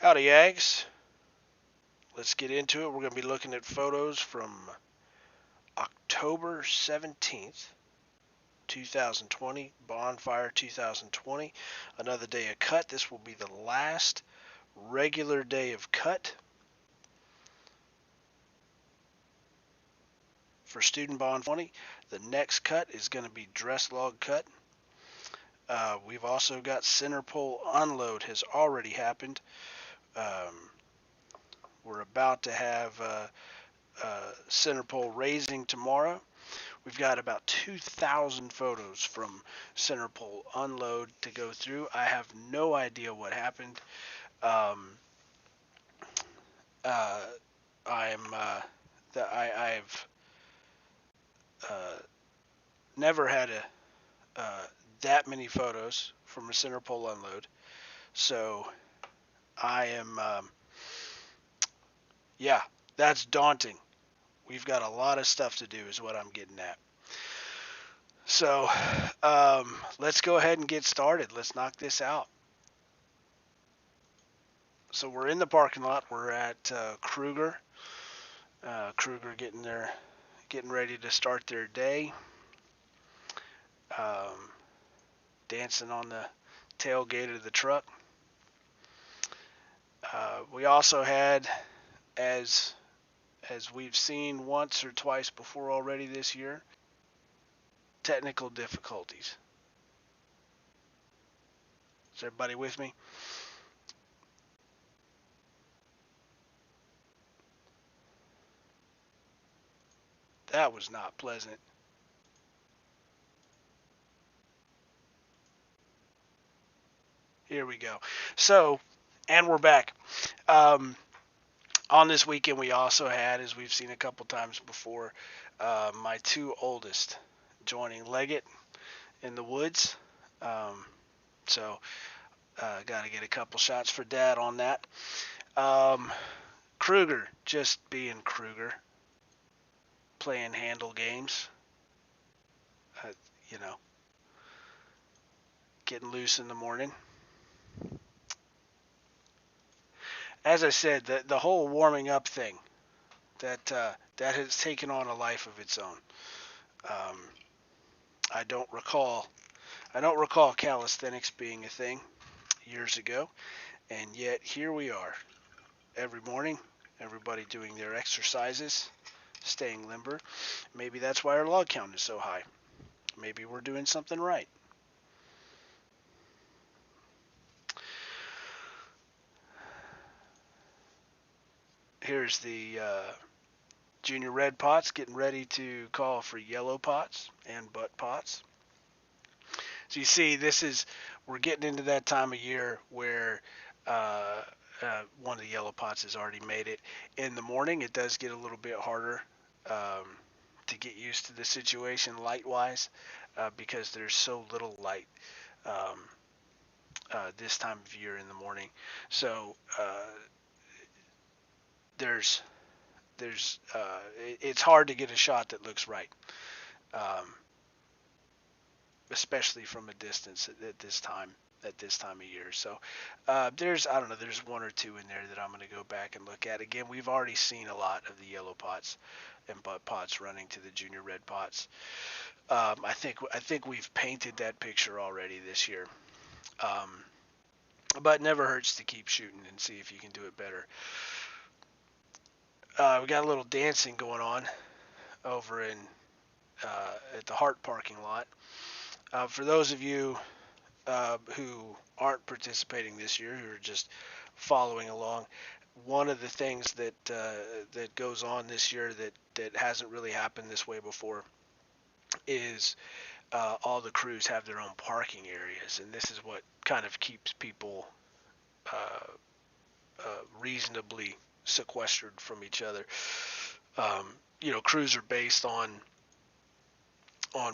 Howdy, Yags. Let's get into it. We're going to be looking at photos from October 17th, 2020, Bonfire 2020. Another day of cut. This will be the last regular day of cut for Student Bond 20. The next cut is going to be Dress Log cut. We've also got Centerpole unload has already happened. We're about to have Centerpole raising tomorrow. We've got about 2,000 photos from Centerpole unload to go through. I have no idea what happened. I've never had that many photos from a Centerpole unload, so I am yeah, that's daunting. We've got a lot of stuff to do is what I'm getting at. So let's go ahead and get started. Let's knock this out. So we're in the parking lot. We're at Kruger. Kruger getting ready to start their day. Dancing on the tailgate of the truck. We also had, as we've seen once or twice before already this year, technical difficulties. Is everybody with me? That was not pleasant. Here we go. So, and we're back. On this weekend, we also had, as we've seen a couple times before, my two oldest joining Leggett in the woods. So, got to get a couple shots for Dad on that. Kruger, just being Kruger, playing handle games. You know, getting loose in the morning. As I said, the whole warming up thing, that has taken on a life of its own. I don't recall calisthenics being a thing years ago, and yet here we are every morning, everybody doing their exercises, staying limber. Maybe that's why our log count is so high. Maybe we're doing something right. Here's the junior red pots getting ready to call for yellow pots and butt pots. So you see, we're getting into that time of year where one of the yellow pots has already made it. In the morning, it does get a little bit harder to get used to the situation light-wise because there's so little light this time of year in the morning. So it's hard to get a shot that looks right, especially from a distance at this time of year. So there's one or two in there that I'm going to go back and look at. Again, we've already seen a lot of the yellow pots and butt pots running to the junior red pots. I think we've painted that picture already this year. But it never hurts to keep shooting and see if you can do it better. We got a little dancing going on over in at the Hart parking lot. For those of you who aren't participating this year, who are just following along, one of the things that goes on this year that hasn't really happened this way before is all the crews have their own parking areas, and this is what kind of keeps people reasonably sequestered from each other. Crews are based on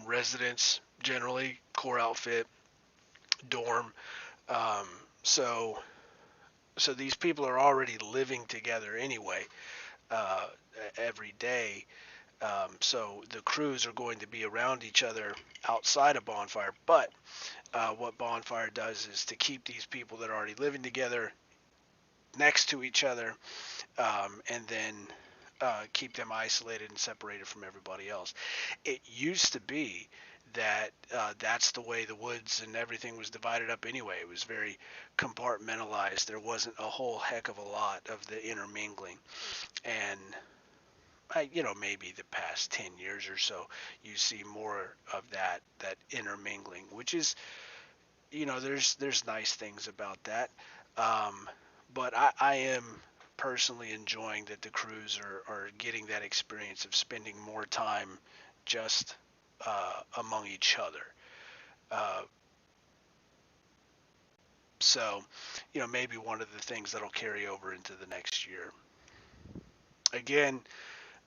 residence generally, core outfit, dorm. So these people are already living together anyway every day. So the crews are going to be around each other outside of Bonfire. But what Bonfire does is to keep these people that are already living together next to each other, and then keep them isolated and separated from everybody else. It used to be that that's the way the woods and everything was divided up anyway. It was very compartmentalized. There wasn't a whole heck of a lot of the intermingling. And maybe the past 10 years or so, you see more of that intermingling, which is, there's nice things about that. Um, but I am personally enjoying that the crews are getting that experience of spending more time just among each other. Uh, so, maybe one of the things that'll carry over into the next year. Again,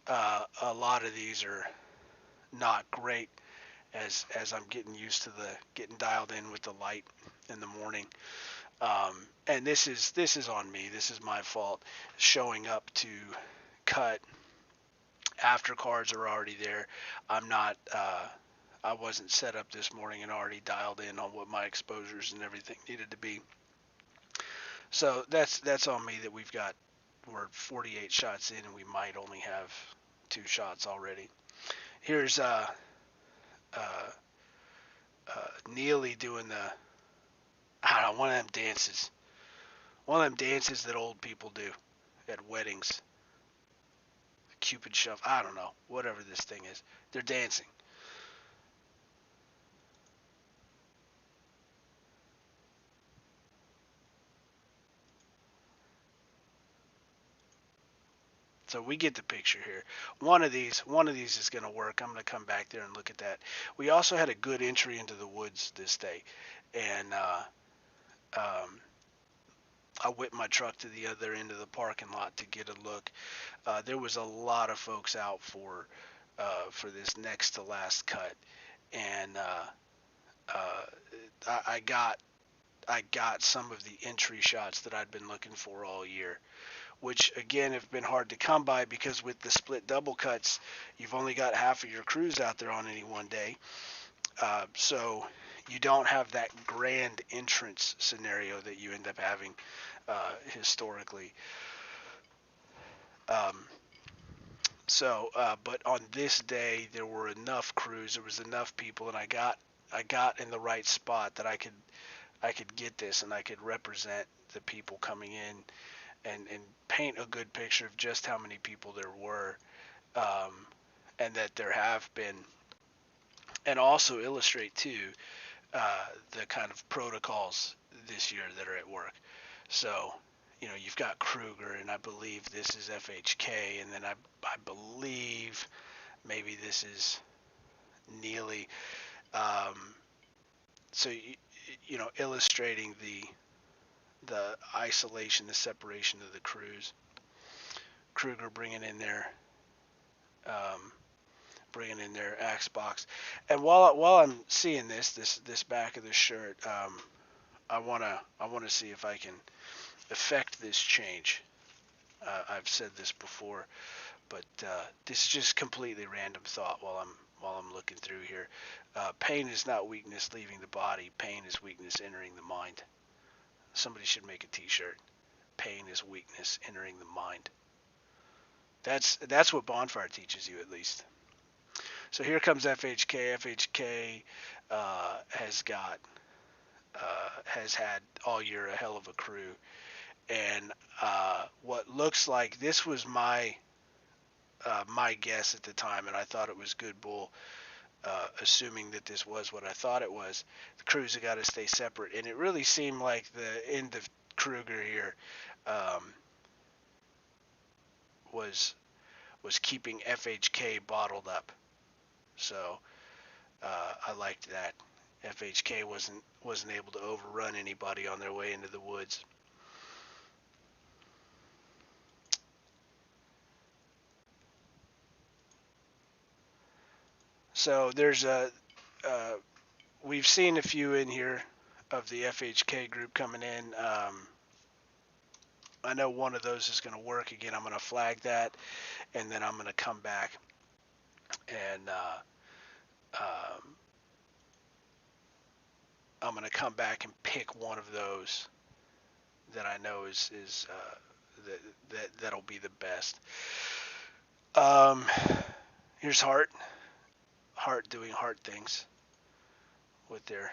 a lot of these are not great as I'm getting used to the getting dialed in with the light in the morning. And this is on me. This is my fault. Showing up to cut after cards are already there. I'm not. I wasn't set up this morning and already dialed in on what my exposures and everything needed to be. So that's on me that we're 48 shots in and we might only have 2 shots already. Here's uh, Neely doing I don't know, one of them dances. One of them dances that old people do at weddings. Cupid shuffle. I don't know. Whatever this thing is. They're dancing. So we get the picture here. One of these is going to work. I'm going to come back there and look at that. We also had a good entry into the woods this day, and um, I whipped my truck to the other end of the parking lot to get a look. There was a lot of folks out for this next to last cut, and I got some of the entry shots that I'd been looking for all year, which again have been hard to come by because with the split double cuts, you've only got half of your crews out there on any one day. So you don't have that grand entrance scenario that you end up having historically. Um, but on this day, there were enough crews, there was enough people, and I got in the right spot that I could get this and I could represent the people coming in and paint a good picture of just how many people there were, and that there have been, and also illustrate too the kind of protocols this year that are at work. So, you've got Kruger, and I believe this is FHK, and then I believe maybe this is Neely. Um, so, illustrating the isolation, the separation of the crews. Kruger um, bringing in their axe box. And while I'm seeing this back of the shirt, I wanna see if I can affect this change. I've said this before, but this is just completely random thought while I'm looking through here. Pain is not weakness leaving the body. Pain is weakness entering the mind. Somebody should make a T-shirt. Pain is weakness entering the mind. That's what Bonfire teaches you, at least. So here comes FHK. FHK has had all year a hell of a crew, and what looks like this was my guess at the time, and I thought it was good bull. Assuming that this was what I thought it was, the crews have got to stay separate, and it really seemed like the end of Kruger here um, was keeping FHK bottled up. So I liked that. FHK wasn't able to overrun anybody on their way into the woods. So there's we've seen a few in here of the FHK group coming in. I know one of those is going to work again. I'm going to flag that, and then I'm going to come back and um, I'm going to come back and pick one of those that I know is that'll be the best. Here's Heart doing Heart things with their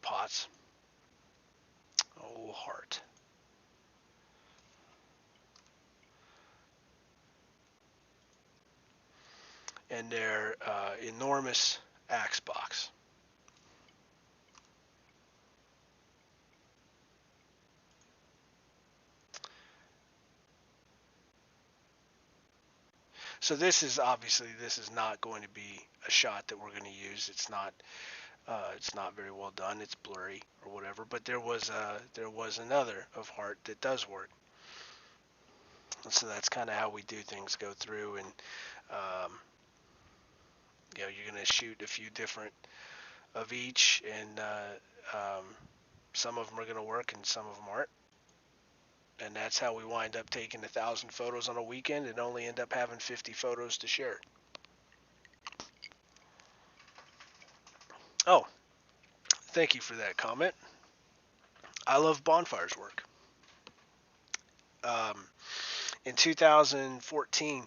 pots. Oh, Heart. And their enormous axe box. So this is not going to be a shot that we're going to use. It's not very well done. It's blurry or whatever. But there was another of Heart that does work. And so that's kind of how we do things. Go through and um, you're going to shoot a few different of each, and some of them are going to work and some of them aren't. And that's how we wind up taking 1,000 photos on a weekend and only end up having 50 photos to share. Oh, thank you for that comment. I love Bonfire's work. Um, in 2014,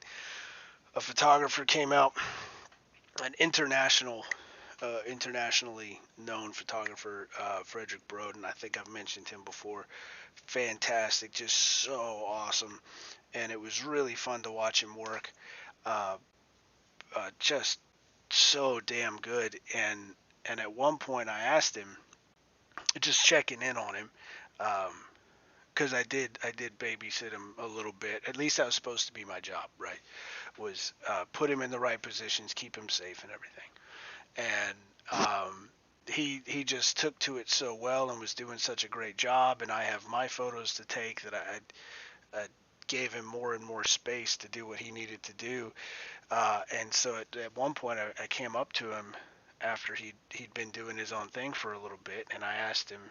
a photographer came out, an internationally known photographer, Frederick Broden. I think I've mentioned him before. Fantastic, just so awesome, and it was really fun to watch him work. Uh, just so damn good. And at one point, I asked him, just checking in on him, because I did babysit him a little bit. At least that was supposed to be my job, right? Was put him in the right positions, keep him safe, and everything. And he just took to it so well and was doing such a great job. And I have my photos to take that I gave him more and more space to do what he needed to do. And so at one point, I came up to him after he'd been doing his own thing for a little bit, and I asked him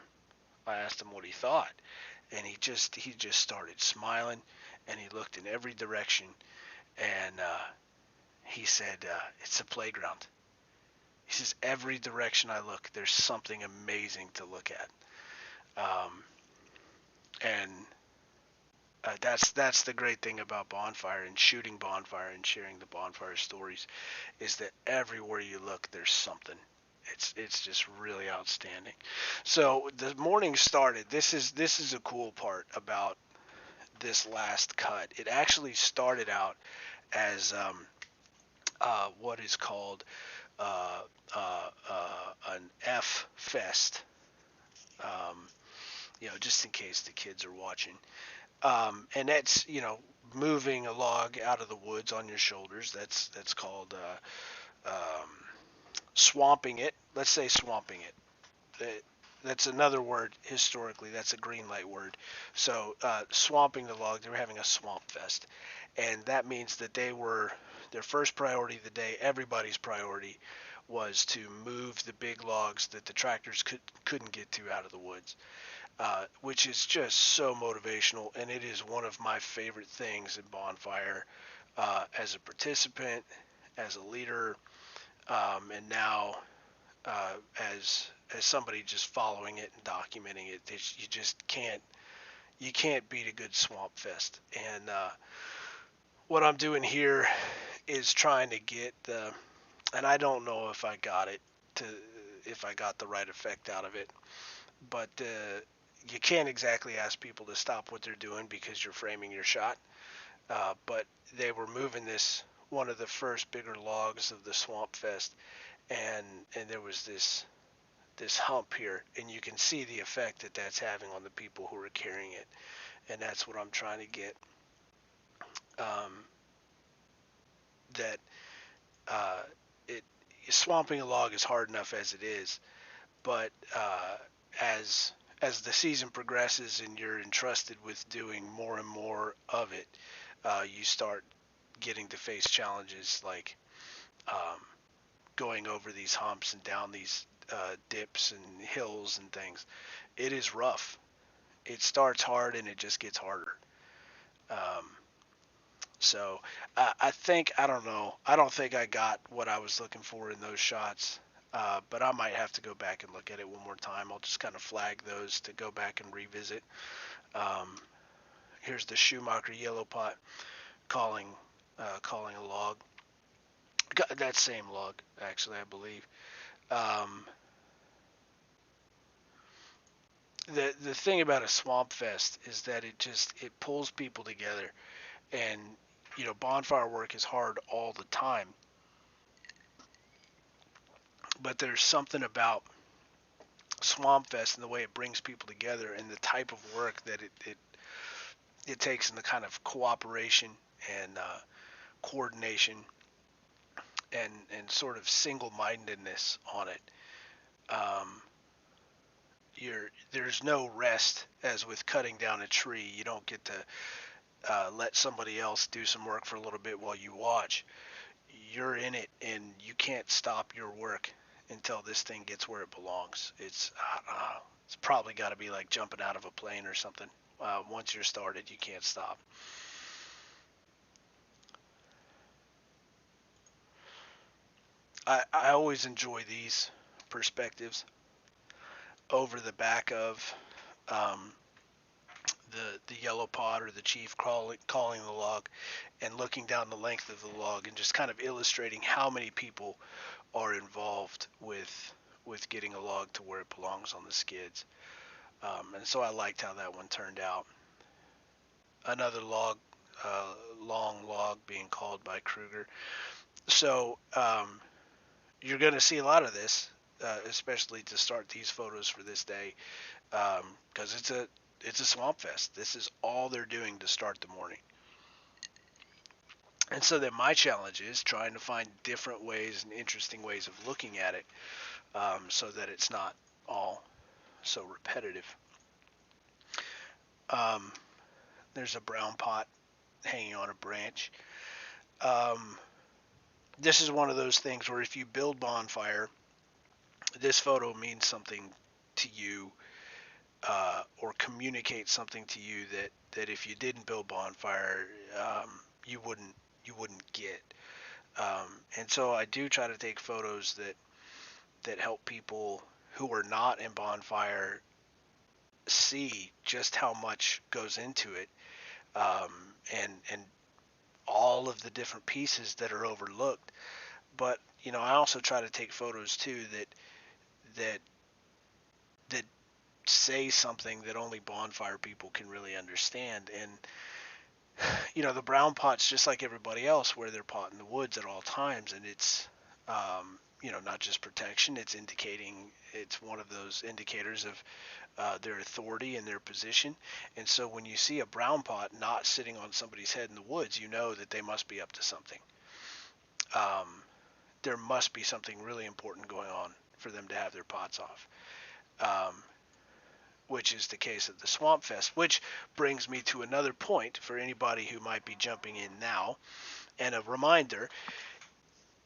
what he thought, and he just started smiling, and he looked in every direction, and he said, "It's a playground." He says, "Every direction I look, there's something amazing to look at," and that's the great thing about Bonfire and shooting Bonfire and sharing the Bonfire stories, is that everywhere you look, there's something. It's just really outstanding. So the morning started. This is a cool part about this last cut. It actually started out as what is called an F fest. Um, just in case the kids are watching. And that's moving a log out of the woods on your shoulders. That's called swamping it. Let's say swamping it. That's another word historically. That's a green light word. So swamping the log, they were having a swamp fest, and that means that their first priority of the day. Everybody's priority was to move the big logs that the tractors couldn't get to out of the woods, which is just so motivational, and it is one of my favorite things in Bonfire, as a participant, as a leader, and now uh, as somebody just following it and documenting it. You just can't beat a good swamp fest. And what I'm doing here is trying to get and I don't know if I got it to if I got the right effect out of it, but you can't exactly ask people to stop what they're doing because you're framing your shot. But they were moving this one of the first bigger logs of the swamp fest, and there was this hump here, and you can see the effect that that's having on the people who are carrying it, and that's what I'm trying to get. Um, that uh, it Swamping a log is hard enough as it is, but as the season progresses and you're entrusted with doing more and more of it, you start getting to face challenges like um, going over these humps and down these dips and hills and things. It is rough. It starts hard and it just gets harder. Um, so I think I don't know. I don't think I got what I was looking for in those shots. but I might have to go back and look at it one more time. I'll just kind of flag those to go back and revisit. Um, Here's the Schumacher yellow pot calling calling a log. That same log, actually, I believe. Um, the thing about a swamp fest is that it pulls people together, and bonfire work is hard all the time, but there's something about swamp fest and the way it brings people together and the type of work that it takes, and the kind of cooperation and coordination and sort of single-mindedness on it. Um, there's no rest as with cutting down a tree. You don't get to let somebody else do some work for a little bit while you watch. You're in it, and you can't stop your work until this thing gets where it belongs. It's probably got to be like jumping out of a plane or something. Once you're started, you can't stop. I always enjoy these perspectives over the back of um, the yellow pod or the chief calling the log, and looking down the length of the log and just kind of illustrating how many people are involved with getting a log to where it belongs on the skids. And so I liked how that one turned out. Another log, long log being called by Kruger. So you're going to see a lot of this, especially to start these photos for this day, because it's a swamp fest. This is all they're doing to start the morning. And so then my challenge is trying to find different ways and interesting ways of looking at it, so that it's not all so repetitive. Um, there's a brown pot hanging on a branch. Um, this is one of those things where if you build bonfire, this photo means something to you, or communicates something to you that if you didn't build bonfire, you wouldn't get. And so I do try to take photos that help people who are not in bonfire see just how much goes into it, um, and all of the different pieces that are overlooked. But I also try to take photos too that that say something that only bonfire people can really understand. And the brown pot's just like everybody else, wear their pot in the woods at all times, and it's not just protection. It's indicating, it's one of those indicators of their authority and their position. And so when you see a brown pot not sitting on somebody's head in the woods, you know that they must be up to something. There must be something really important going on for them to have their pots off, which is the case at the Swamp Fest, which brings me to another point for anybody who might be jumping in now. And a reminder,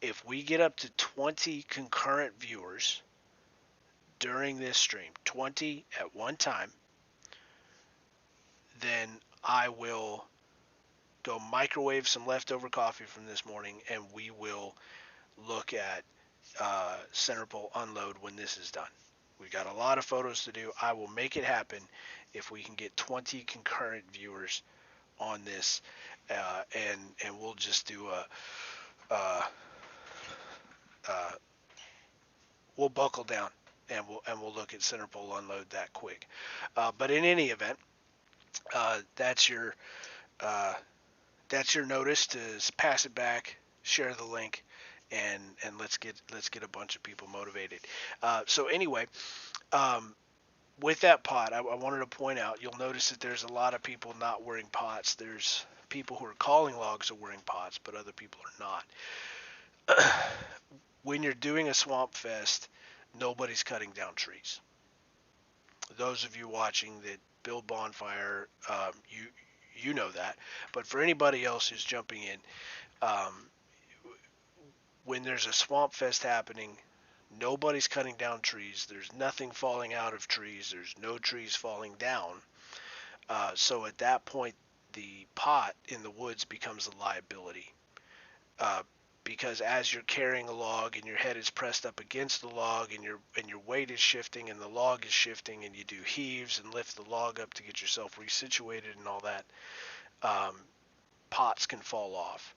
if we get up to 20 concurrent viewers during this stream, 20 at one time, then I will go microwave some leftover coffee from this morning, and we will look at Centerpole unload when this is done. We've got a lot of photos to do. I will make it happen if we can get 20 concurrent viewers on this, and we'll just do we'll buckle down, and we'll look at Centerpole unload that quick. But in any event, that's your notice to pass it back, share the link, and let's get a bunch of people motivated. So anyway, with that pot, I wanted to point out, you'll notice that there's a lot of people not wearing pots. There's people who are calling logs are wearing pots, but other people are not. When you're doing a swamp fest, nobody's cutting down trees. Those of you watching that build bonfire, you know that. But for anybody else who's jumping in, um, when there's a swamp fest happening, nobody's cutting down trees. There's nothing falling out of trees. There's no trees falling down. So at that point, the pot in the woods becomes a liability. Uh, because as you're carrying a log and your head is pressed up against the log and your weight is shifting and the log is shifting and you do heaves and lift the log up to get yourself resituated and all that, um, pots can fall off.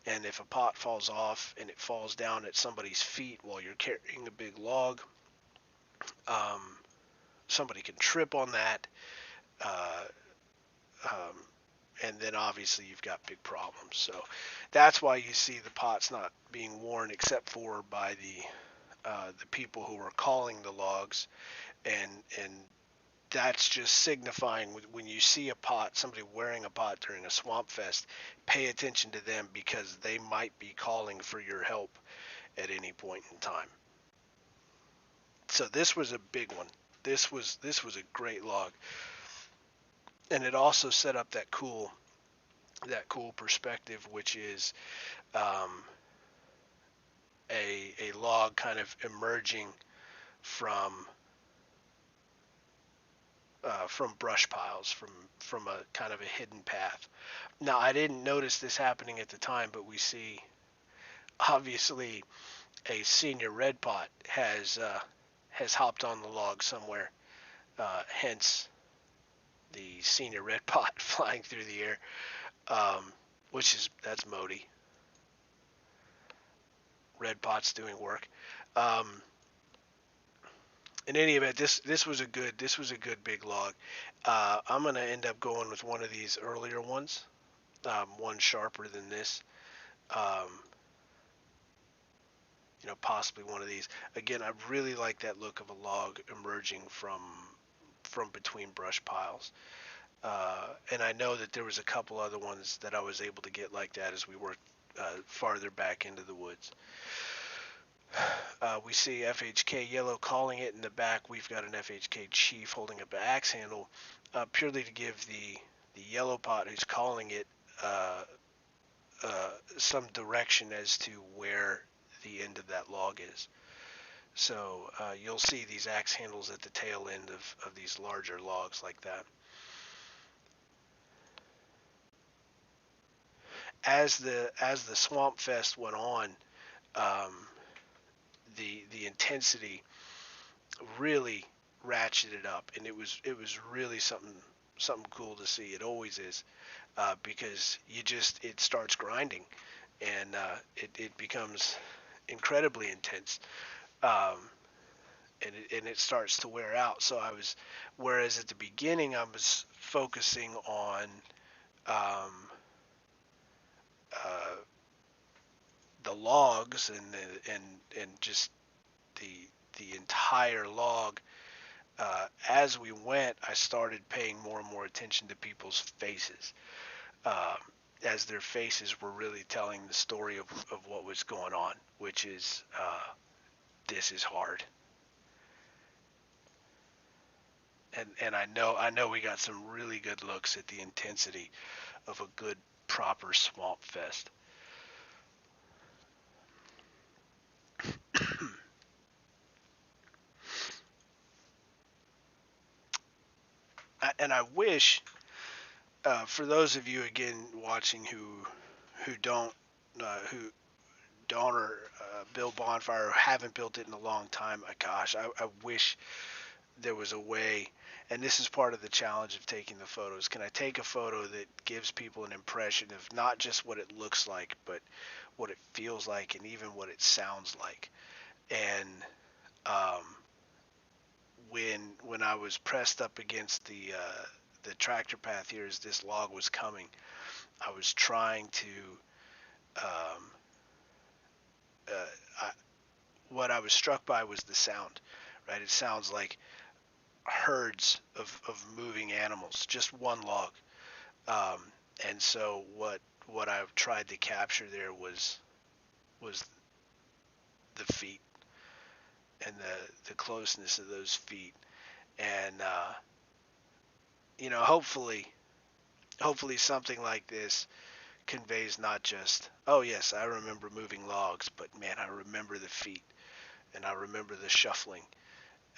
And if a pot falls off and it falls down at somebody's feet while you're carrying a big log, um, somebody can trip on that, uh, um, and then obviously you've got big problems. So that's why you see the pots not being worn except for by the people who are calling the logs, and that's just signifying when you see a pot, somebody wearing a pot during a swamp fest, pay attention to them because they might be calling for your help at any point in time. So this was a big one. This was a great log, and it also set up that cool perspective, which is um, a log kind of emerging from brush piles, from a kind of a hidden path. Now, I didn't notice this happening at the time, but we see obviously a senior red pot has hopped on the log somewhere, hence the senior red pot flying through the air, that's Modi. Red pot's doing work. Um, in any event, this was a good big log. I'm gonna end up going with one of these earlier ones, one sharper than this. Um, possibly one of these. Again, I really like that look of a log emerging from between brush piles. And I know that there was a couple other ones that I was able to get like that as we worked farther back into the woods. We see FHK Yellow calling it in the back. We've got an FHK Chief holding up an axe handle, purely to give the yellow pot who's calling it some direction as to where the end of that log is. So you'll see these axe handles at the tail end of these larger logs like that. As the Swamp Fest went on, the intensity really ratcheted up, and it was really something cool to see. It always is, because it starts grinding, and it becomes incredibly intense, um, and it starts to wear out. So whereas at the beginning I was focusing on um, uh, the logs and just the entire log. As we went, I started paying more and more attention to people's faces, um, as their faces were really telling the story of what was going on, which is this is hard. And I know we got some really good looks at the intensity of a good proper swamp fest. And I wish, for those of you again watching who don't or build Bonfire or haven't built it in a long time, gosh, I wish there was a way. And this is part of the challenge of taking the photos. Can I take a photo that gives people an impression of not just what it looks like, but what it feels like and even what it sounds like? And um, when I was pressed up against the tractor path here as this log was coming, I was trying to um, I, what I was struck by was the sound, right? It sounds like herds of moving animals, just one log. Um, and so what I've tried to capture there was the feet and the closeness of those feet. And hopefully something like this conveys not just, oh yes, I remember moving logs, but man, I remember the feet and I remember the shuffling.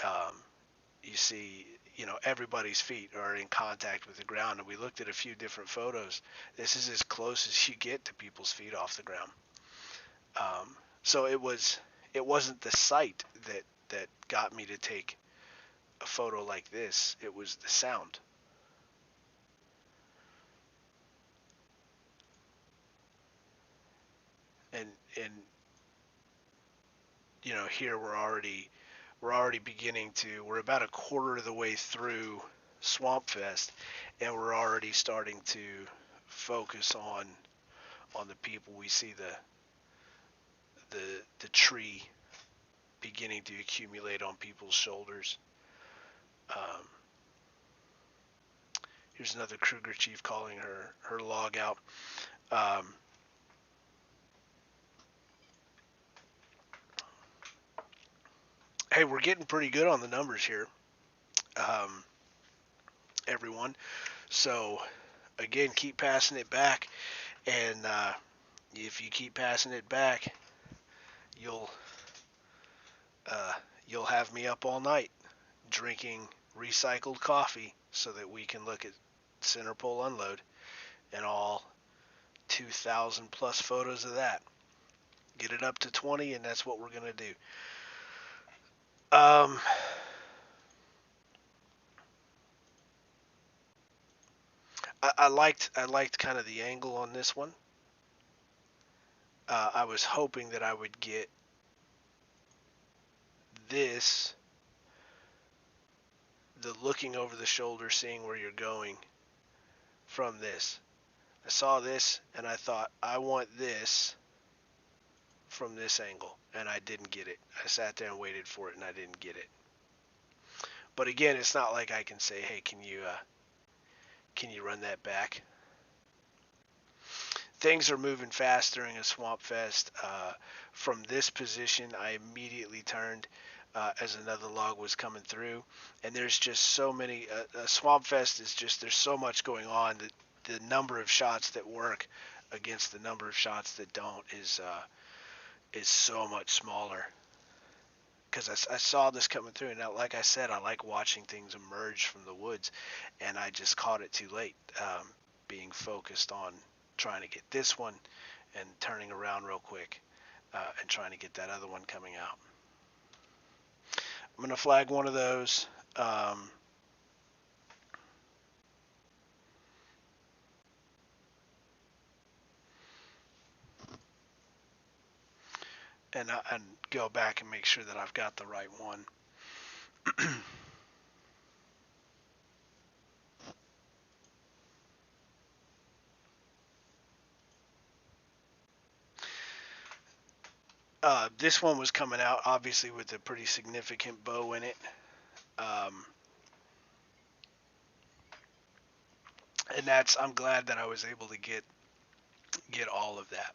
Um, you see, everybody's feet are in contact with the ground, and we looked at a few different photos. This is as close as you get to people's feet off the ground. So it wasn't the sight that got me to take a photo like this. It was the sound. And and here we're already beginning to, we're about a quarter of the way through Swamp Fest, and we're already starting to focus on the people. We see the tree beginning to accumulate on people's shoulders. Um, Here's another Kruger chief calling her log out. Um, hey, we're getting pretty good on the numbers here, um, everyone. So again, keep passing it back, and if you keep passing it back, you'll uh, you'll have me up all night drinking recycled coffee so that we can look at Centerpole unload and all 2,000 plus photos of that. Get it up to 20, and that's what we're gonna do. Um, I liked kind of the angle on this one. I was hoping that I would get this, the looking over the shoulder, seeing where you're going from this. I saw this and I thought, I want this from this angle, and I didn't get it. I sat there and waited for it, and I didn't get it. But again, it's not like I can say, hey, can you run that back? Things are moving fast during a Swamp Fest. From this position, I immediately turned as another log was coming through, and there's just so many. Swamp Fest is just, there's so much going on that the number of shots that work against the number of shots that don't is so much smaller. Because I saw this coming through, and now, like I said, I like watching things emerge from the woods, and I just caught it too late, being focused on trying to get this one and turning around real quick and trying to get that other one coming out. I'm going to flag one of those. And go back and make sure that I've got the right one. This one was coming out obviously with a pretty significant bow in it. And I'm glad that I was able to get all of that.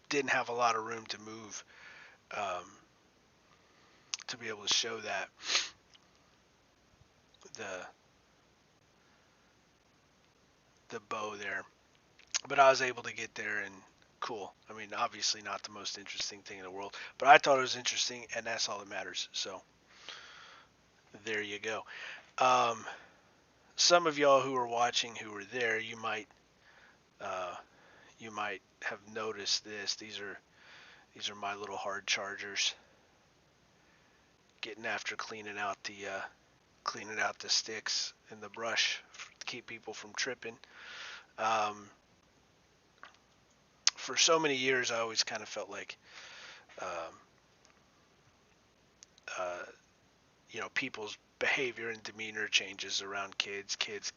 Didn't have a lot of room to move um, to be able to show that the bow there, but I was able to get there, and cool. I mean, obviously not the most interesting thing in the world, but I thought it was interesting, and that's all that matters. So there you go. Some of y'all who are watching, who were there, uh, you might have noticed this. These are my little hard chargers, getting after cleaning out the sticks and the brush to keep people from tripping. Um, for so many years, I always kind of felt like, um, uh, people's behavior and demeanor changes around kids. Kids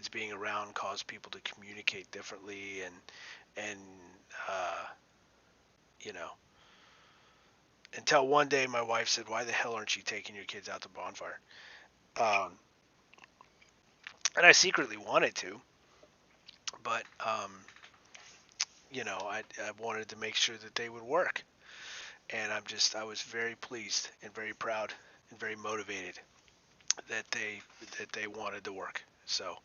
being around cause people to communicate differently, and uh, you know, until one day my wife said, "Why the hell aren't you taking your kids out to Bonfire?" Um, and I secretly wanted to, but I wanted to make sure that they would work, and I was very pleased and very proud and very motivated that they wanted to work. So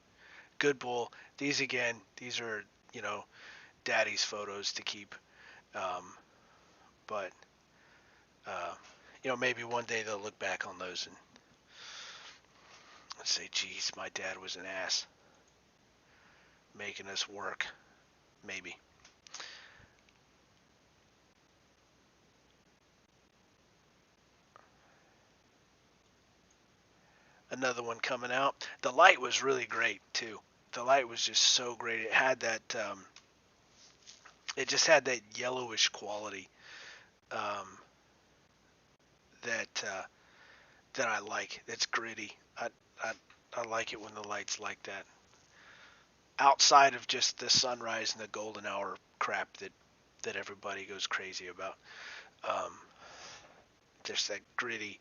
good bull. These are daddy's photos to keep, um, but maybe one day they'll look back on those and say, "Geez, my dad was an ass, making us work." Maybe. Another one coming out. The light was really great too. The light was just so great. It had that. It just had that yellowish quality um, that that I like. It's gritty. I I like it when the light's like that. Outside of just the sunrise and the golden hour crap that everybody goes crazy about. Um, just that gritty,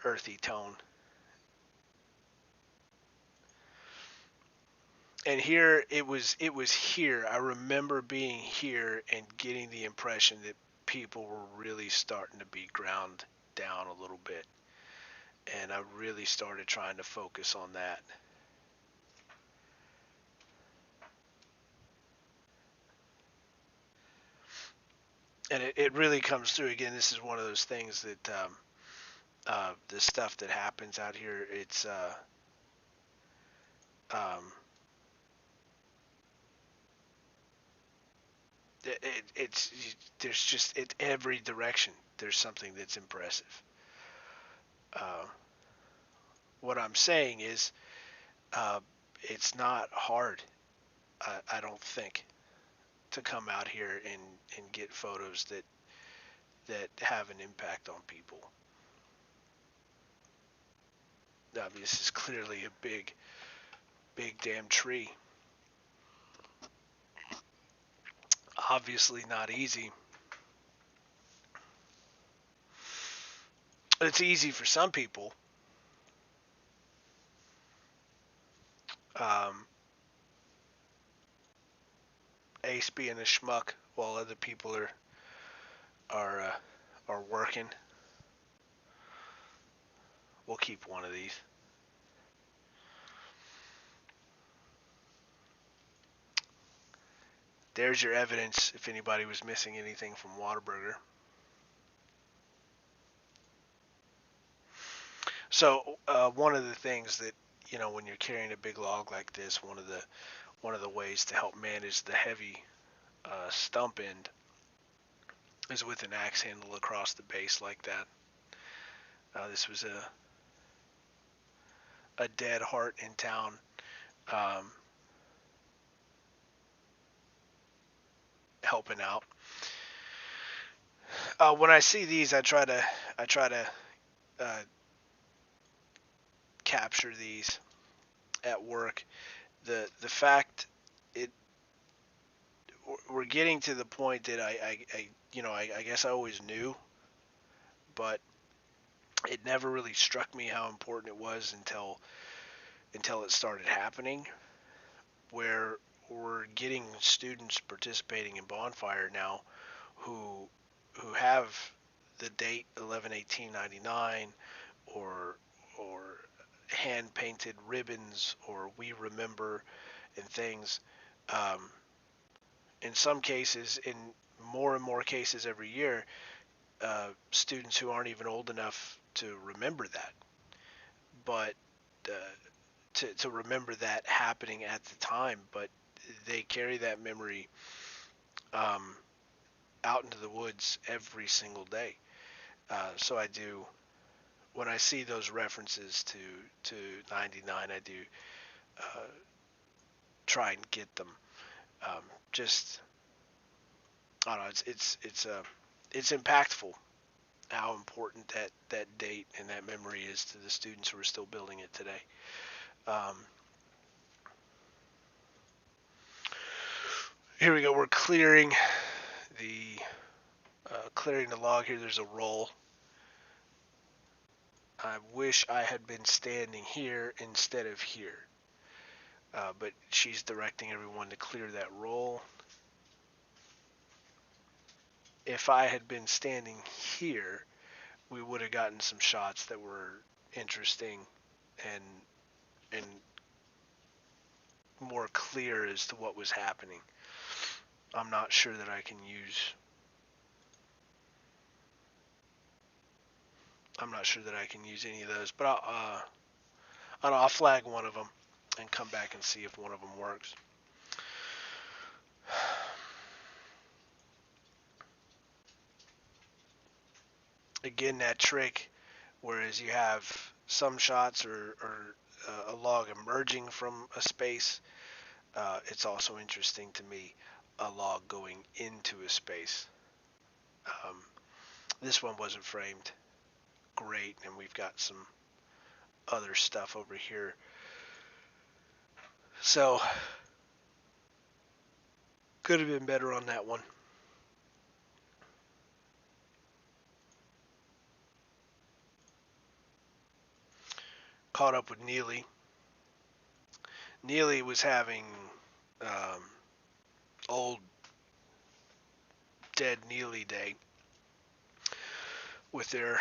earthy tone. And here it was here. I remember being here and getting the impression that people were really starting to be ground down a little bit. And I really started trying to focus on that. And it really comes through. Again, this is one of those things that the stuff that happens out here, um, it's there's just in every direction there's something that's impressive. Uh, what I'm saying is, uh, it's not hard. I don't think to come out here and get photos that have an impact on people. This is clearly a big damn tree. Obviously not easy. It's easy for some people. Um, Ace being a schmuck while other people are working. We'll keep one of these. There's your evidence if anybody was missing anything from Whataburger. So one of the things that when you're carrying a big log like this, one of the ways to help manage the heavy stump end is with an axe handle across the base like that. This was a dead heart in town. Um, Helping out. When I see these, I try to uh, capture these at work. The fact it we're getting to the point that I guess I always knew, but it never really struck me how important it was until it started happening. Where we're getting students participating in Bonfire now who have the date 11/18/99 or hand painted ribbons or we remember and things. Um, in some cases, in more and more cases every year, students who aren't even old enough to remember that, but uh, to remember that happening at the time, but they carry that memory um, out into the woods every single day. So I do when I see those references to 99, I do uh, try and get them. Just I don't know. It's impactful how important that date and that memory is to the students who are still building it today. Um, Here we go. We're the clearing the log here. There's a roll. I wish I had been standing here instead of here. But she's directing everyone to clear that roll. If I had been standing here, we would have gotten some shots that were interesting and and more clear as to what was happening. I'm not sure that I can use. I'm not sure that I can use any of those, but I'll flag one of them and come back and see if one of them works. Again, that trick, whereas you have some shots are a log emerging from a space. It's also interesting to me a log going into a space. Um, this one wasn't framed great, and we've got some other stuff over here. So could have been better on that one. Caught up with Neely. Neely was having old dead Neely Day with their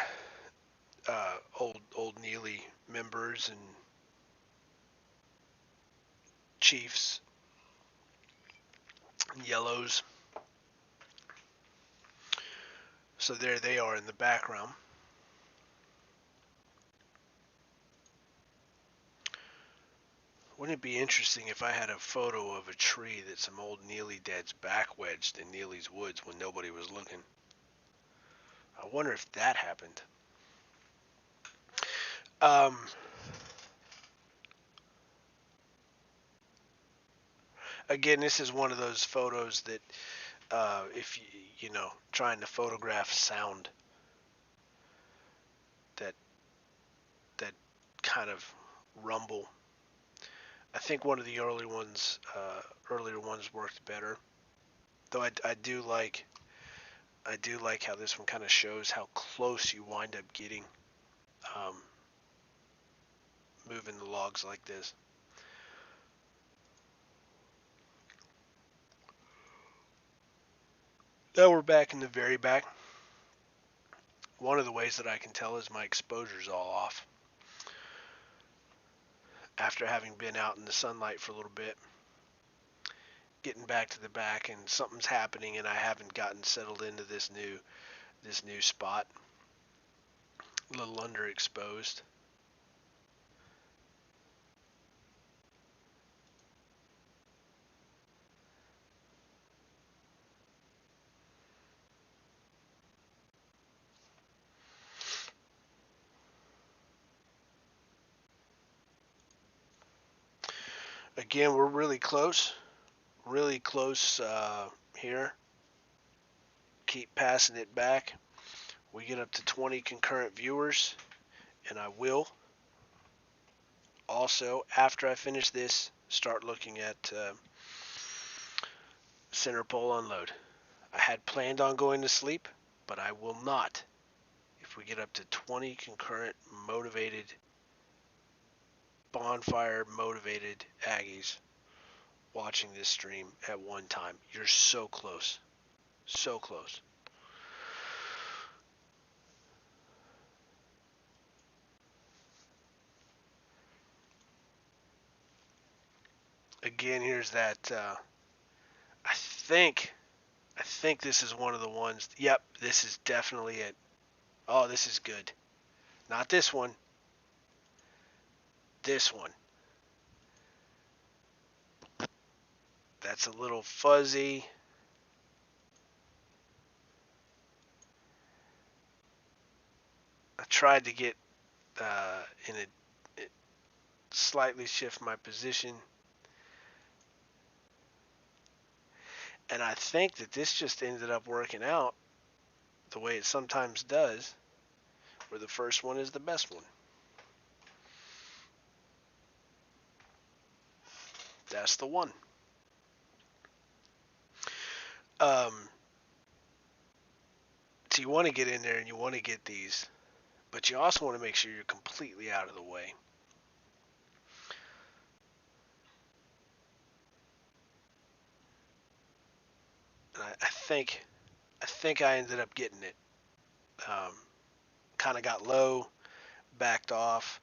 old Neely members and chiefs and yellows. So there they are in the background. Wouldn't it be interesting if I had a photo of a tree that some old Neely deads back wedged in Neely's woods when nobody was looking? I wonder if that happened. Again, this is one of those photos that if you know, trying to photograph sound, that kind of rumble. I think one of the earlier ones worked better. Though I do like how this one kind of shows how close you wind up getting moving the logs like this. Now we're back in the very back. One of the ways that I can tell is my exposure's all off. After having been out in the sunlight for a little bit, getting back to the back, and something's happening, and I haven't gotten settled into this new spot. A little underexposed. Again, we're really close here. Keep passing it back. We get up to 20 concurrent viewers, and I will also, after I finish this, start looking at Centerpole unload. I had planned on going to sleep, but I will not if we get up to 20 concurrent motivated, bonfire motivated Aggies watching this stream at one time. You're so close. So close. Again, here's that. I think this is one of the ones. Yep, this is definitely it. Oh, this is good. Not this one. This one. That's a little fuzzy. I tried to get in a slightly shift my position. And I think that this just ended up working out the way it sometimes does, where the first one is the best one. That's the one. So you want to get in there and you want to get these, but you also want to make sure you're completely out of the way. And I think I ended up getting it. Kind of got low, backed off,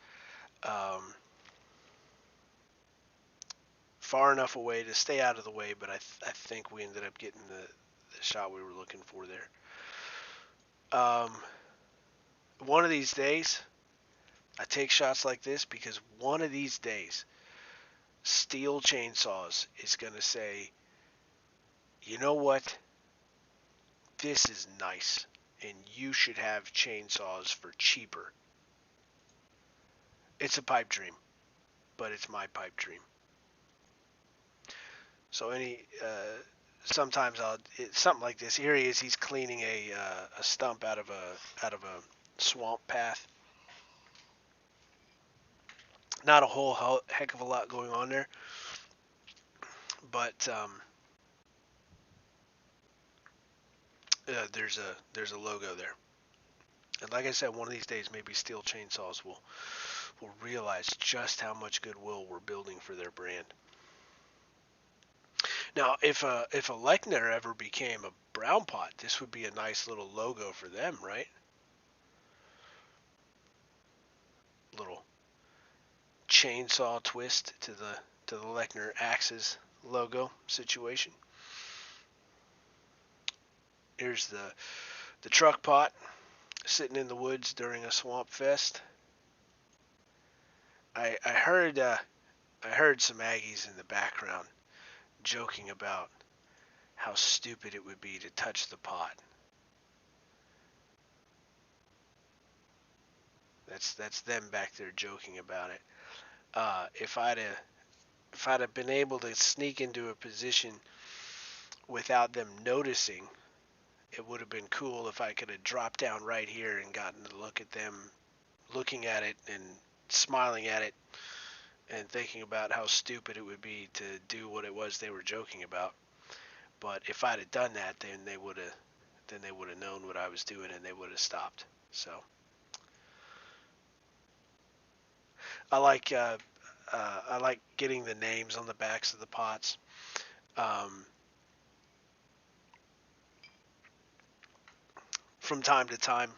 far enough away to stay out of the way, but I think we ended up getting the shot we were looking for there. One of these days, I take shots like this because one of these days, Steel Chainsaws is going to say, you know what? This is nice, and you should have chainsaws for cheaper. It's a pipe dream, but it's my pipe dream. So sometimes something like this. Here he is. He's cleaning a stump out of a swamp path. Not a whole heck of a lot going on there, but there's a logo there. And like I said, one of these days, maybe Steel Chainsaws will realize just how much goodwill we're building for their brand. Now, if a Lechner ever became a brown pot, this would be a nice little logo for them, right? Little chainsaw twist to the Lechner Axes logo situation. Here's the truck pot sitting in the woods during a swamp fest. I heard some Aggies in the background joking about how stupid it would be to touch the pot. That's them back there joking about it. If I'd have been able to sneak into a position without them noticing, it would have been cool if I could have dropped down right here and gotten to look at them looking at it and smiling at it and thinking about how stupid it would be to do what it was they were joking about. But if I'd have done that, then they would have known what I was doing and they would have stopped. So I like getting the names on the backs of the pots. Um, from time to time,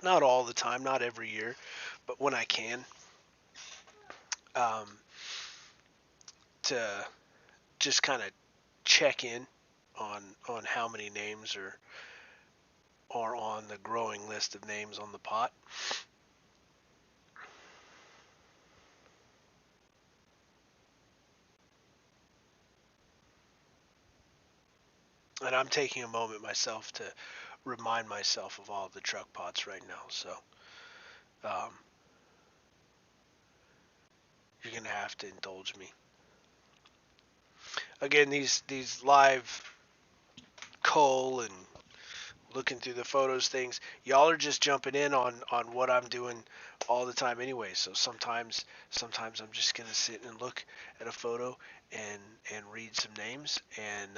not all the time, not every year, but when I can, um, to just kind of check in on how many names are on the growing list of names on the pot. And I'm taking a moment myself to remind myself of all the truck pots right now. So um, you're gonna have to indulge me. Again, these live cull and looking through the photos things, y'all are just jumping in on what I'm doing all the time anyway. So sometimes I'm just gonna sit and look at a photo and read some names, and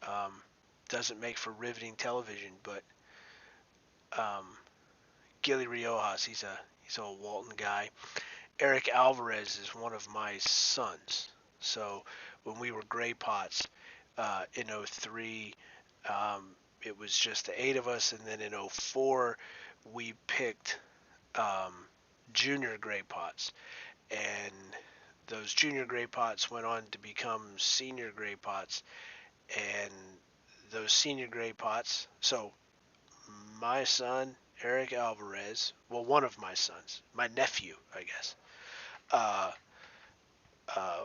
um, doesn't make for riveting television, but um, Gilly Riojas, he's a Walton guy. Eric Alvarez is one of my sons. So when we were gray pots in '03, it was just the 8 of us, and then in '04 we picked um, junior gray pots, and those junior gray pots went on to become senior gray pots, and those senior gray pots. So my son Eric Alvarez, well, one of my sons, my nephew, I guess, uh, uh,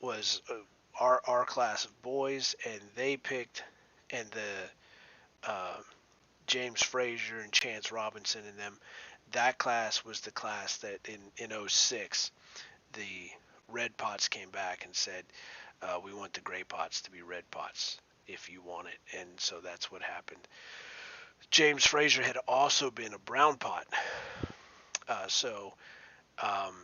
was our class of boys, and they picked, and the James Frazier and Chance Robinson and them, that class was the class that in '06 the red pots came back and said, we want the gray pots to be red pots if you want it, and so that's what happened. James Frazier had also been a brown pot, so um,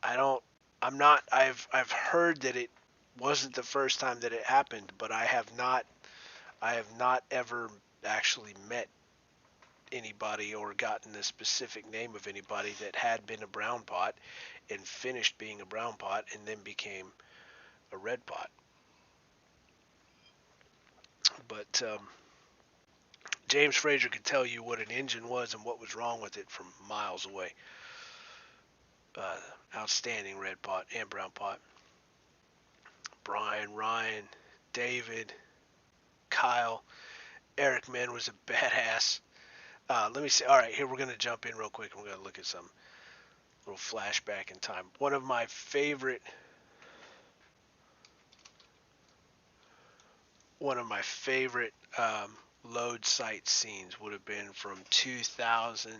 I don't. I'm not. I've heard that it wasn't the first time that it happened, but I have not. I have not ever actually met anybody or gotten the specific name of anybody that had been a brown pot and finished being a brown pot and then became a red pot. But James Frazier could tell you what an engine was and what was wrong with it from miles away. Outstanding red pot and brown pot. Brian, Ryan, David, Kyle, Eric Mann was a badass. Let me see. All right, here we're gonna jump in real quick. And we're gonna look at some little flashback in time. One of my favorite load site scenes would have been from 2000.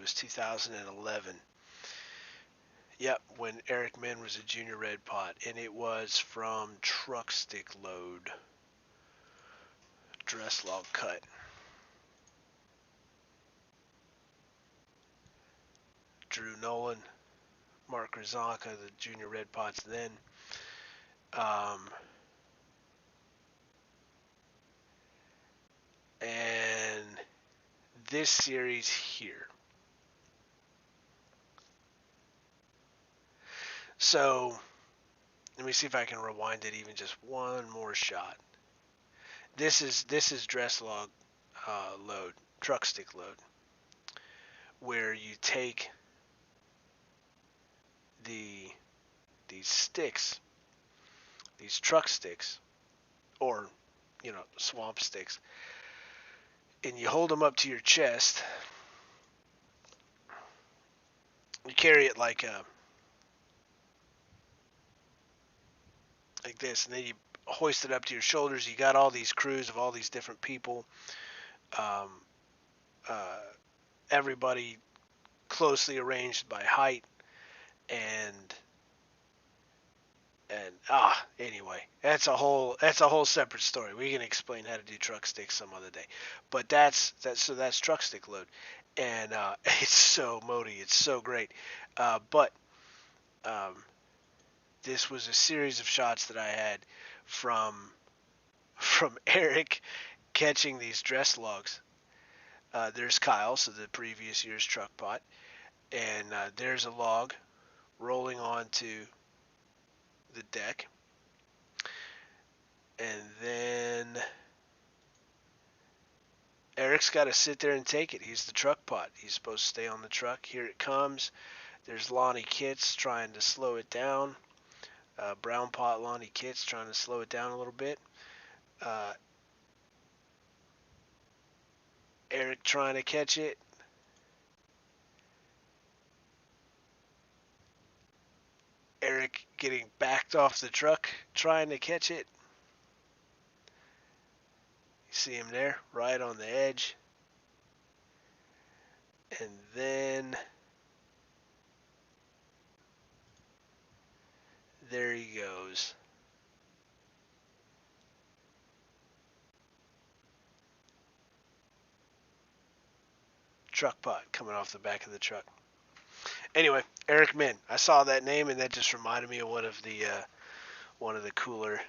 was 2011. Yep, when Eric Min was a junior red pot, and it was from truck stick load, dress log cut. Drew Nolan, Mark Rizanka, the junior red pots then. And this series here. So let me see if I can rewind it even just one more shot. This is dress log load, truck stick load, where you take these sticks, these truck sticks, or swamp sticks, and you hold them up to your chest. You carry it like this, and then you hoist it up to your shoulders. You got all these crews of all these different people, everybody closely arranged by height, and anyway, that's a whole separate story. We can explain how to do truck sticks some other day, but that's truck stick load, and it's so mody, it's so great, but this was a series of shots that I had from Eric catching these dress logs. There's Kyle, so the previous year's truck pot, and there's a log rolling onto the deck, and then Eric's got to sit there and take it. He's the truck pot. He's supposed to stay on the truck. Here it comes. There's Lonnie Kitts trying to slow it down. Brown pot Lonnie Kitts trying to slow it down a little bit. Eric trying to catch it. Eric getting backed off the truck trying to catch it. You see him there, right on the edge. And then there he goes. Truck pot coming off the back of the truck. Anyway, Eric Min. I saw that name, and that just reminded me of one of the cooler,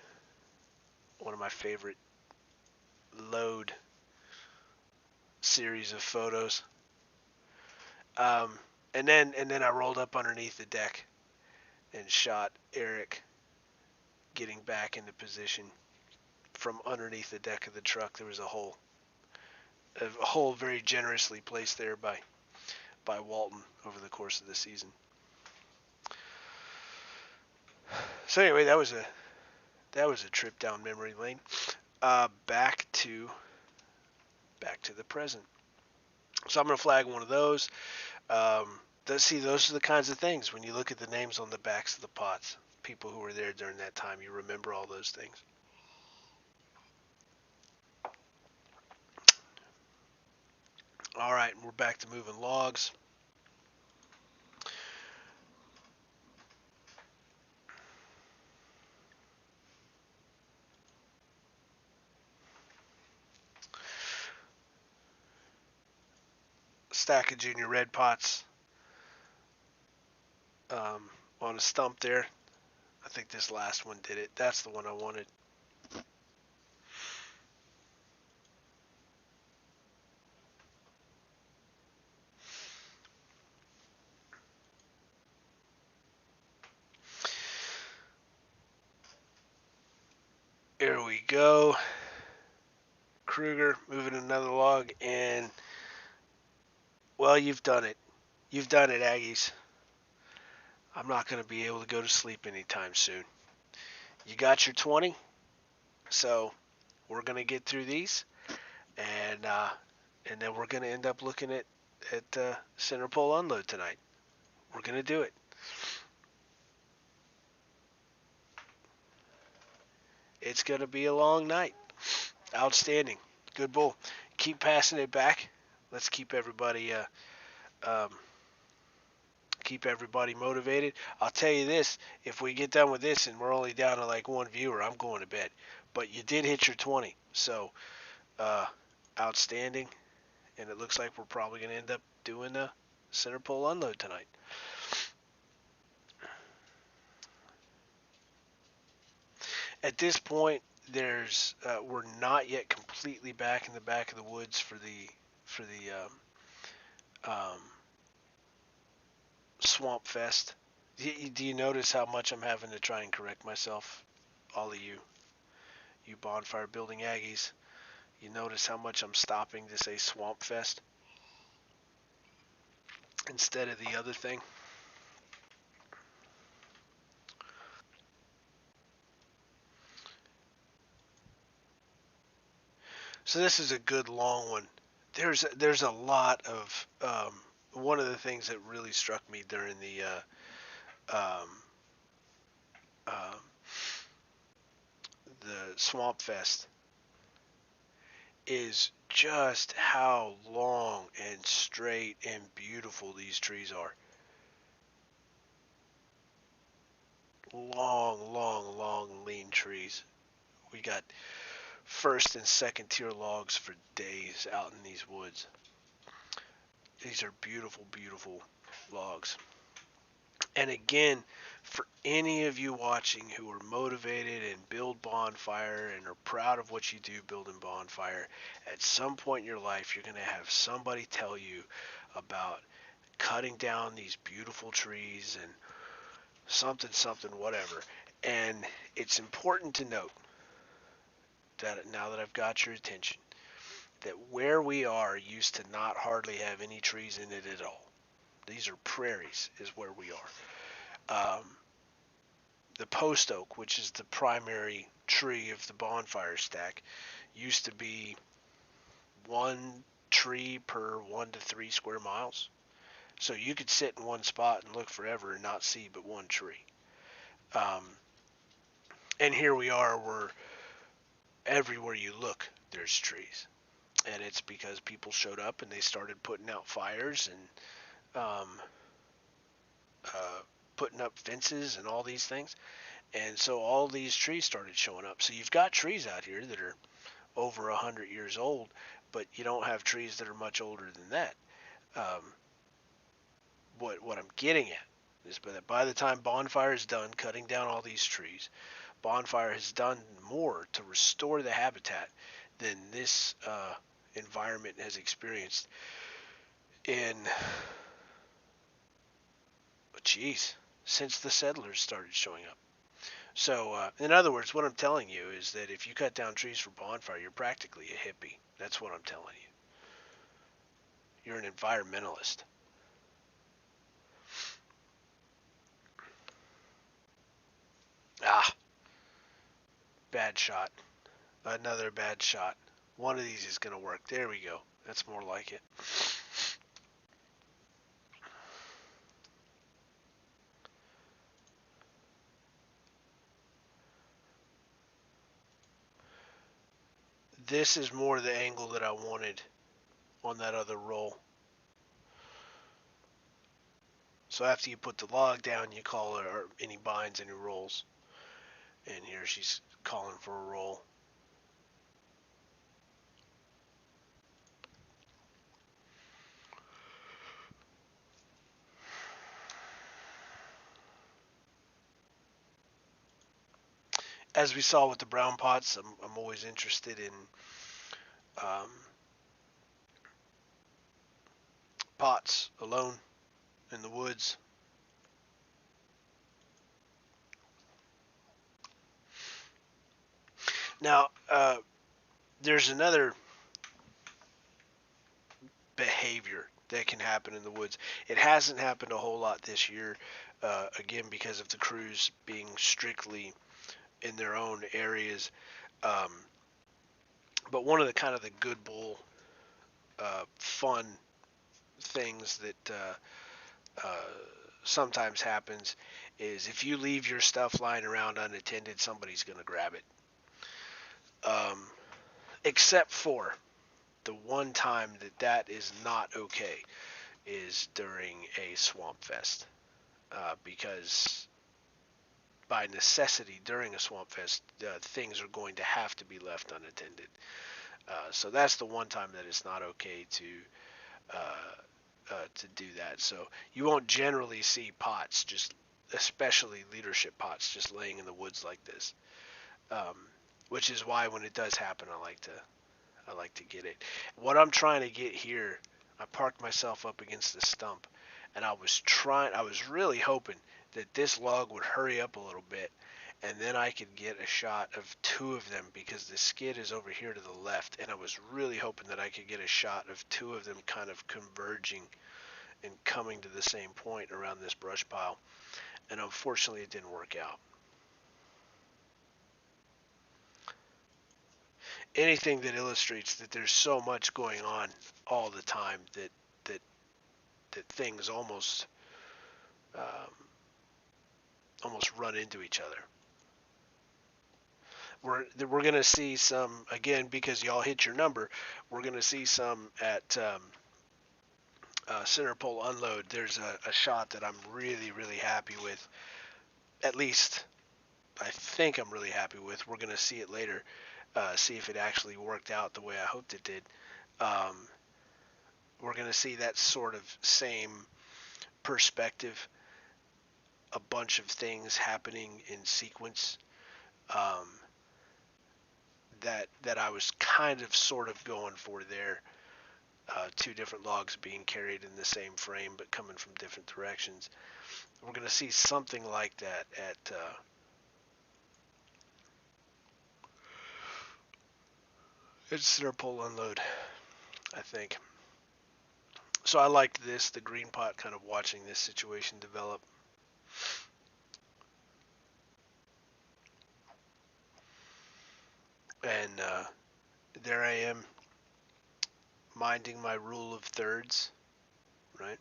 one of my favorite load series of photos. And then I rolled up underneath the deck and shot Eric getting back into position from underneath the deck of the truck. There was a hole very generously placed there by Walton over the course of the season. So anyway, that was a trip down memory lane. Back to the present. So I'm going to flag one of those. Those are the kinds of things when you look at the names on the backs of the pots. People who were there during that time, you remember all those things. All right, we're back to moving logs. Stack of junior red pots on a stump there. I think this last one did it. That's the one I wanted. Here we go. Kruger moving another log, and well, you've done it. You've done it, Aggies. I'm not going to be able to go to sleep anytime soon. You got your 20, so we're going to get through these, and then we're going to end up looking at Centerpole unload tonight. We're going to do it. It's going to be a long night. Outstanding. Good bull. Keep passing it back. Let's keep everybody um, keep everybody motivated. I'll tell you this: if we get done with this and we're only down to like one viewer, I'm going to bed. But you did hit your 20, so outstanding. And it looks like we're probably going to end up doing a Centerpole unload tonight. At this point, we're not yet completely back in the back of the woods for the Swamp Fest. Do you notice how much I'm having to try and correct myself? All of you bonfire building Aggies, you notice how much I'm stopping to say Swamp Fest instead of the other thing? So this is a good long one. There's a lot of one of the things that really struck me during um, um, the Swamp Fest is just how long and straight and beautiful these trees are. Long, long, long, lean trees. We got first and second tier logs for days out in these woods. These are beautiful, beautiful logs. And again, for any of you watching who are motivated and build Bonfire and are proud of what you do building Bonfire, at some point in your life, you're going to have somebody tell you about cutting down these beautiful trees and something, something, whatever. And it's important to note that now that I've got your attention, that where we are used to not hardly have any trees in it at all. These are prairies, is where we are. The post oak, which is the primary tree of the bonfire stack, used to be one tree per 1 to 3 square miles. So you could sit in one spot and look forever and not see but one tree. Um, and here we are, where everywhere you look, there's trees. And it's because people showed up and they started putting out fires and uh, putting up fences and all these things. And so all these trees started showing up. So you've got trees out here that are over 100 years old, but you don't have trees that are much older than that. Um, what I'm getting at is that by the time Bonfire is done cutting down all these trees, Bonfire has done more to restore the habitat than this environment has experienced in, since the settlers started showing up. So, in other words, what I'm telling you is that if you cut down trees for Bonfire, you're practically a hippie. That's what I'm telling you. You're an environmentalist. Ah, bad shot. Another bad shot. One of these is going to work. There we go. That's more like it. This is more the angle that I wanted on that other roll. So after you put the log down, you call her, or any binds, any rolls. And here she's calling for a roll. As we saw with the brown pots, I'm always interested in um, pots alone in the woods. Now, there's another behavior that can happen in the woods. It hasn't happened a whole lot this year, again, because of the crews being strictly in their own areas. Um, but one of the kind of the good bull, fun things that sometimes happens is if you leave your stuff lying around unattended, somebody's going to grab it. Except for the one time that is not okay is during a swamp fest, because by necessity during a swamp fest, things are going to have to be left unattended. So that's the one time that it's not okay to do that. So you won't generally see pots, just especially leadership pots, just laying in the woods like this. Um, which is why when it does happen, I like to get it. What I'm trying to get here, I parked myself up against the stump, and I was really hoping that this log would hurry up a little bit, and then I could get a shot of two of them because the skid is over here to the left, and I was really hoping that I could get a shot of two of them kind of converging and coming to the same point around this brush pile, and unfortunately it didn't work out. Anything that illustrates that there's so much going on all the time that that things um, almost run into each other. We're gonna see some again because y'all hit your number. We're gonna see some at Centerpole unload. There's a shot that I'm really happy with. At least I think I'm really happy with. We're gonna see it later. See if it actually worked out the way I hoped it did. Um, we're gonna see that sort of same perspective, a bunch of things happening in sequence, um, that I was kind of sort of going for there. Two different logs being carried in the same frame but coming from different directions. We're going to see something like that at Centerpole unload, I think. So I liked this, the green pot, kind of watching this situation develop. And there I am, minding my rule of thirds, right?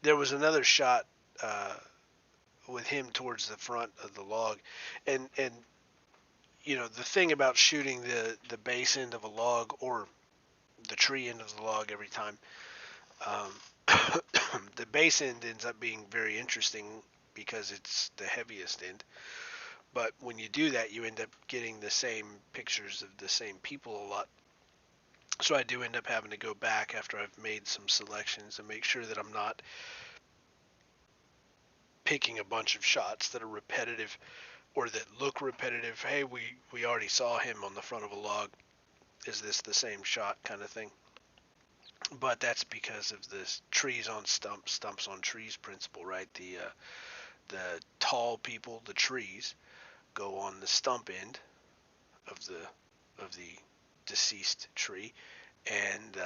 There was another shot uh, with him towards the front of the log, and you know the thing about shooting the base end of a log or the tree end of the log every time, um, the base end ends up being very interesting because it's the heaviest end. But when you do that, you end up getting the same pictures of the same people a lot. So I do end up having to go back after I've made some selections and make sure that I'm not picking a bunch of shots that are repetitive or that look repetitive. Hey, we already saw him on the front of a log. Is this the same shot kind of thing? But that's because of this trees on stumps, stumps on trees principle, right? The tall people, the trees, go on the stump end of the deceased tree, and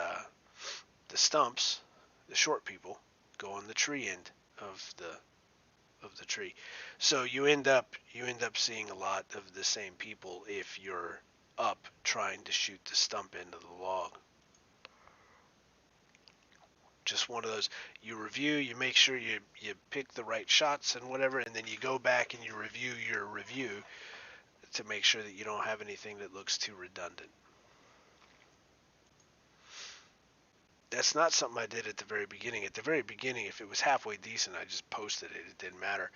the stumps, the short people, go on the tree end of the tree. So you end up seeing a lot of the same people if you're up trying to shoot the stump end of the log. Just one of those, you review, you make sure you pick the right shots and whatever, and then you go back and you review your review to make sure that you don't have anything that looks too redundant. That's not something I did at the very beginning. At the very beginning, if it was halfway decent, I just posted it. It didn't matter.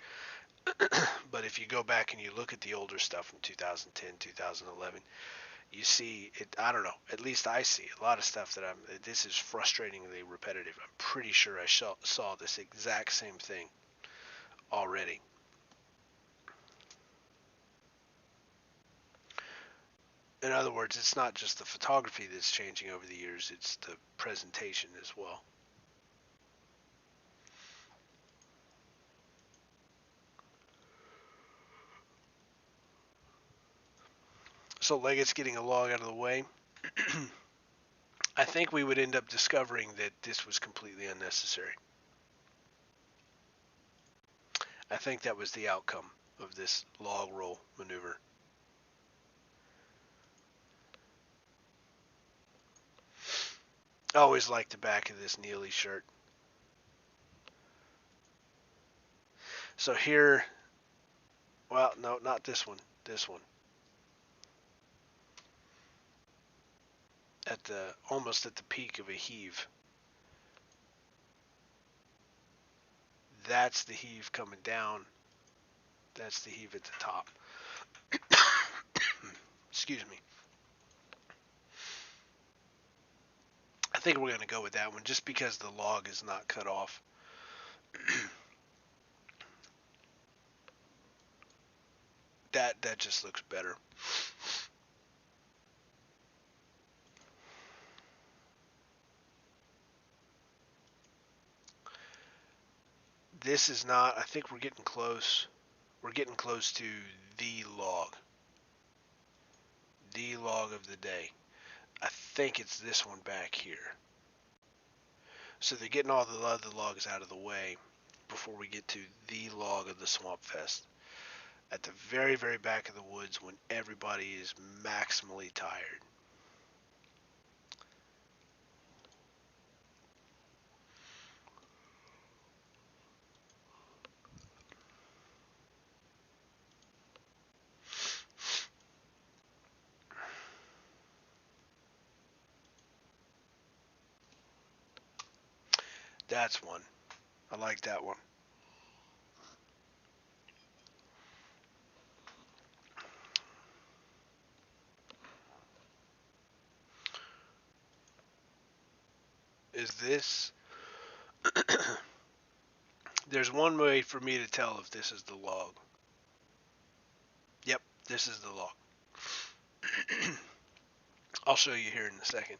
But if you go back and you look at the older stuff from 2010, 2011, you see it. I don't know. At least I see a lot of stuff that this is frustratingly repetitive. I'm pretty sure I saw this exact same thing already. In other words, it's not just the photography that's changing over the years, it's the presentation as well. So Leggett's getting a log out of the way. I think we would end up discovering that this was completely unnecessary. I think that was the outcome of this log roll maneuver. I always liked the back of this Neely shirt. So here Well, no, not this one. This one. At the almost at the peak of a heave. That's the heave coming down. That's the heave at the top. Excuse me. I think we're going to go with that one just because the log is not cut off. That just looks better. This is not, I think we're getting close. We're getting close to the log. The log of the day. I think it's this one back here. So they're getting all the other logs out of the way before we get to the log of the Swamp Fest. At the very, very back of the woods when everybody is maximally tired. That's one. I like that one. Is this... There's one way for me to tell if this is the log. Yep, this is the log. I'll show you here in a second.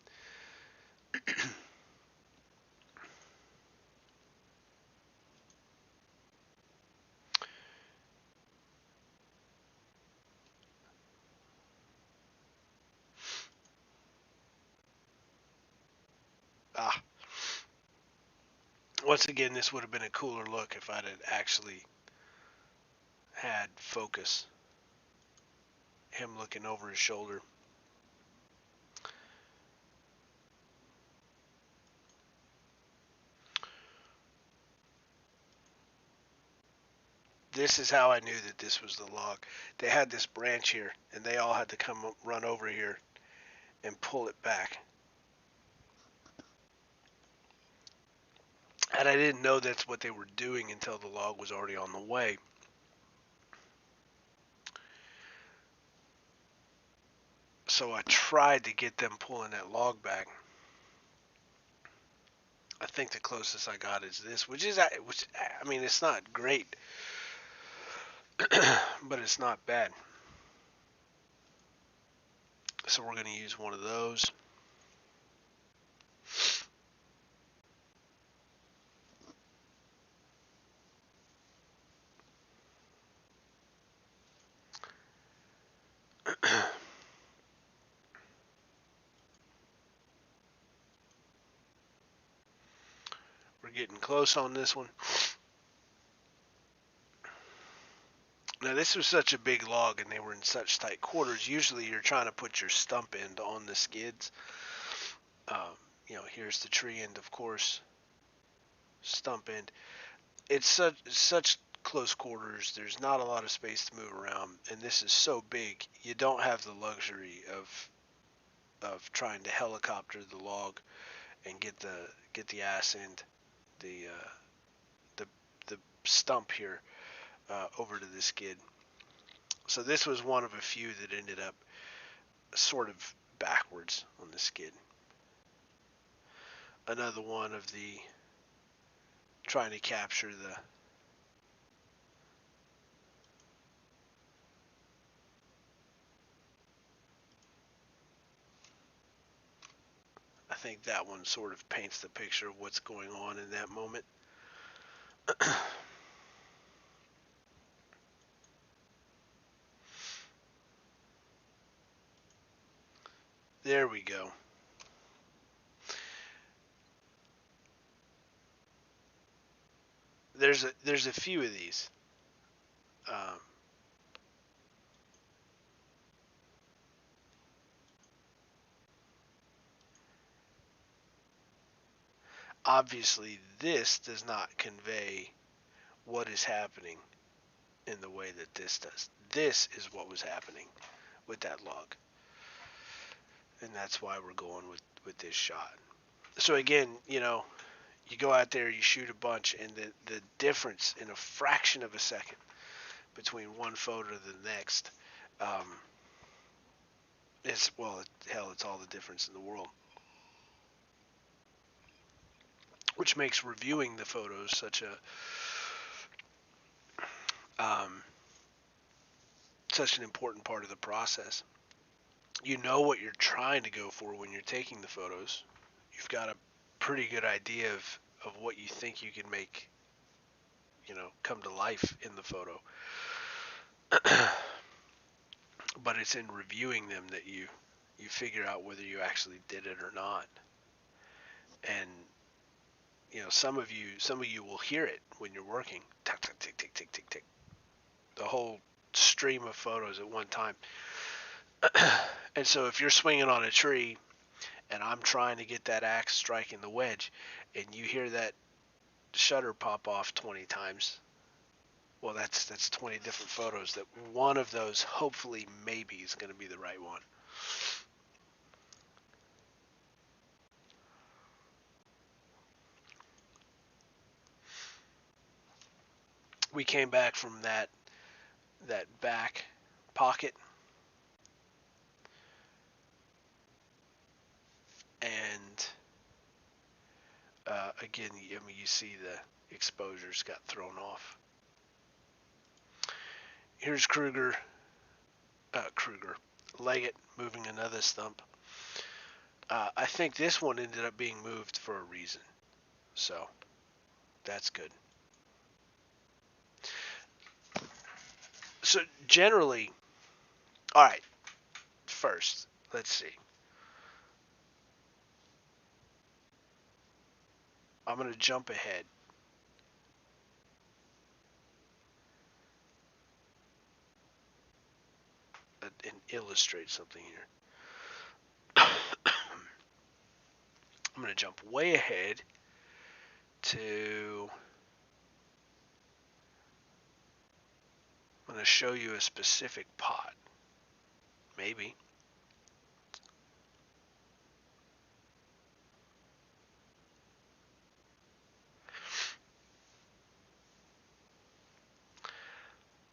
Ah, once again, this would have been a cooler look if I'd had actually had focus. Him looking over his shoulder. This is how I knew that this was the log. They had this branch here, and they all had to come run over here and pull it back. And I didn't know that's what they were doing until the log was already on the way. So I tried to get them pulling that log back. I think the closest I got is this, which I mean, it's not great, but it's not bad. So we're going to use one of those. We're getting close on this one. Now this was such a big log and they were in such tight quarters. Usually you're trying to put your stump end on the skids. Here's the tree end, of course. Stump end. It's such close quarters. There's not a lot of space to move around, and this is so big. You don't have the luxury of trying to helicopter the log and get the ass end, the the stump here over to the skid. So this was one of a few that ended up sort of backwards on the skid. Another one of the trying to capture the I think that one sort of paints the picture of what's going on in that moment. There we go. There's a few of these. Um, Obviously, this does not convey what is happening in the way that this does. This is what was happening with that log. And that's why we're going with this shot. So again, you go out there, you shoot a bunch, and the difference in a fraction of a second between one photo to the next is, well, hell, it's all the difference in the world. Which makes reviewing the photos such an important part of the process. You know what you're trying to go for when you're taking the photos. You've got a pretty good idea of what you think you can make, come to life in the photo. But it's in reviewing them that you figure out whether you actually did it or not. And some of you will hear it when you're working. Tick, tick, tick, tick, tick, tick, tick. The whole stream of photos at one time. And so if you're swinging on a tree and I'm trying to get that axe striking the wedge and you hear that shutter pop off 20 times, well, that's 20 different photos that one of those hopefully maybe is going to be the right one. We came back from that back pocket, and again, you see the exposures got thrown off. Here's Leggett moving another stump. I think this one ended up being moved for a reason, so that's good. So generally, all right, first, let's see. I'm going to jump ahead. And illustrate something here. I'm going to jump way ahead to, I'm going to show you a specific pot. Maybe.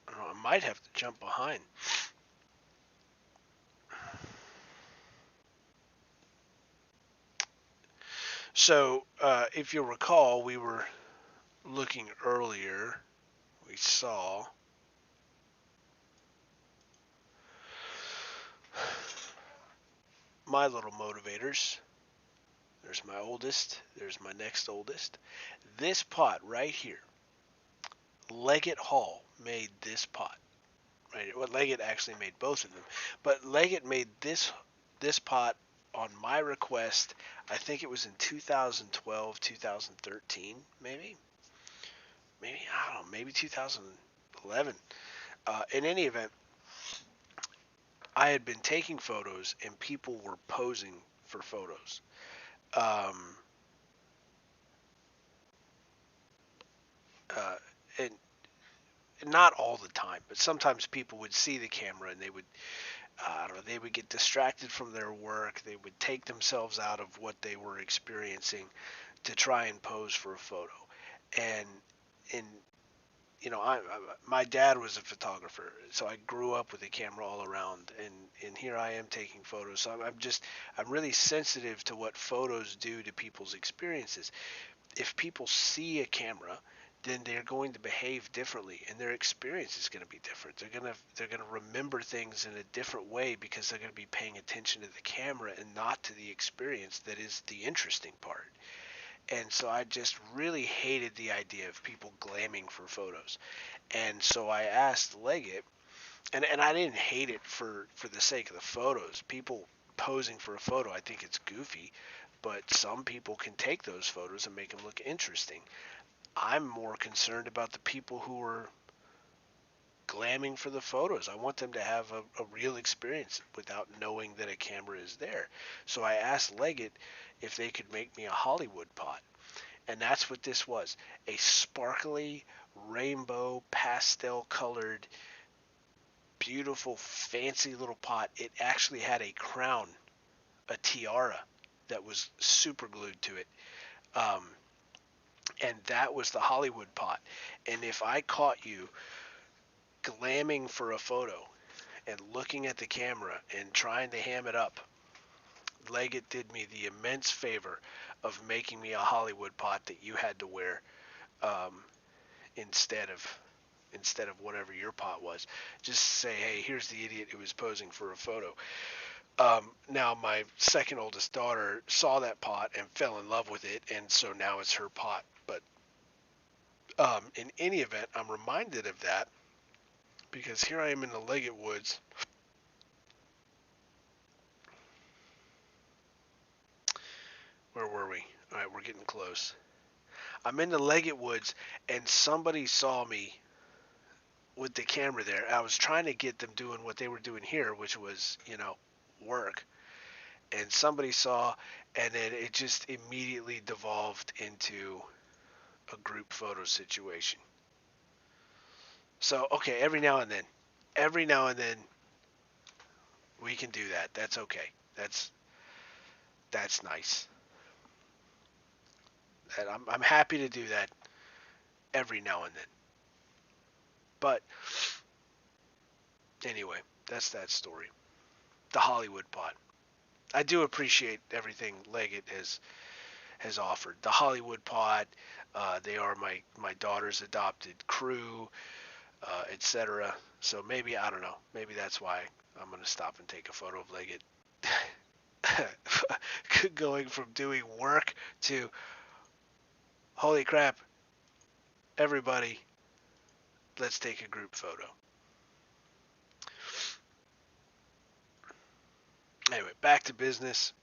I don't know, I might have to jump behind. So, if you'll recall, we were looking earlier. We saw my little motivators. There's my oldest. There's my next oldest. This pot right here, Leggett Hall made this pot. Right? Well, Leggett actually made both of them, but Leggett made this pot on my request. I think it was in 2012, 2013, maybe I don't know, maybe 2011. In any event, I had been taking photos and people were posing for photos. And not all the time, but sometimes people would see the camera and they would, I don't know, they would get distracted from their work. They would take themselves out of what they were experiencing to try and pose for a photo. And my dad was a photographer, so I grew up with a camera all around, and here I am taking photos. So I'm really sensitive to what photos do to people's experiences. If people see a camera, then they're going to behave differently, and their experience is going to be different. They're gonna remember things in a different way because they're going to be paying attention to the camera and not to the experience that is the interesting part. And so I just really hated the idea of people glamming for photos. And so I asked Leggett, and I didn't hate it for the sake of the photos. People posing for a photo, I think it's goofy, but some people can take those photos and make them look interesting. I'm more concerned about the people who are glamming for the photos. I want them to have a real experience without knowing that a camera is there. So I asked Leggett if they could make me a Hollywood pot. And that's what this was. A sparkly rainbow pastel colored, beautiful, fancy little pot. It actually had a crown, a tiara that was super glued to it. And that was the Hollywood pot. And if I caught you glamming for a photo and looking at the camera and trying to ham it up, Leggett did me the immense favor of making me a Hollywood pot that you had to wear um, instead of whatever your pot was. Just say, hey, here's the idiot who was posing for a photo. Now my second oldest daughter saw that pot and fell in love with it, and so now it's her pot. But in any event, I'm reminded of that because here I am in the Leggett Woods. Where were we? All right, we're getting close. I'm in the Leggett Woods, and somebody saw me with the camera there. I was trying to get them doing what they were doing here, which was, work. And somebody saw, and then it just immediately devolved into a group photo situation. So, okay, every now and then, we can do that. That's okay. That's nice. And I'm happy to do that every now and then. But anyway, that's that story. The Hollywood pot. I do appreciate everything Leggett has offered. The Hollywood pot. They are my daughter's adopted crew, etc. So maybe, I don't know. Maybe that's why I'm gonna stop and take a photo of Leggett. Going from doing work to, holy crap, everybody, let's take a group photo. Anyway, back to business.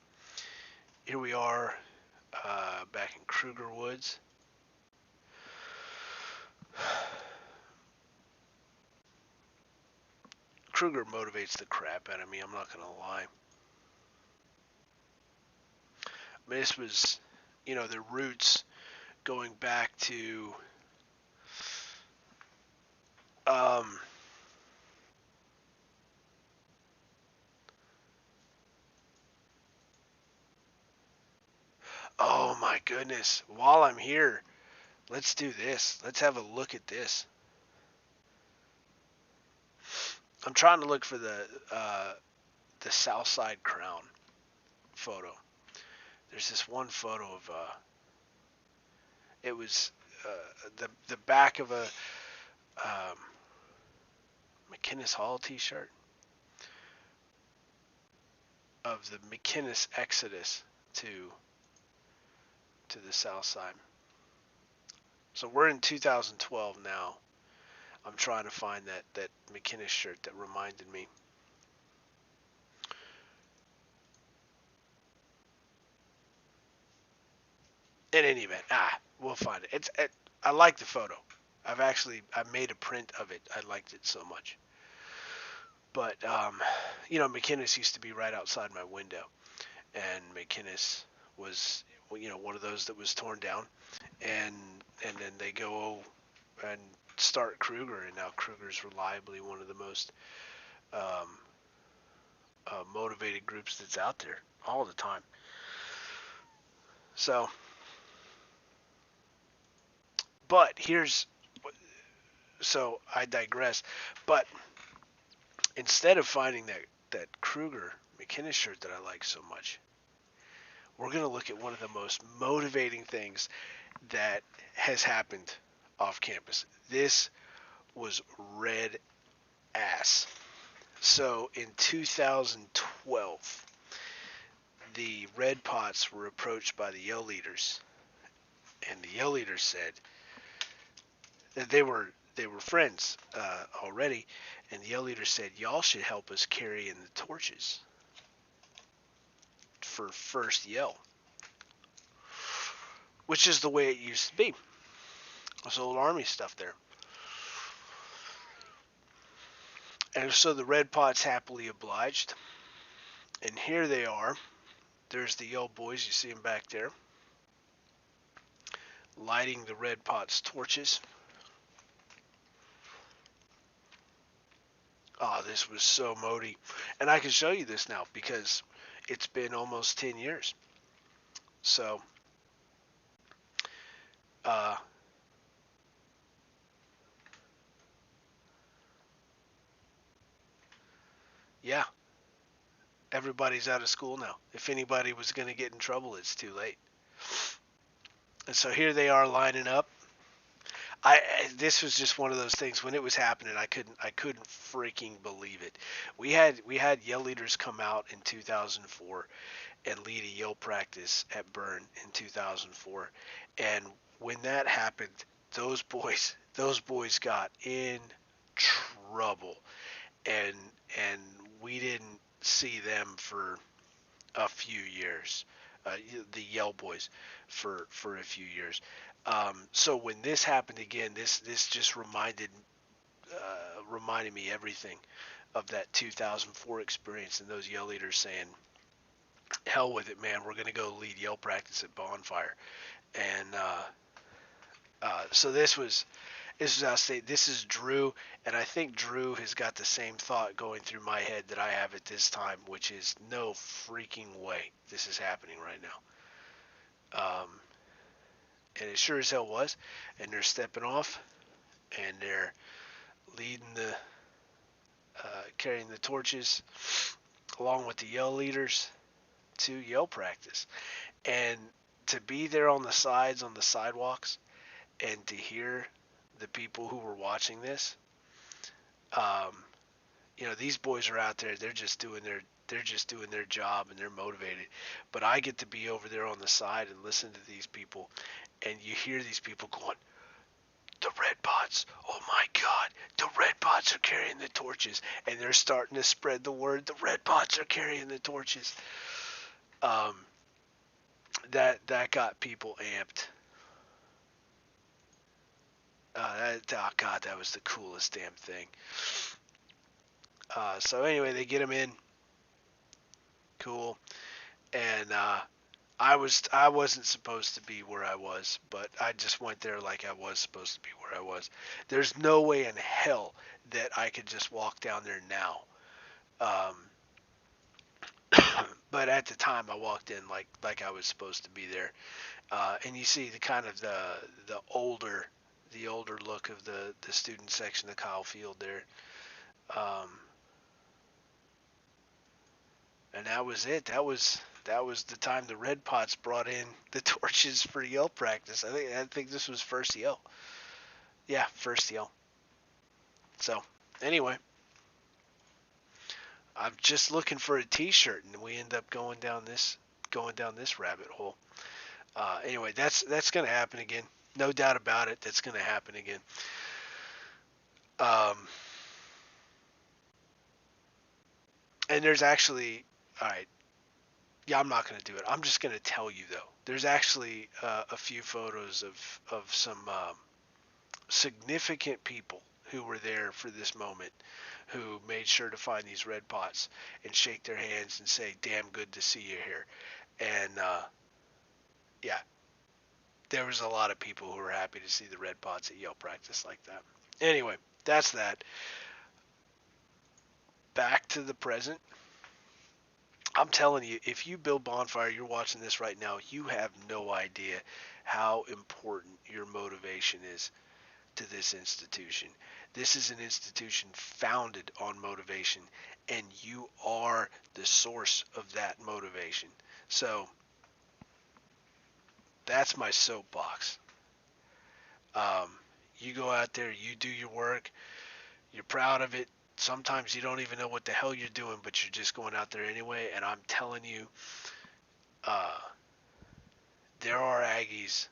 Here we are, back in Kruger Woods. Kruger motivates the crap out of me, I'm not going to lie. I mean, this was, the roots going back to oh my goodness, while I'm here, let's do this. Let's have a look at this. I'm trying to look for the Southside Crown photo. There's this one photo of it was the back of a McInnes Hall T-shirt of the McInnes Exodus to the South Side. So we're in 2012 now. I'm trying to find that McInnes shirt that reminded me. In any event, we'll find it. I like the photo. I made a print of it. I liked it so much. But McInnes used to be right outside my window, and McInnes was one of those that was torn down, and then they go and start Kruger, and now Kruger's reliably one of the most motivated groups that's out there all the time. So, but so I digress. But instead of finding that Kruger McInnes shirt that I like so much, we're going to look at one of the most motivating things that has happened off campus. This was red ass. So in 2012, the Red Pots were approached by the Yell leaders, and the Yell leaders said that they were friends already, and the Yell leaders said, y'all should help us carry in the torches for first Yell, which is the way it used to be. There's old Army stuff there. And so the Red Pots happily obliged, and here they are. There's the Yell boys, you see them back there, lighting the Red Pots torches. Oh, this was so Modi. And I can show you this now because it's been almost 10 years. So, uh, yeah, everybody's out of school now. If anybody was going to get in trouble, it's too late. And so here they are lining up. This was just one of those things when it was happening. I couldn't freaking believe it. We had yell leaders come out in 2004 and lead a yell practice at Burn in 2004, and when that happened, those boys got in trouble, and and we didn't see them for a few years, the Yell Boys, for a few years. So when this happened again, this just reminded me everything of that 2004 experience and those Yell leaders saying, "Hell with it, man. We're gonna go lead Yell practice at Bonfire." And so this was outstanding. This is Drew, and I think Drew has got the same thought going through my head that I have at this time, which is no freaking way this is happening right now. And it sure as hell was. And they're stepping off, and they're leading carrying the torches along with the yell leaders to yell practice. And to be there on the sides, on the sidewalks, and to hear the people who were watching this, um, these boys are out there. They're just doing their job, and they're motivated. But I get to be over there on the side and listen to these people, and you hear these people going, "The red pots, oh my God, the red pots are carrying the torches," and they're starting to spread the word. The red pots are carrying the torches. Um, that got people amped. Oh God, that was the coolest damn thing. So anyway, they get them in. Cool. And I wasn't supposed to be where I was, but I just went there like I was supposed to be where I was. There's no way in hell that I could just walk down there now. Um, but at the time, I walked in like I was supposed to be there. And you see the kind of the older look of the student section of Kyle Field there. Um, and that was it. That was the time the Red Pots brought in the torches for yell practice. I think this was first yell. Yeah, first yell. So anyway, I'm just looking for a T-shirt, and we end up going down this rabbit hole. Anyway, that's gonna happen again. No doubt about it. That's gonna happen again. Um, and there's actually, all right. Yeah, I'm not gonna do it. I'm just gonna tell you though. There's actually a few photos of some significant people who were there for this moment, who made sure to find these red pots and shake their hands and say, "Damn good to see you here." And yeah, there was a lot of people who were happy to see the red pots at Yale practice like that. Anyway, that's that. Back to the present. I'm telling you, if you build Bonfire, you're watching this right now, you have no idea how important your motivation is to this institution. This is an institution founded on motivation, and you are the source of that motivation. So that's my soapbox. Um, you go out there, you do your work, you're proud of it. Sometimes you don't even know what the hell you're doing, but you're just going out there anyway. And I'm telling you, uh, there are Aggies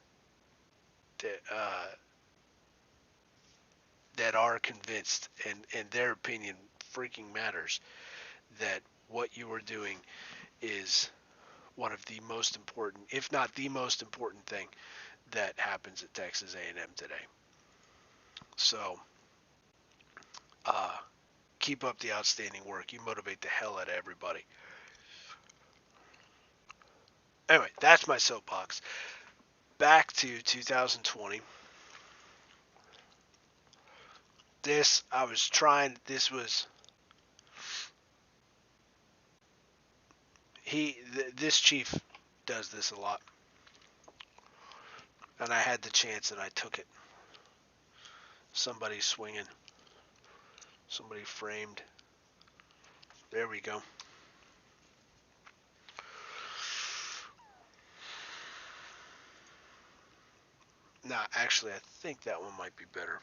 that are convinced, and their opinion freaking matters, that what you are doing is one of the most important, if not the most important thing that happens at Texas A&M today. So uh, keep up the outstanding work. You motivate the hell out of everybody. Anyway, that's my soapbox. Back to 2020. This was This chief does this a lot, and I had the chance and I took it. Somebody swinging, somebody framed. There we go. Nah, actually, I think that one might be better.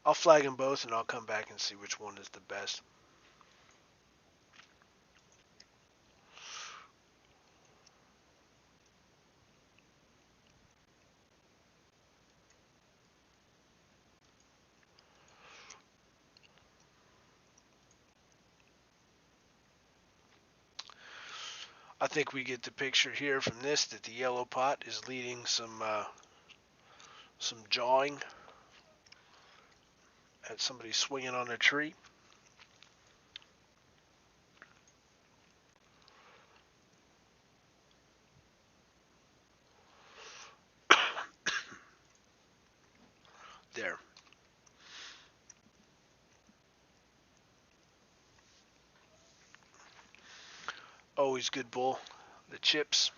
I'll flag them both, and I'll come back and see which one is the best. I think we get the picture here from this that the yellow pot is leading some jawing at somebody swinging on a tree. There. Always good bull. The chips.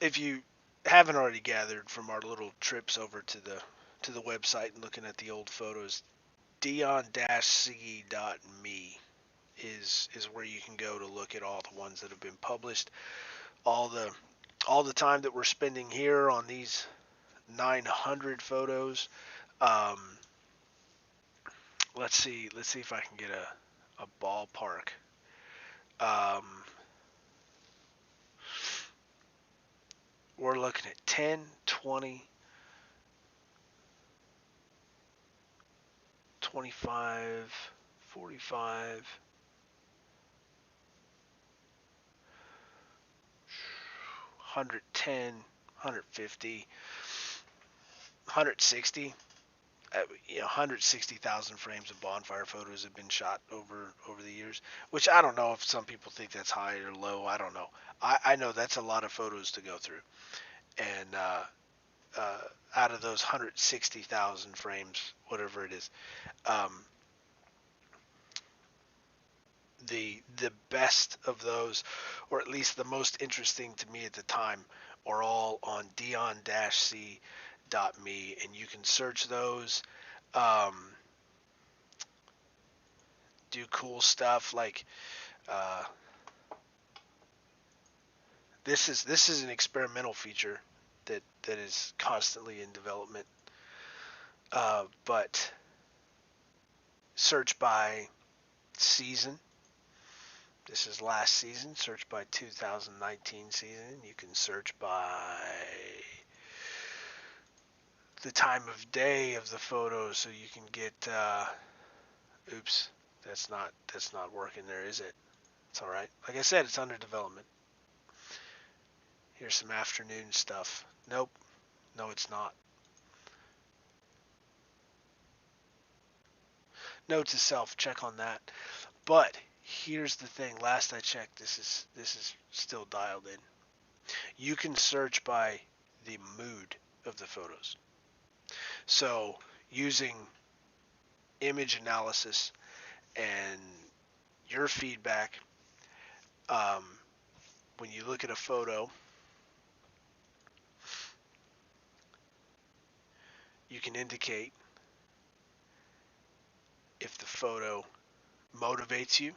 If you haven't already gathered from our little trips over to the website and looking at the old photos, dion-ce.me is where you can go to look at all the ones that have been published, all the time that we're spending here on these 900 photos. Let's see if I can get a ballpark. We're looking at 10, 20, 25, 45, 110, 150, 160. 160,000 frames of bonfire photos have been shot over the years, which I don't know if some people think that's high or low. I don't know. I know that's a lot of photos to go through, and out of those 160,000 frames, whatever it is, the best of those, or at least the most interesting to me at the time, are all on dion-c.me, and you can search those. Do cool stuff like this is an experimental feature that is constantly in development, but search by season. This is last season. Search by 2019 season. You can search by the time of day of the photos, so you can get oops, that's not working there, is it? It's all right. Like I said, it's under development. Here's some afternoon stuff. Nope. No, it's not. Note to self, check on that. But here's the thing. Last I checked, this is still dialed in. You can search by the mood of the photos. So using image analysis and your feedback, when you look at a photo, you can indicate if the photo motivates you,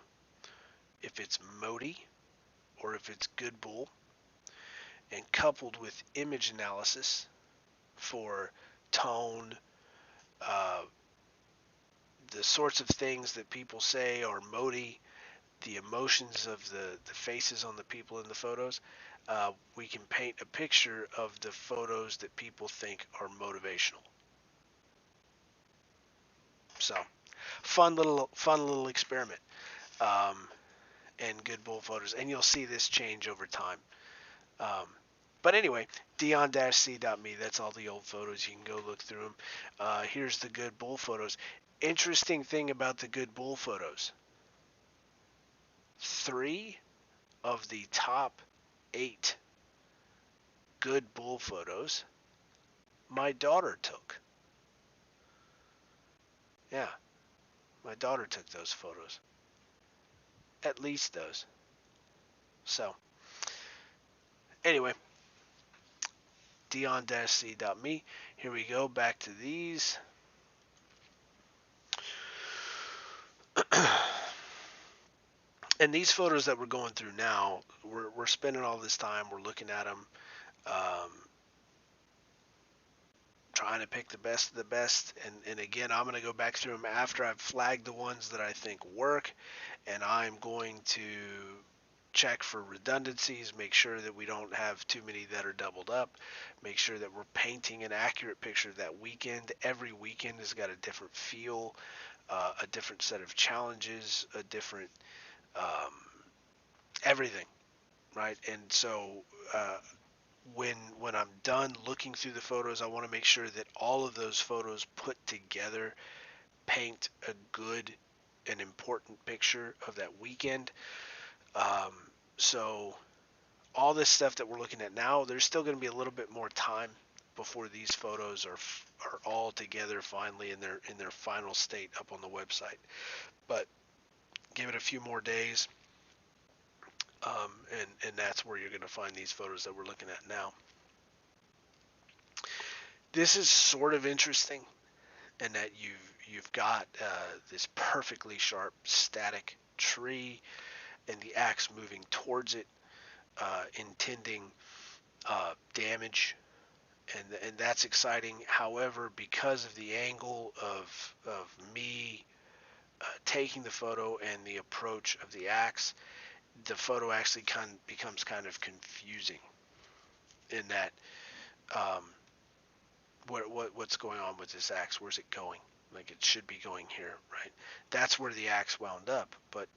if it's modi, or if it's good bull, and coupled with image analysis for tone, the sorts of things that people say are modi, the emotions of the faces on the people in the photos, we can paint a picture of the photos that people think are motivational. So, fun little experiment, and good bull photos, and you'll see this change over time. But anyway, dion-c.me, that's all the old photos. You can go look through them. Here's the good bull photos. Interesting thing about the good bull photos. 3 of the top 8 good bull photos my daughter took. Yeah, my daughter took those photos. At least those. So, anyway, dion-c.me. Here we go, back to these. And these photos that we're going through now, we're spending all this time, we're looking at them, trying to pick the best of the best. And again, I'm going to go back through them after I've flagged the ones that I think work, and I'm going to check for redundancies, make sure that we don't have too many that are doubled up, make sure that we're painting an accurate picture of that weekend. Every weekend has got a different feel, a different set of challenges, a different everything, right? And so when I'm done looking through the photos, I want to make sure that all of those photos put together paint a good and important picture of that weekend. So all this stuff that we're looking at now, there's still going to be a little bit more time before these photos are all together finally in their final state up on the website. But give it a few more days, and that's where you're going to find these photos that we're looking at now. This is sort of interesting in that you've got this perfectly sharp static tree and the axe moving towards it, intending damage, and that's exciting. However, because of the angle of me taking the photo and the approach of the axe, the photo actually becomes kind of confusing in that what's going on with this axe? Where's it going? Like, it should be going here, right? That's where the axe wound up, but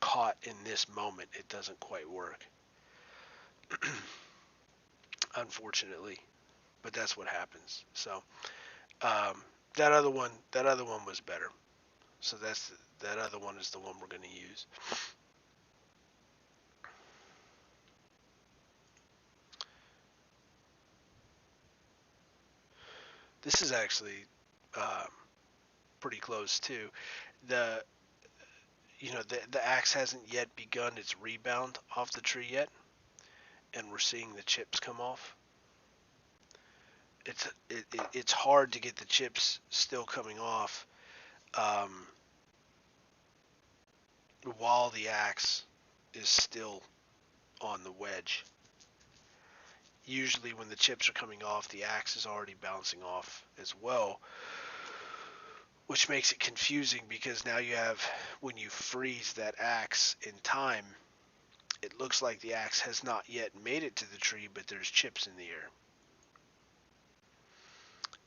caught in this moment, it doesn't quite work. Unfortunately, but that's what happens. So that other one was better. So that other one is the one we're going to use. This is actually pretty close too. The the axe hasn't yet begun its rebound off the tree yet, and we're seeing the chips come off. It's hard to get the chips still coming off while the axe is still on the wedge. Usually when the chips are coming off, the axe is already bouncing off as well, which makes it confusing because now you have, when you freeze that axe in time, it looks like the axe has not yet made it to the tree, but there's chips in the air.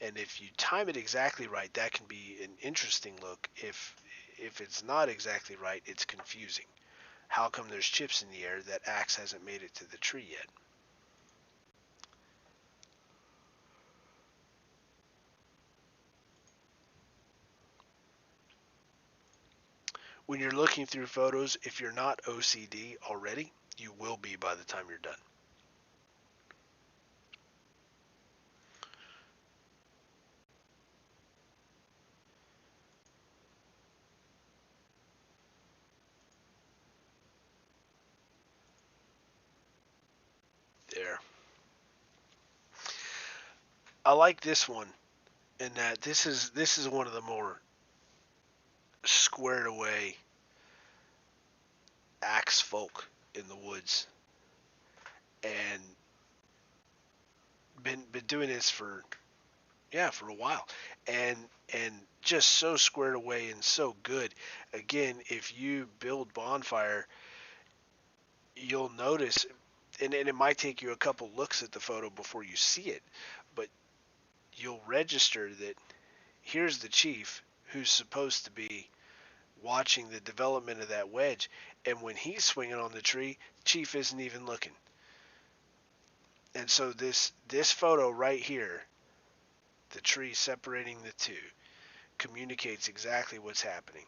And if you time it exactly right, that can be an interesting look. If it's not exactly right, it's confusing. How come there's chips in the air? That axe hasn't made it to the tree yet. When you're looking through photos, if you're not OCD already, you will be by the time you're done. There. I like this one in that this is one of the more squared away axe folk in the woods, and been doing this for a while, and just so squared away and so good. Again, if you build Bonfire, you'll notice, and it might take you a couple looks at the photo before you see it, but you'll register that here's the chief who's supposed to be watching the development of that wedge, and when he's swinging on the tree, chief isn't even looking. And so this photo right here, the tree separating the two, communicates exactly what's happening,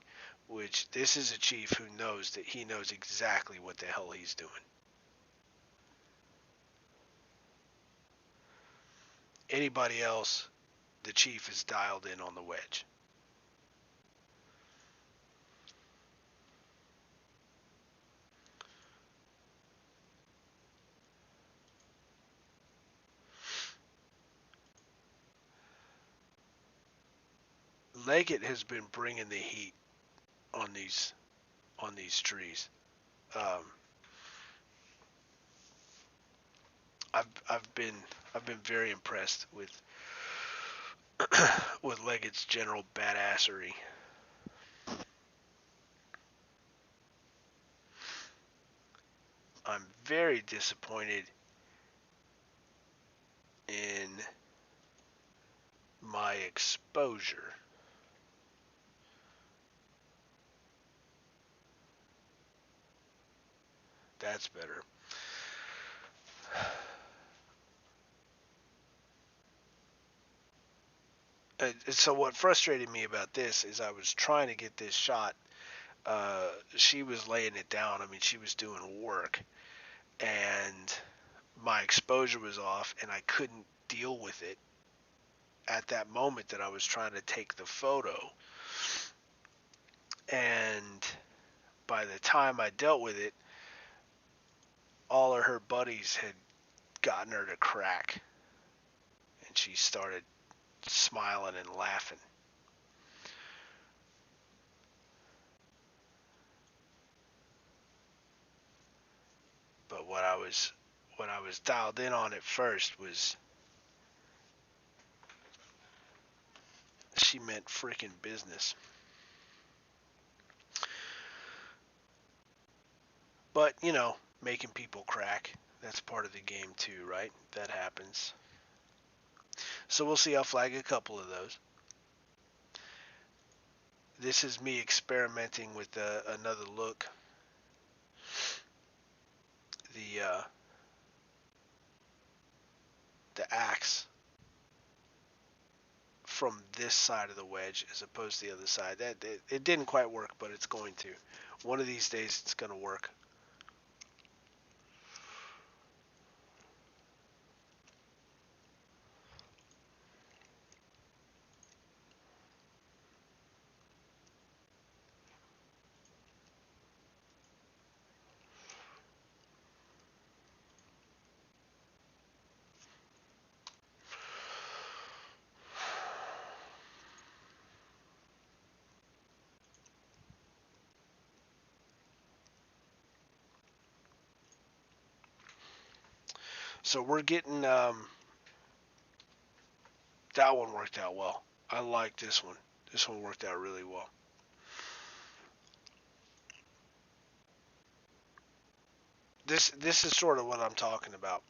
which this is a chief who knows that he knows exactly what the hell he's doing. Anybody else, the chief is dialed in on the wedge. Leggett has been bringing the heat on these trees. Um, I've been very impressed with with Leggett's general badassery. I'm very disappointed in my exposure. That's better. So what frustrated me about this is I was trying to get this shot. She was laying it down. I mean, she was doing work, and my exposure was off, and I couldn't deal with it at that moment that I was trying to take the photo. And by the time I dealt with it, all of her buddies had gotten her to crack, and she started smiling and laughing. But what I was dialed in on at first was she meant freaking business. But, you know, making people crack, that's part of the game too, right? That happens. So we'll see. I'll flag a couple of those. This is me experimenting with another look. The axe from this side of the wedge as opposed to the other side. It didn't quite work, but it's going to. One of these days it's going to work. So we're getting that one worked out well. I like this one. This one worked out really well. This is sort of what I'm talking about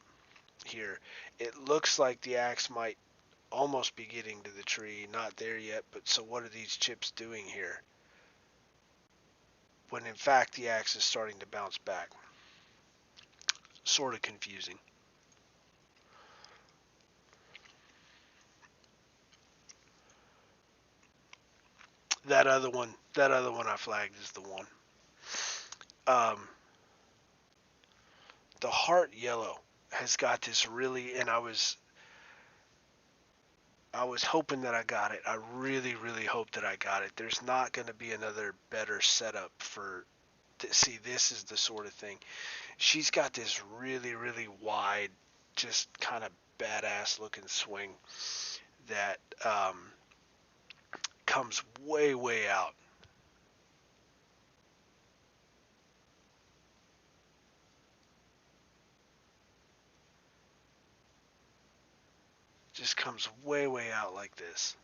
here. It looks like the axe might almost be getting to the tree, not there yet, but so what are these chips doing here? When in fact the axe is starting to bounce back. Sort of confusing. That other one I flagged is the one. The heart yellow has got this really, and I was hoping that I got it. I really, really hope that I got it. There's not going to be another better setup for. See, this is the sort of thing. She's got this really, really wide, just kind of badass looking swing that comes way, way out. Just comes way, way out like this.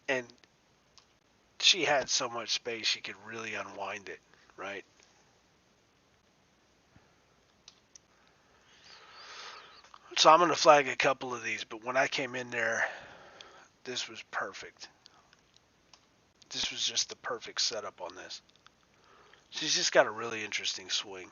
And she had so much space she could really unwind it, right? So I'm going to flag a couple of these, but when I came in there, this was perfect. This was just the perfect setup on this. She's just got a really interesting swing.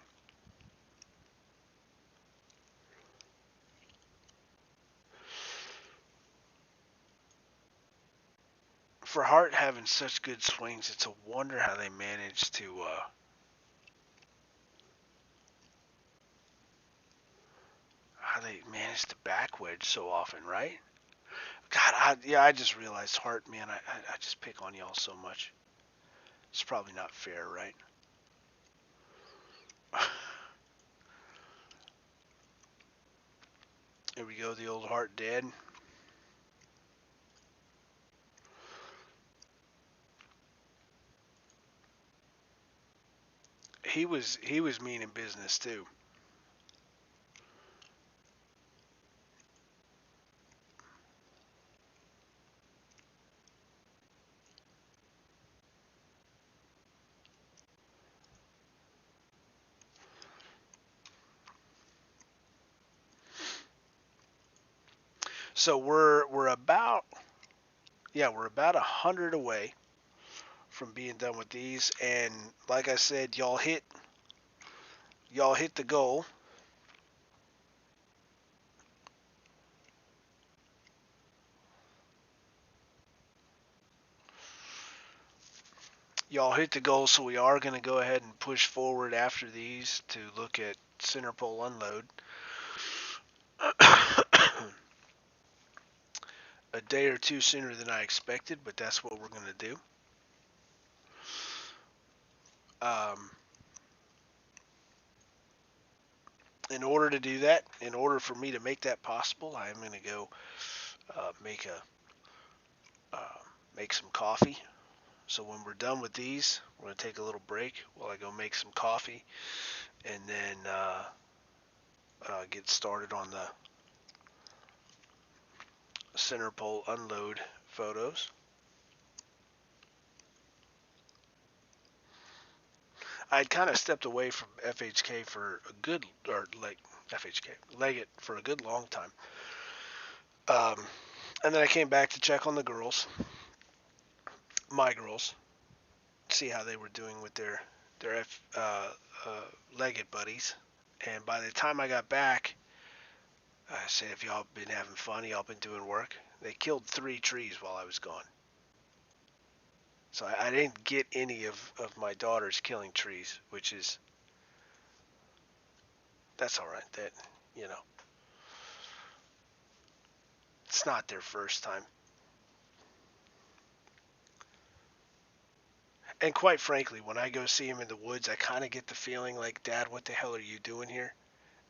For Hart having such good swings, it's a wonder how they manage to back wedge so often, right? God, I just realized Hart, man, I just pick on y'all so much. It's probably not fair, right? Here we go, the old Hart dead. He was mean in business too. So we're about we're about 100 away from being done with these, and like I said, y'all hit the goal. Y'all hit the goal, so we are going to go ahead and push forward after these to look at Centerpole unload. A day or two sooner than I expected, but that's what we're going to do. In order to do that, in order for me to make that possible, I am going to go make some coffee. So when we're done with these, we're going to take a little break while I go make some coffee, and then get started on the Centerpole unload photos. I'd kind of stepped away from FHK for a good, or like FHK, Leggett for a good long time. And then I came back to check on the girls, my girls, see how they were doing with their Leggett buddies. And by the time I got back, I said, "If y'all been having fun, y'all been doing work." They killed 3 trees while I was gone. So I didn't get any of my daughters killing trees, which is, that's all right. That, you know, it's not their first time. And quite frankly, when I go see them in the woods, I kind of get the feeling like, "Dad, what the hell are you doing here?"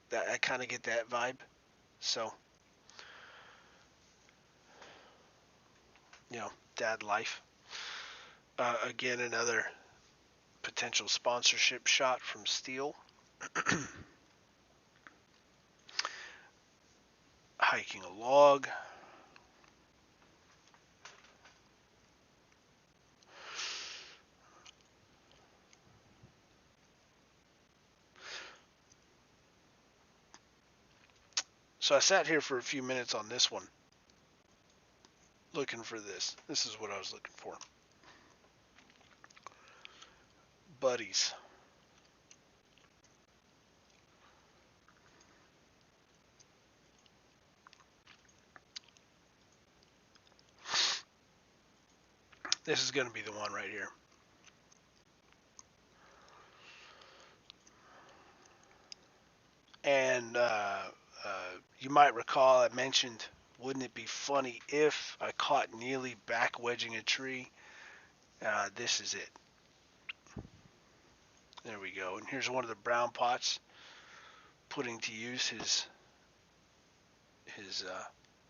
That I kind of get that vibe. So, dad life. Again, another potential sponsorship shot from Steel. Hiking a log. So I sat here for a few minutes on this one, looking for this. This is what I was looking for. Buddies. This is going to be the one right here. And you might recall I mentioned, wouldn't it be funny if I caught Neely back wedging a tree? This is it. There we go. And here's one of the brown pots putting to use his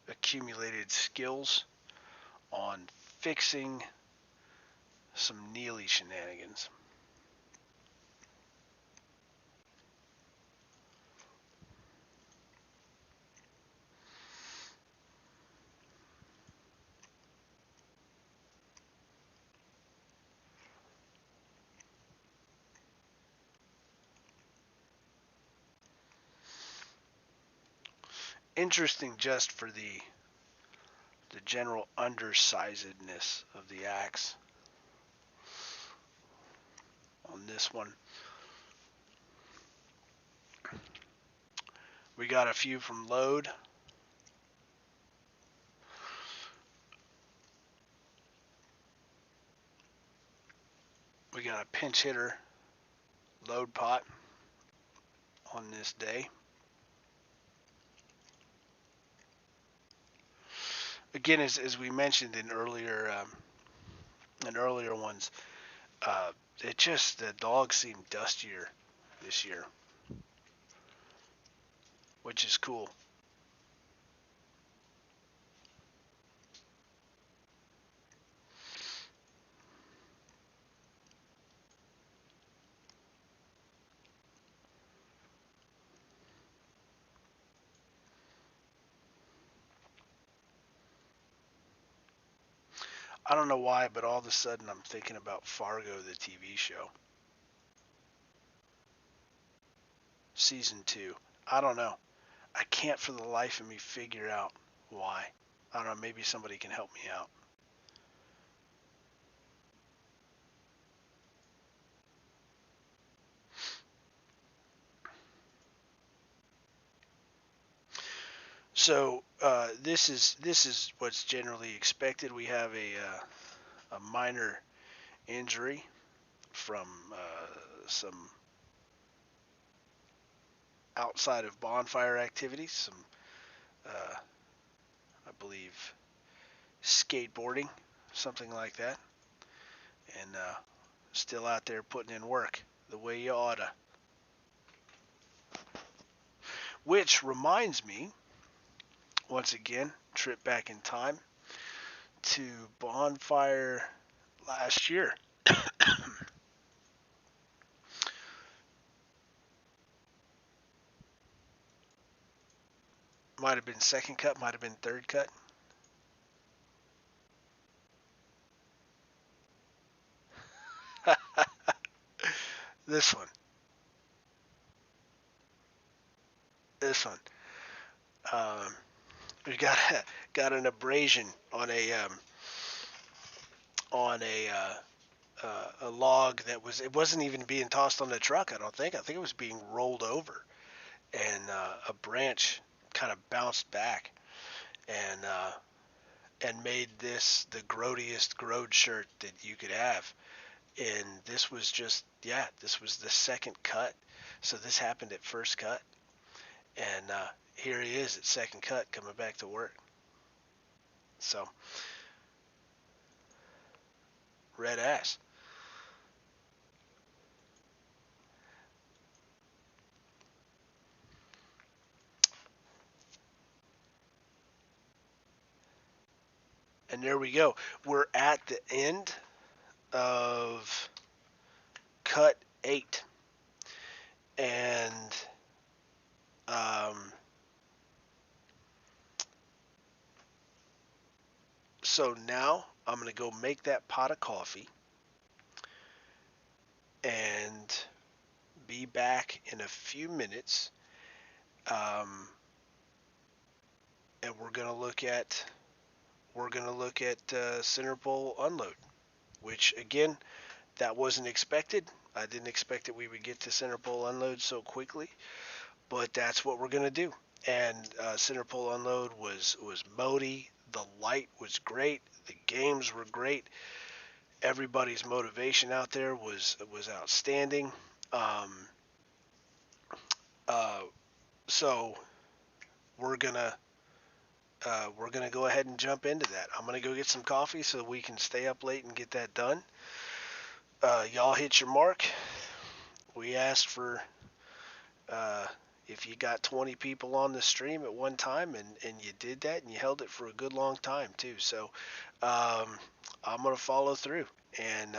accumulated skills on fixing some Neely shenanigans. Interesting just for the general undersizedness of the axe on this one. We got a few from Load. my pinch hitter load pot on this day. Again, as we mentioned in earlier ones, the dogs seem dustier this year, which is cool. I don't know why, but all of a sudden I'm thinking about Fargo, the TV show, season 2. I don't know. I can't for the life of me figure out why. I don't know. Maybe somebody can help me out. So this is what's generally expected. We have a minor injury from some outside of bonfire activities, some I believe skateboarding, something like that, and still out there putting in work the way you oughta. Which reminds me, once again, trip back in time to Bonfire last year. Might have been second cut, might have been third cut. This one. This one. We got an abrasion on a log that it wasn't even being tossed on the truck. I don't think. I think it was being rolled over, and a branch kind of bounced back and made this the grodiest grode shirt that you could have. And this was this was the second cut. So this happened at first cut, and here he is at second cut coming back to work. So red ass. And there we go. We're at the end of cut 8. And so now I'm going to go make that pot of coffee and be back in a few minutes. And we're going to look at Centerpole unload, which again, that wasn't expected. I didn't expect that we would get to Centerpole unload so quickly, but that's what we're going to do. And Centerpole unload was Modi. The light was great. The games were great. Everybody's motivation out there was outstanding. So we're gonna go ahead and jump into that. I'm gonna go get some coffee so we can stay up late and get that done. Y'all hit your mark. We asked for if you got 20 people on the stream at one time, and you did that, and you held it for a good long time too. So I'm gonna follow through, and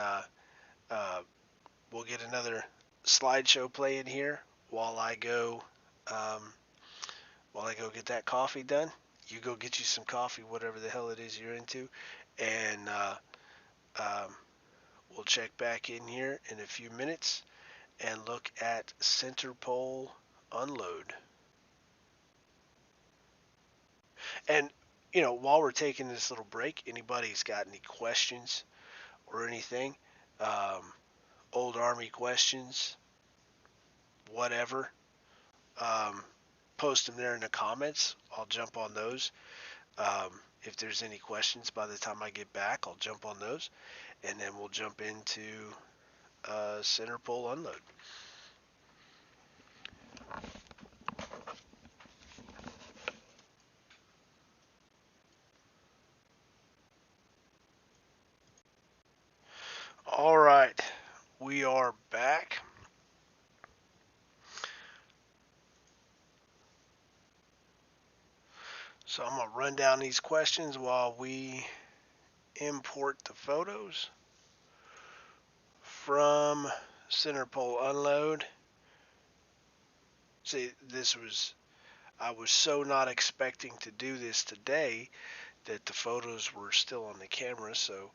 we'll get another slideshow playing here while I go get that coffee done. You go get you some coffee, whatever the hell it is you're into, and we'll check back in here in a few minutes and look at Centerpole unload. And while we're taking this little break, anybody's got any questions or anything, old Army questions, whatever, post them there in the comments. I'll jump on those. If there's any questions by the time I get back, I'll jump on those, and then we'll jump into Centerpole unload. All right, we are back. So I'm going to run down these questions while we import the photos from Centerpole unload. See, I was so not expecting to do this today that the photos were still on the camera, so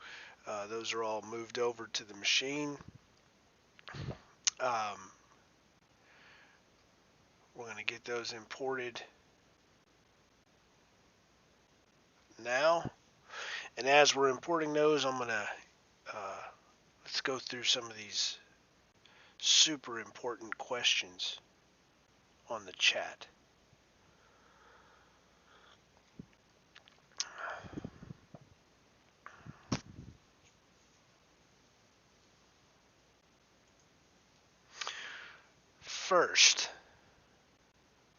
those are all moved over to the machine. We're going to get those imported now. And as we're importing those, I'm going to let's go through some of these super important questions on the chat. First,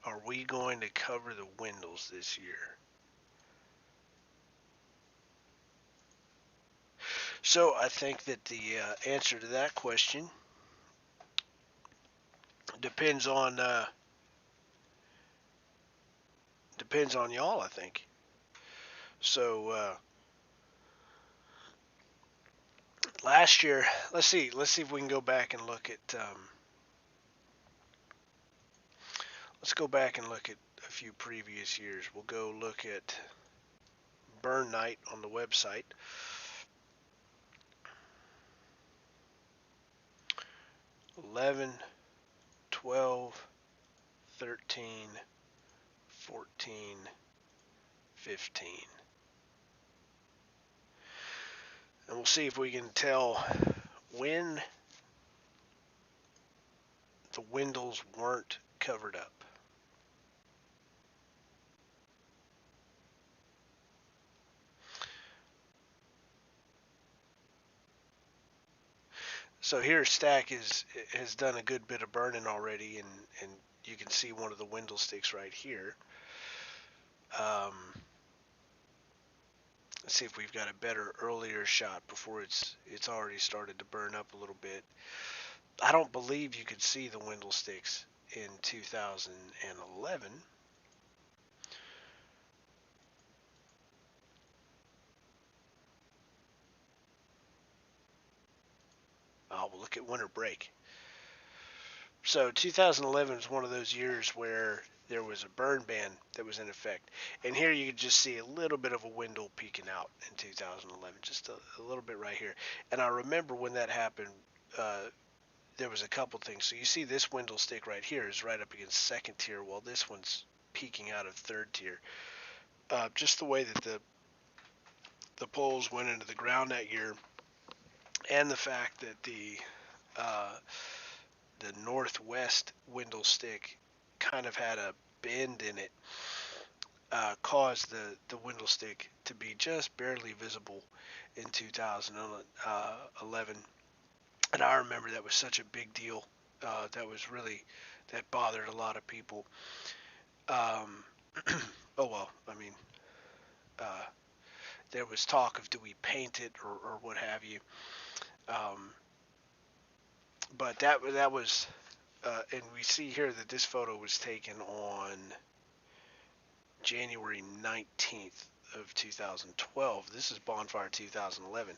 are we going to cover the windows this year? So I think that the answer to that question depends on y'all, I think. So last year, let's see if we can go back and look at let's go back and look at a few previous years. We'll go look at burn night on the website. $11, $12, $13, $14, $15. And we'll see if we can tell when the windows weren't covered up. So here Stack has done a good bit of burning already, and you can see one of the window sticks right here. Let's see if we've got a better earlier shot before it's already started to burn up a little bit. I don't believe you could see the window sticks in 2011. Oh, we'll look at winter break. So 2011 is one of those years where there was a burn ban that was in effect. And here you can just see a little bit of a window peeking out in 2011, just a little bit right here. And I remember when that happened, there was a couple things. So you see this window stick right here is right up against second tier, while this one's peeking out of third tier. Just the way that the poles went into the ground that year, and the fact that the northwest window stick kind of had a bend in it, caused the window stick to be just barely visible in 2011. And I remember that was such a big deal. That bothered a lot of people. Oh well, I mean, there was talk of do we paint it or what have you. But that was, and we see here that this photo was taken on January 19th of 2012. This is Bonfire 2011.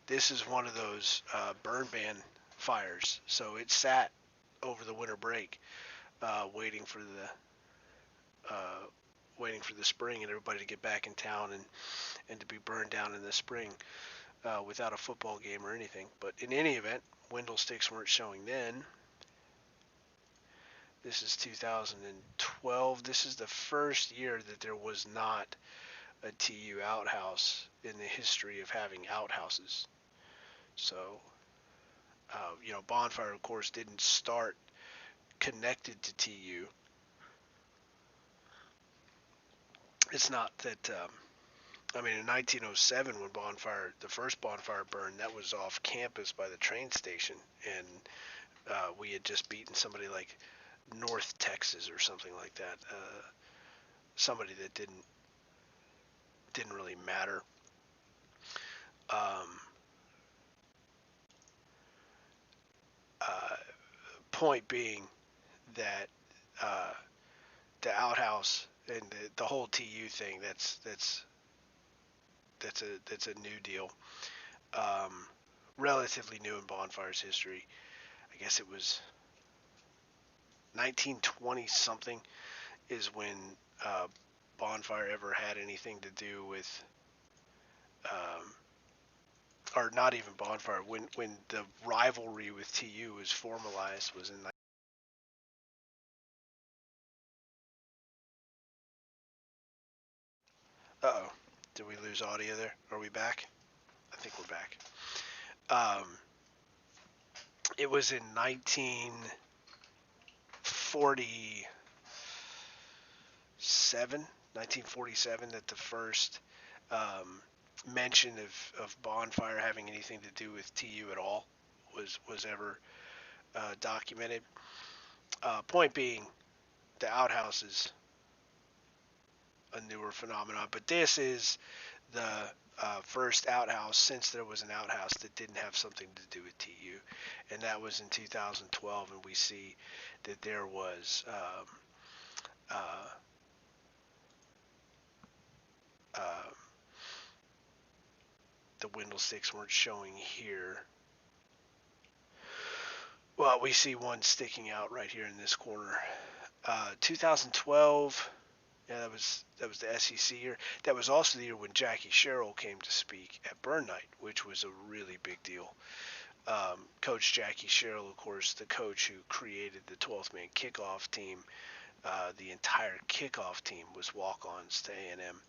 This is one of those burn ban fires. So it sat over the winter break, waiting for the spring and everybody to get back in town and to be burned down in the spring, without a football game or anything. But in any event, window sticks weren't showing then. This is 2012. This is the first year that there was not a TU outhouse in the history of having outhouses. So, Bonfire, of course, didn't start connected to TU. It's not that I mean, in 1907, when the first bonfire burned, that was off campus by the train station, and we had just beaten somebody like North Texas or something like that. Somebody that didn't really matter. Um, uh, Point being that uh, the outhouse and the whole TU thing, that's a new deal. Um, Relatively new in Bonfire's history. I guess it was 1920 something is when uh, Bonfire ever had anything to do with, um, or not even Bonfire. When the rivalry with TU was formalized was in. Uh-oh. Did we lose audio there? Are we back? I think we're back. Um, it was in 1947 that the first um, mention of Bonfire having anything to do with TU at all was ever documented. Point being, the outhouse is a newer phenomenon, but this is the first outhouse since there was an outhouse that didn't have something to do with TU, and that was in 2012. And we see that there was uh, uh, the window sticks weren't showing here. Well, we see one sticking out right here in this corner. 2012. Yeah, that was the SEC year. That was also the year when Jackie Sherrill came to speak at Burn Night, which was a really big deal. Coach Jackie Sherrill, of course, the coach who created the 12th man kickoff team. The entire kickoff team was walk-ons to A&M.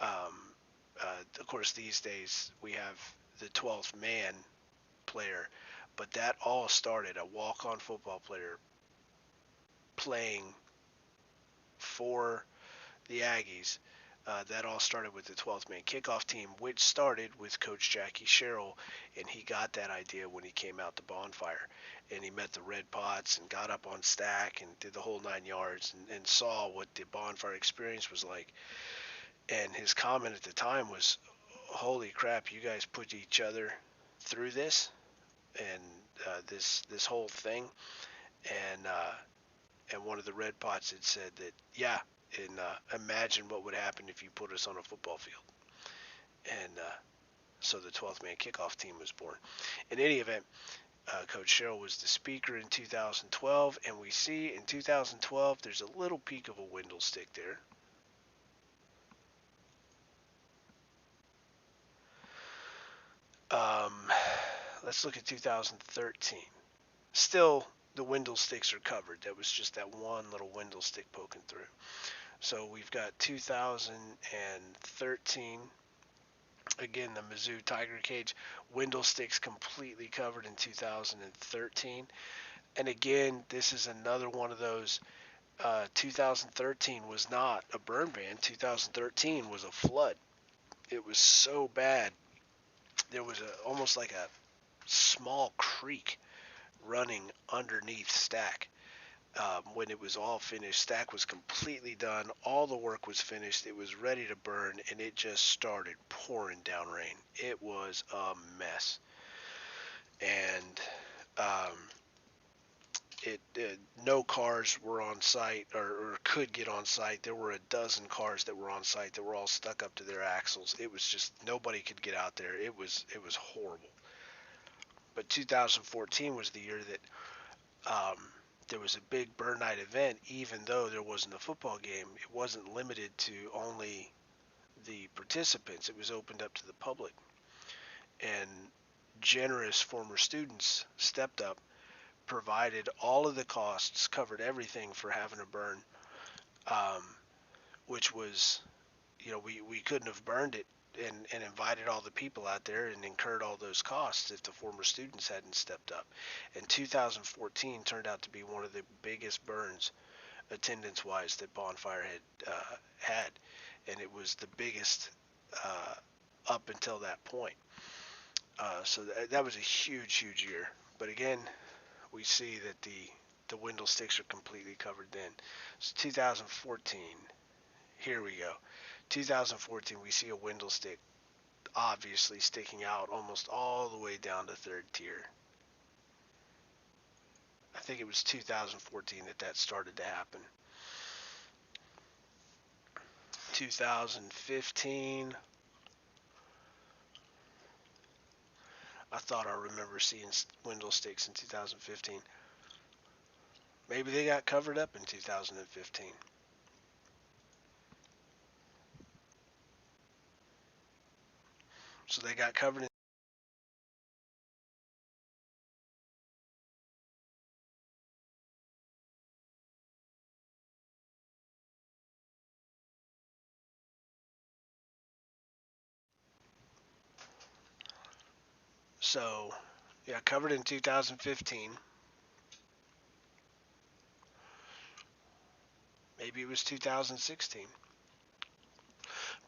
Of course, these days we have the 12th man player, but that all started a walk-on football player playing for the Aggies. That all started with the 12th man kickoff team, which started with Coach Jackie Sherrill, and he got that idea when he came out to Bonfire, and he met the Red Pots and got up on stack and did the whole 9 yards and saw what the Bonfire experience was like. And his comment at the time was, "Holy crap, you guys put each other through this and this whole thing." And and one of the Red Pots had said that, yeah, and imagine what would happen if you put us on a football field. And so the 12th man kickoff team was born. In any event, Coach Sherrill was the speaker in 2012, and we see in 2012 there's a little peak of a window stick there. Um, let's look at 2013. Still, the window sticks are covered. That was just that one little window stick poking through. So we've got 2013. Again, the Mizzou Tiger Cage window sticks completely covered in 2013. And again, this is another one of those. 2013 was not a burn ban. 2013 was a flood. It was so bad. There was almost like a small creek running underneath Stack. When it was all finished, Stack was completely done. All the work was finished. It was ready to burn, and it just started pouring down rain. It was a mess. And um, no cars were on site or could get on site. There were a dozen cars that were on site that were all stuck up to their axles. It was just nobody could get out there. It was horrible. But 2014 was the year that there was a big burn night event. Even though there wasn't a football game, it wasn't limited to only the participants. It was opened up to the public, and generous former students stepped up, provided all of the costs, covered everything for having a burn, um, which was, we couldn't have burned it and invited all the people out there and incurred all those costs if the former students hadn't stepped up. And 2014 turned out to be one of the biggest burns attendance-wise that Bonfire had, and it was the biggest up until that point. So that was a huge year. But again, we see that the window sticks are completely covered then. So 2014, here we go. 2014, we see a window stick obviously sticking out almost all the way down to third tier. I think it was 2014 that started to happen. 2015, I thought I remember seeing window sticks in 2015. Maybe they got covered up in 2015. So they got covered in. So, yeah, covered in 2015. Maybe it was 2016.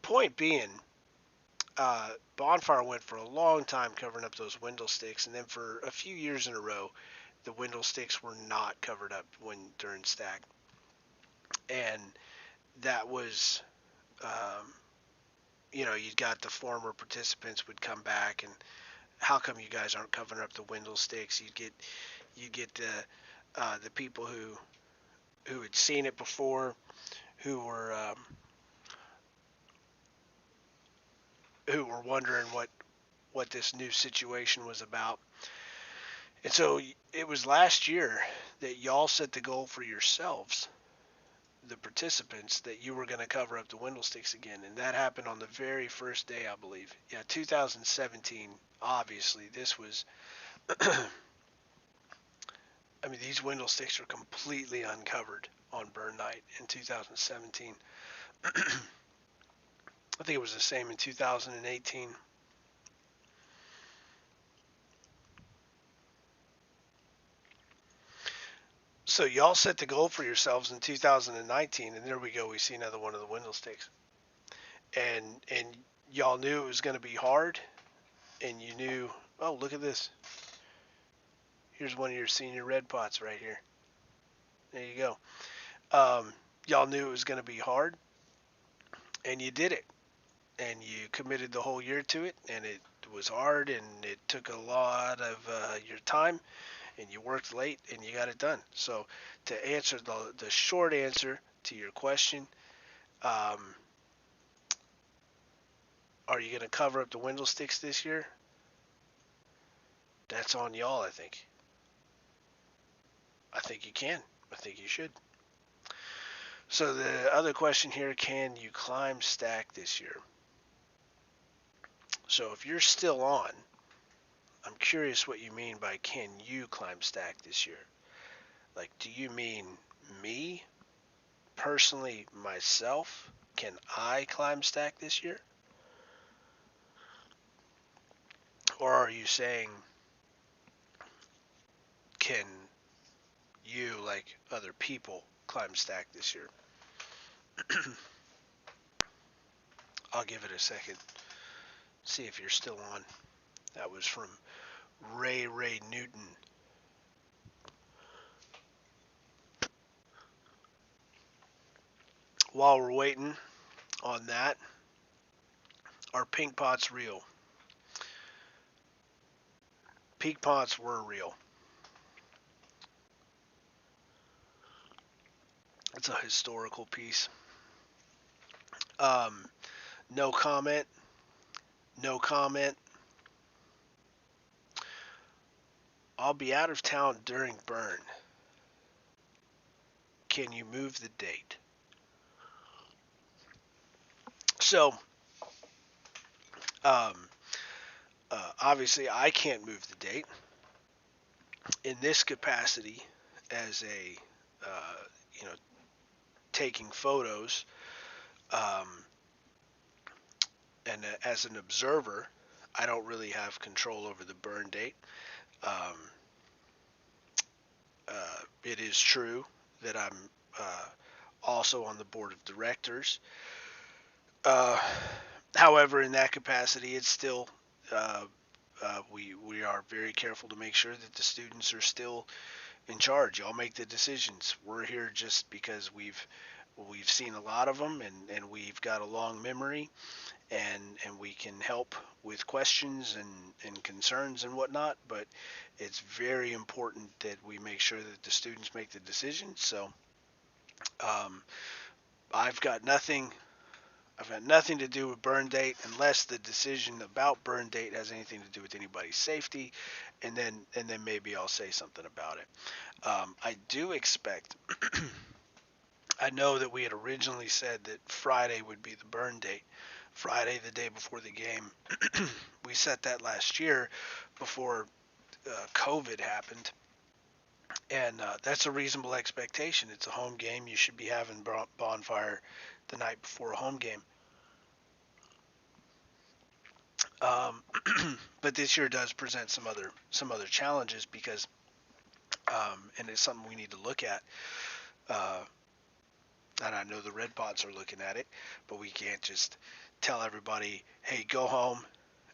Point being, Bonfire went for a long time covering up those window sticks, and then for a few years in a row, the window sticks were not covered up during stack, and that was, um, you got the former participants would come back and how come you guys aren't covering up the window sticks? You get the people who had seen it before, who were wondering what this new situation was about. And so it was last year that y'all set the goal for yourselves, the participants, that you were going to cover up the window sticks again. And that happened on the very first day, I believe. Yeah, 2017. Obviously, this was, I mean, these window sticks are completely uncovered on burn night in 2017. I think it was the same in 2018. So y'all set the goal for yourselves in 2019, and there we go. We see another one of the window sticks, and y'all knew it was going to be hard, and you knew, oh, look at this. Here's one of your senior red pots right here. There you go. Y'all knew it was going to be hard, and you did it, and you committed the whole year to it, and it was hard, and it took a lot of your time, and you worked late, and you got it done. So to answer the short answer to your question, um, are you going to cover up the window sticks this year? That's on y'all, I think. I think you can. I think you should. So the other question here, can you climb stack this year? So if you're still on, I'm curious what you mean by can you climb stack this year? Like, do you mean me, personally, myself? Can I climb stack this year? Or are you saying, can you, like other people, climb stack this year? I'll give it a second. See if you're still on. That was from Ray Newton. While we're waiting on that, are pink pots real? Pink pots were real. It's a historical piece. Um, no comment. No comment. I'll be out of town during burn. Can you move the date? So, um, obviously, I can't move the date in this capacity as a, you know, taking photos, um, and as an observer, I don't really have control over the burn date. Um, it is true that I'm also on the board of directors. Uh, However, in that capacity, it's still we are very careful to make sure that the students are still in charge. Y'all make the decisions. We're here just because we've seen a lot of them, and we've got a long memory, and we can help with questions and concerns and whatnot. But it's very important that we make sure that the students make the decision. So um, I've got nothing. I've got nothing to do with burn date unless the decision about burn date has anything to do with anybody's safety, and then maybe I'll say something about it. I do expect. I know that we had originally said that Friday would be the burn date, Friday the day before the game. We set that last year before COVID happened, and that's a reasonable expectation. It's a home game. You should be having Bonfire the night before a home game. Um, but this year does present some other challenges because, and it's something we need to look at. Uh, and I know the Red Pods are looking at it, but we can't just tell everybody, "Hey, go home,"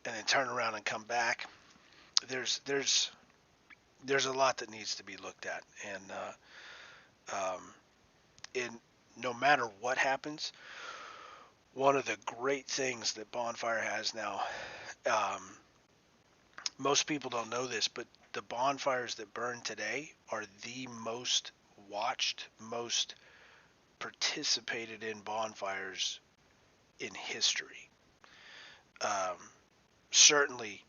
and then turn around and come back. There's there's there's a lot that needs to be looked at, and in no matter what happens, one of the great things that Bonfire has now, um, most people don't know this, but the bonfires that burn today are the most watched, most participated in bonfires in history. Um, Certainly,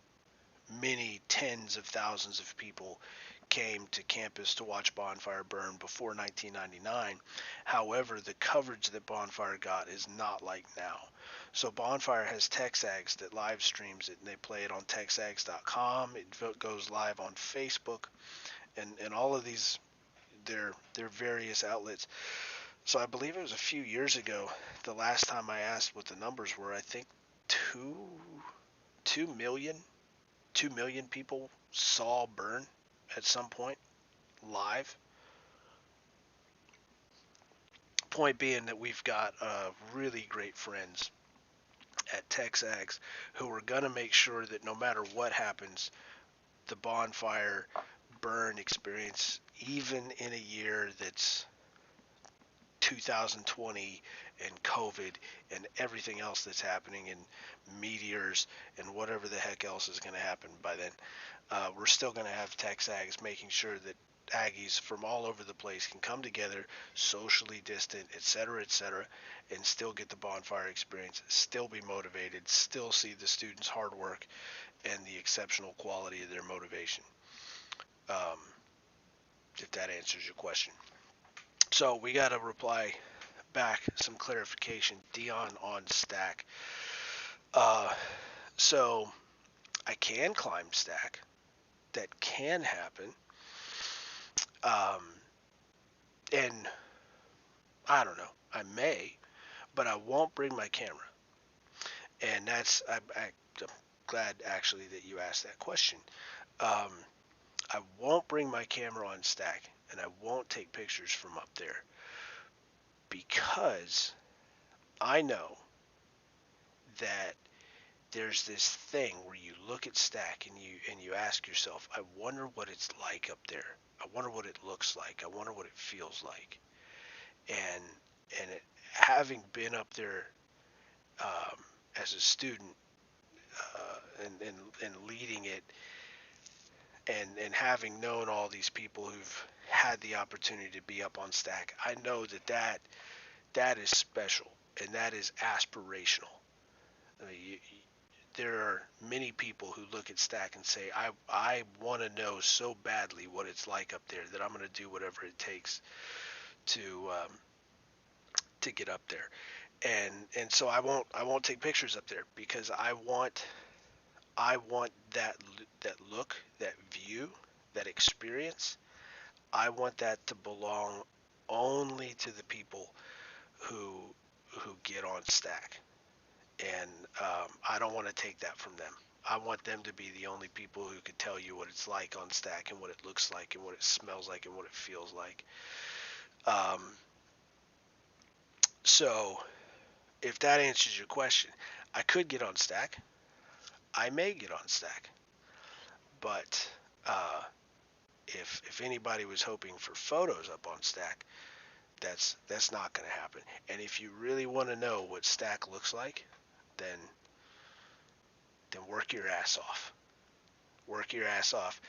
many tens of thousands of people came to campus to watch Bonfire burn before 1999. However, the coverage that Bonfire got is not like now. So Bonfire has Texags that live streams it, and they play it on texags.com. It goes live on Facebook, and all of these their various outlets. So I believe it was a few years ago. The last time I asked what the numbers were, I think two 2 million 2 million people saw burn at some point live. Point being that we've got really great friends at Texags who are going to make sure that no matter what happens, the bonfire burn experience, even in a year that's 2020 and COVID and everything else that's happening and meteors and whatever the heck else is going to happen by then, we're still going to have Texags making sure that Aggies from all over the place can come together, socially distant, et cetera, and still get the bonfire experience, still be motivated, still see the students' hard work and the exceptional quality of their motivation. Um, if that answers your question. So we got to reply back some clarification. Dion on stack. Uh, so I can climb stack. That can happen. Um, and I don't know. I may, but I won't bring my camera. And I'm glad actually that you asked that question. Um, I won't bring my camera on stack, and I won't take pictures from up there because I know that there's this thing where you look at stack and you ask yourself, I wonder what it's like up there. I wonder what it looks like. I wonder what it feels like. And having been up there um, as a student and leading it, and having known all these people who've had the opportunity to be up on stack, I know that is special and that is aspirational. I mean, there are many people who look at stack and say, I want to know so badly what it's like up there that I'm going to do whatever it takes to to get up there. And so I won't take pictures up there because I want that look, that view, that experience. I want that to belong only to the people who get on stack, and I don't want to take that from them. I want them to be the only people who could tell you what it's like on stack and what it looks like and what it smells like and what it feels like. Um, so if that answers your question, I could get on stack. I may get on stack. But if anybody was hoping for photos up on stack, that's not going to happen. And if you really want to know what stack looks like, then work your ass off. Work your ass off.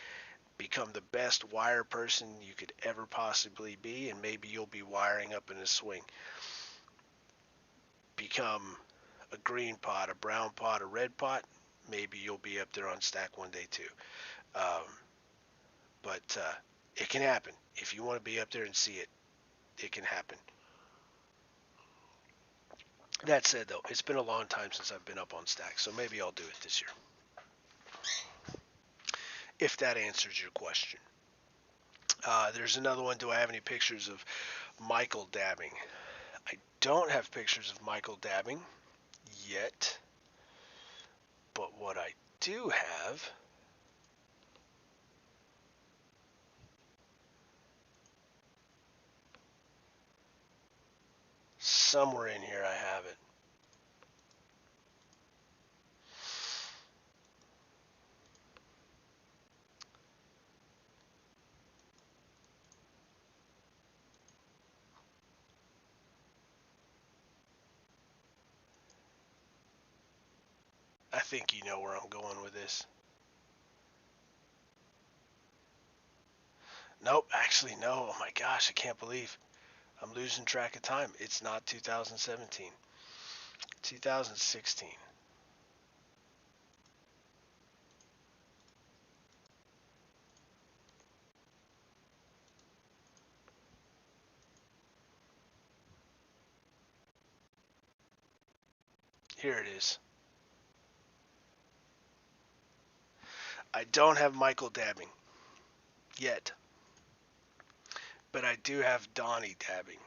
Become the best wire person you could ever possibly be, and maybe you'll be wiring up in a swing. Become a green pot, a brown pot, a red pot. Maybe you'll be up there on stack one day too. But it can happen. If you want to be up there and see it, it can happen. That said, though, it's been a long time since I've been up on stack, so maybe I'll do it this year. If that answers your question. There's another one. Do I have any pictures of Michael dabbing? I don't have pictures of Michael dabbing yet, but what I do have somewhere in here, I have it. I think you know where I'm going with this. Nope, actually, no. Oh my gosh, I can't believe I'm losing track of time. It's not 2017, 2016. Here it is. I don't have Michael dabbing yet, but I do have Donnie dabbing.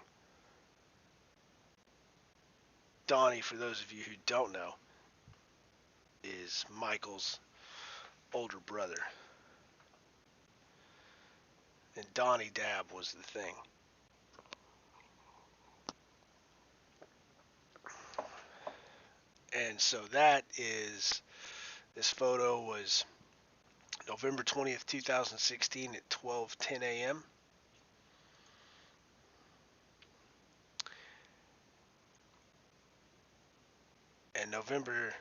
Donnie, for those of you who don't know, is Michael's older brother. And Donnie Dab was the thing. And so this photo was November 20th, 2016 at 12:10 a.m. And November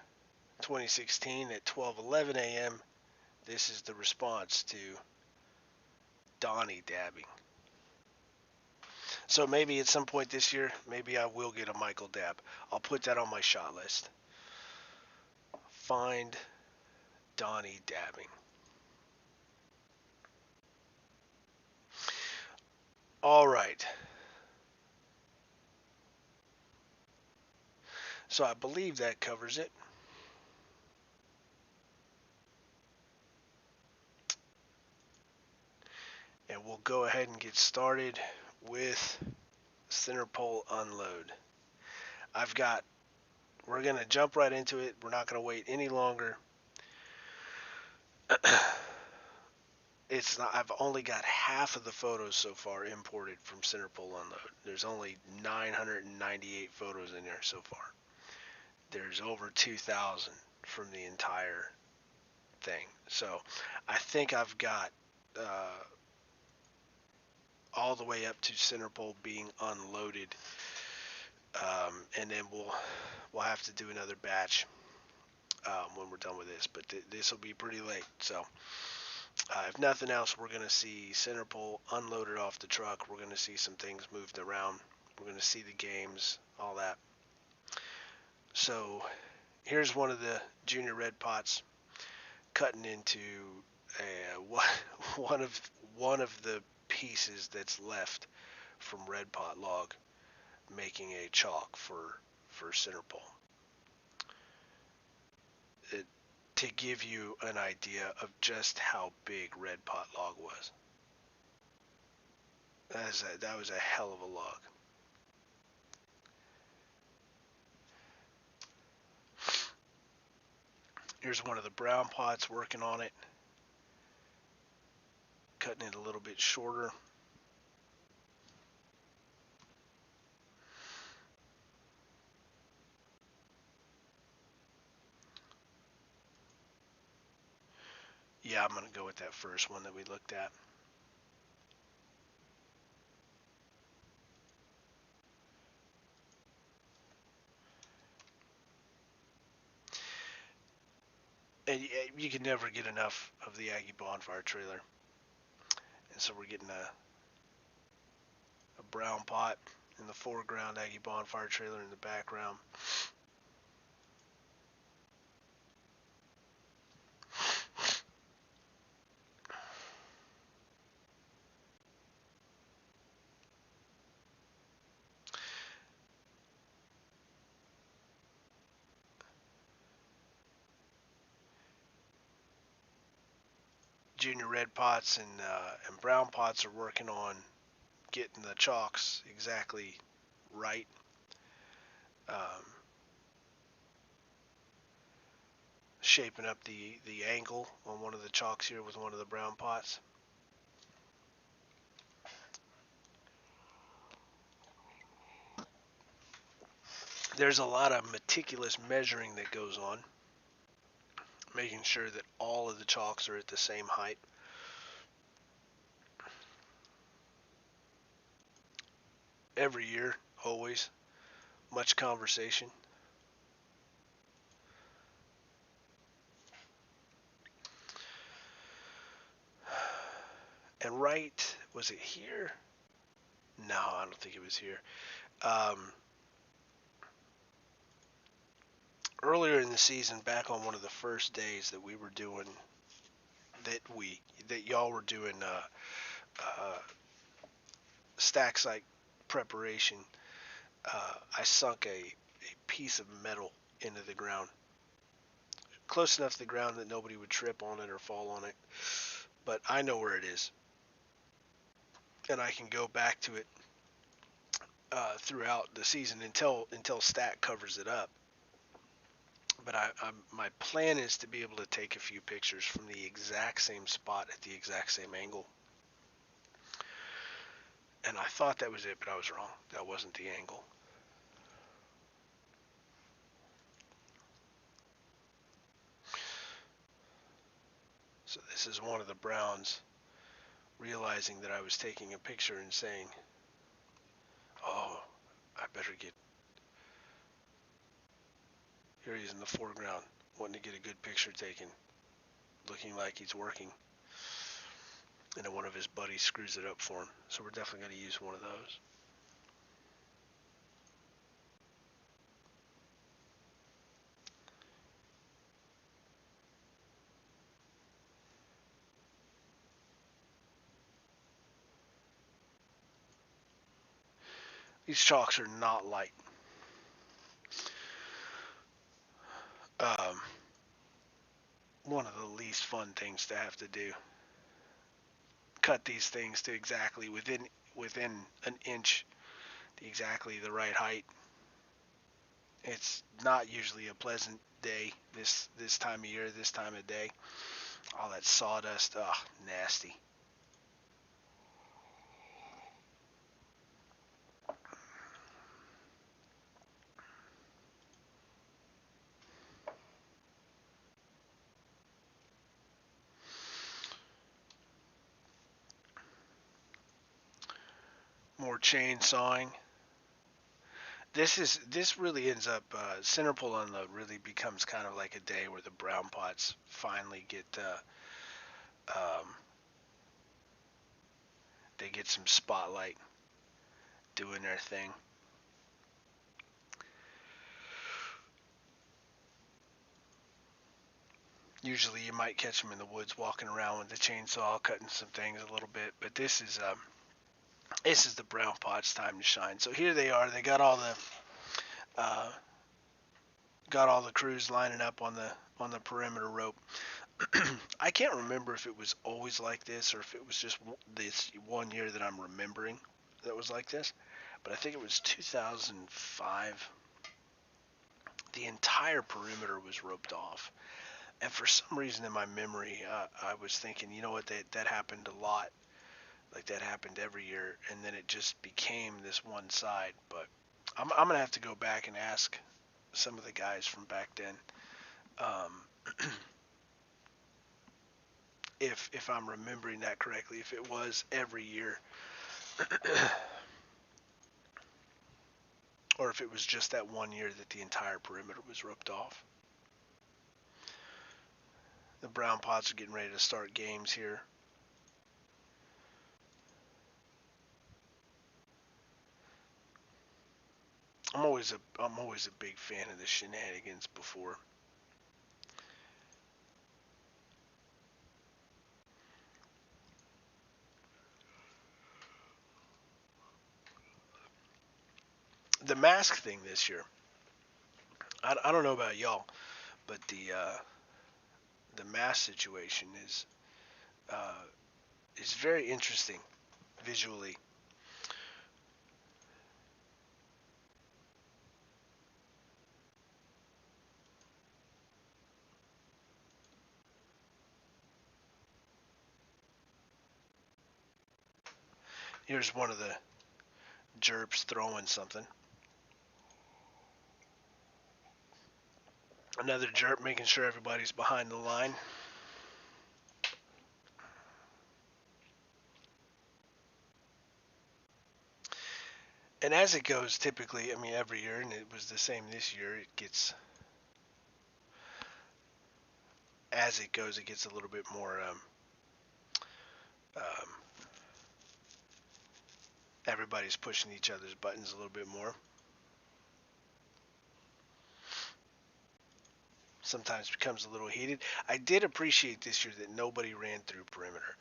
2016 at 12:11 a.m., this is the response to Donnie dabbing. So maybe at some point this year, maybe I will get a Michael dab. I'll put that on my shot list. Find Donnie dabbing. All right. So I believe that covers it. And we'll go ahead and get started with Centerpole unload. We're going to jump right into it. We're not going to wait any longer. I've only got half of the photos so far imported from Centerpole unload. There's only 998 photos in there so far. There's over 2,000 from the entire thing. So I think I've got all the way up to Centerpole being unloaded, and then we'll have to do another batch when we're done with this. But this will be pretty late. So if nothing else, we're going to see Centerpole unloaded off the truck. We're going to see some things moved around. We're going to see the games, all that. So here's one of the junior red pots cutting into one of the pieces that's left from red pot log, making a chalk for Centerpole. To give you an idea of just how big red pot log was. That was a hell of a log. Here's one of the brown pots working on it, cutting it a little bit shorter. Yeah, I'm going to go with that first one that we looked at. And you can never get enough of the Aggie Bonfire trailer. And so we're getting a brown pot in the foreground, Aggie Bonfire trailer in the background. Junior red pots and brown pots are working on getting the chalks exactly right. Um, Shaping up the angle on one of the chalks here with one of the brown pots. There's a lot of meticulous measuring that goes on, making sure that all of the chalks are at the same height. Every year, always, much conversation. And right, was it here? No, I don't think it was here. Earlier in the season, back on one of the first days that we were doing, that y'all were doing stack site preparation, I sunk a piece of metal into the ground, close enough to the ground that nobody would trip on it or fall on it. But I know where it is, and I can go back to it throughout the season until Stack covers it up. But my plan is to be able to take a few pictures from the exact same spot at the exact same angle. And I thought that was it, but I was wrong. That wasn't the angle. So this is one of the Browns realizing that I was taking a picture and saying, oh, I better get, here he is in the foreground, wanting to get a good picture taken, looking like he's working. And then one of his buddies screws it up for him. So we're definitely going to use one of those. These chalks are not light. Um, One of the least fun things to have to do. Cut these things to exactly within an inch, exactly the right height. It's not usually a pleasant day this time of year, this time of day. All that sawdust, nasty. More chainsawing. This really ends up Centerpole unload really becomes kind of like a day where the brown pots finally get they get some spotlight doing their thing. Usually you might catch them in the woods walking around with the chainsaw cutting some things a little bit, but this is the brown pot's time to shine. So here they are. They uh, got all the crews lining up on the perimeter rope. I can't remember if it was always like this or if it was just this one year that I'm remembering that was like this, but I think it was 2005. The entire perimeter was roped off, and for some reason in my memory, I was thinking, you know what, that happened a lot, like that happened every year, and then it just became this one side. But I'm gonna have to go back and ask some of the guys from back then. Um, if I'm remembering that correctly, if it was every year, or if it was just that one year that the entire perimeter was roped off. The Brown Pots are getting ready to start games here. I'm always a big fan of the shenanigans before. The mask thing this year, I don't know about y'all, but the mask situation is very interesting visually. Here's one of the jerps throwing something. Another jerp making sure everybody's behind the line. And as it goes, typically, I mean, every year, and it was the same this year, as it goes, it gets a little bit more, um, everybody's pushing each other's buttons a little bit more. Sometimes becomes a little heated. I did appreciate this year that nobody ran through perimeter.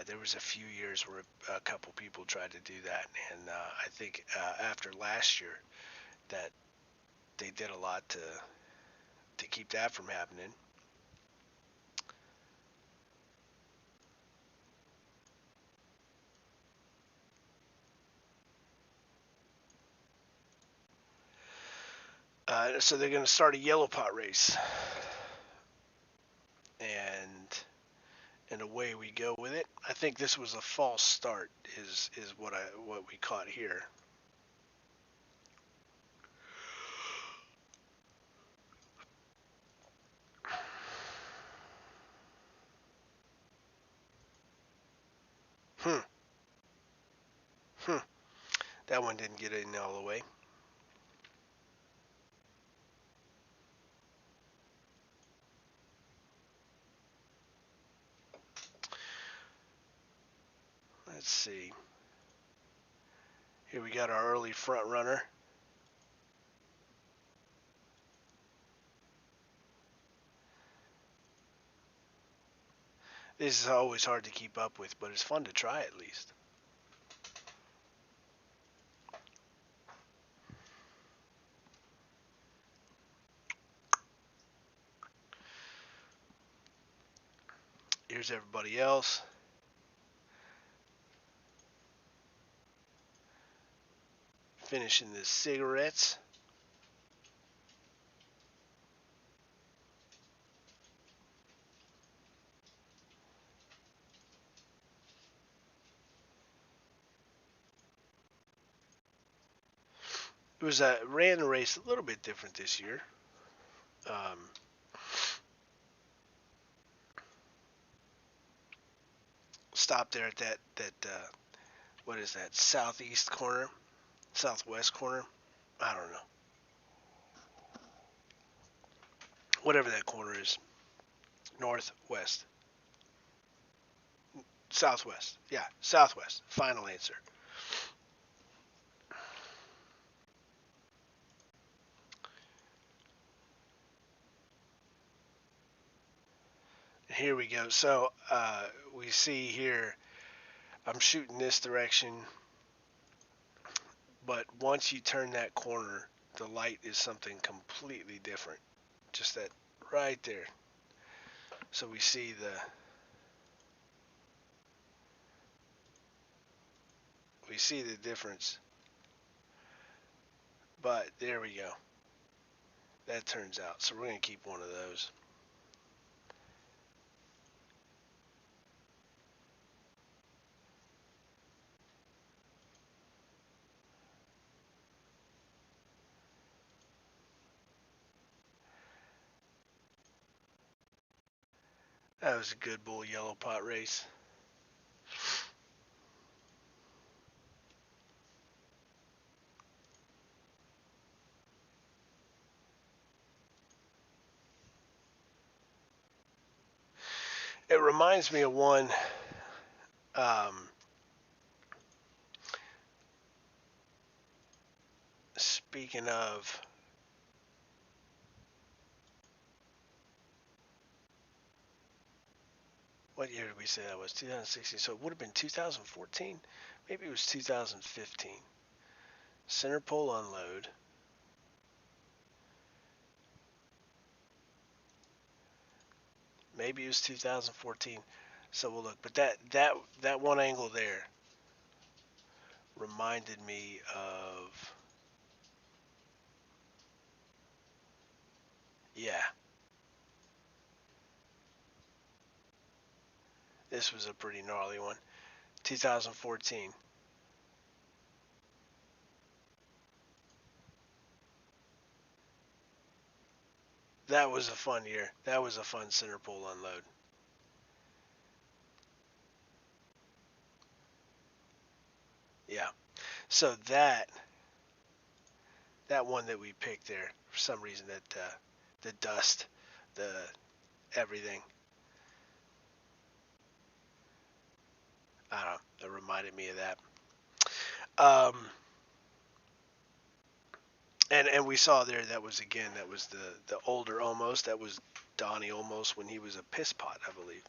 There was a few years where a couple people tried to do that, and I think after last year that they did a lot to keep that from happening. So they're going to start a yellow pot race, and away we go with it. I think this was a false start, is what we caught here. Hmm. Hmm. That one didn't get in all the way. Let's see. Here we got our early front runner. This is always hard to keep up with, but it's fun to try at least. Here's everybody else. Finishing the cigarettes. It was ran the race a little bit different this year. Stopped there at that what is that, southeast corner, southwest corner? I don't know. Whatever that corner is. Northwest. Southwest. Yeah, southwest. Final answer. Here we go. So we see here, I'm shooting this direction, but once you turn that corner, the light is something completely different. Just that right there. So we see the difference. But there we go. That turns out. So we're going to keep one of those. That was a good bull yellow pot race. It reminds me of one. Um, Speaking of, what year did we say that was? 2016. So it would have been 2014. Maybe it was 2015. Centerpole unload. Maybe it was 2014. So we'll look. But that one angle there reminded me of, yeah, this was a pretty gnarly one. 2014. That was a fun year. That was a fun Centerpole unload. Yeah. So that one that we picked there, for some reason, that the dust, the everything, I don't know, that reminded me of that. Um, and we saw there that was the older almost. That was Donnie almost when he was a piss pot, I believe.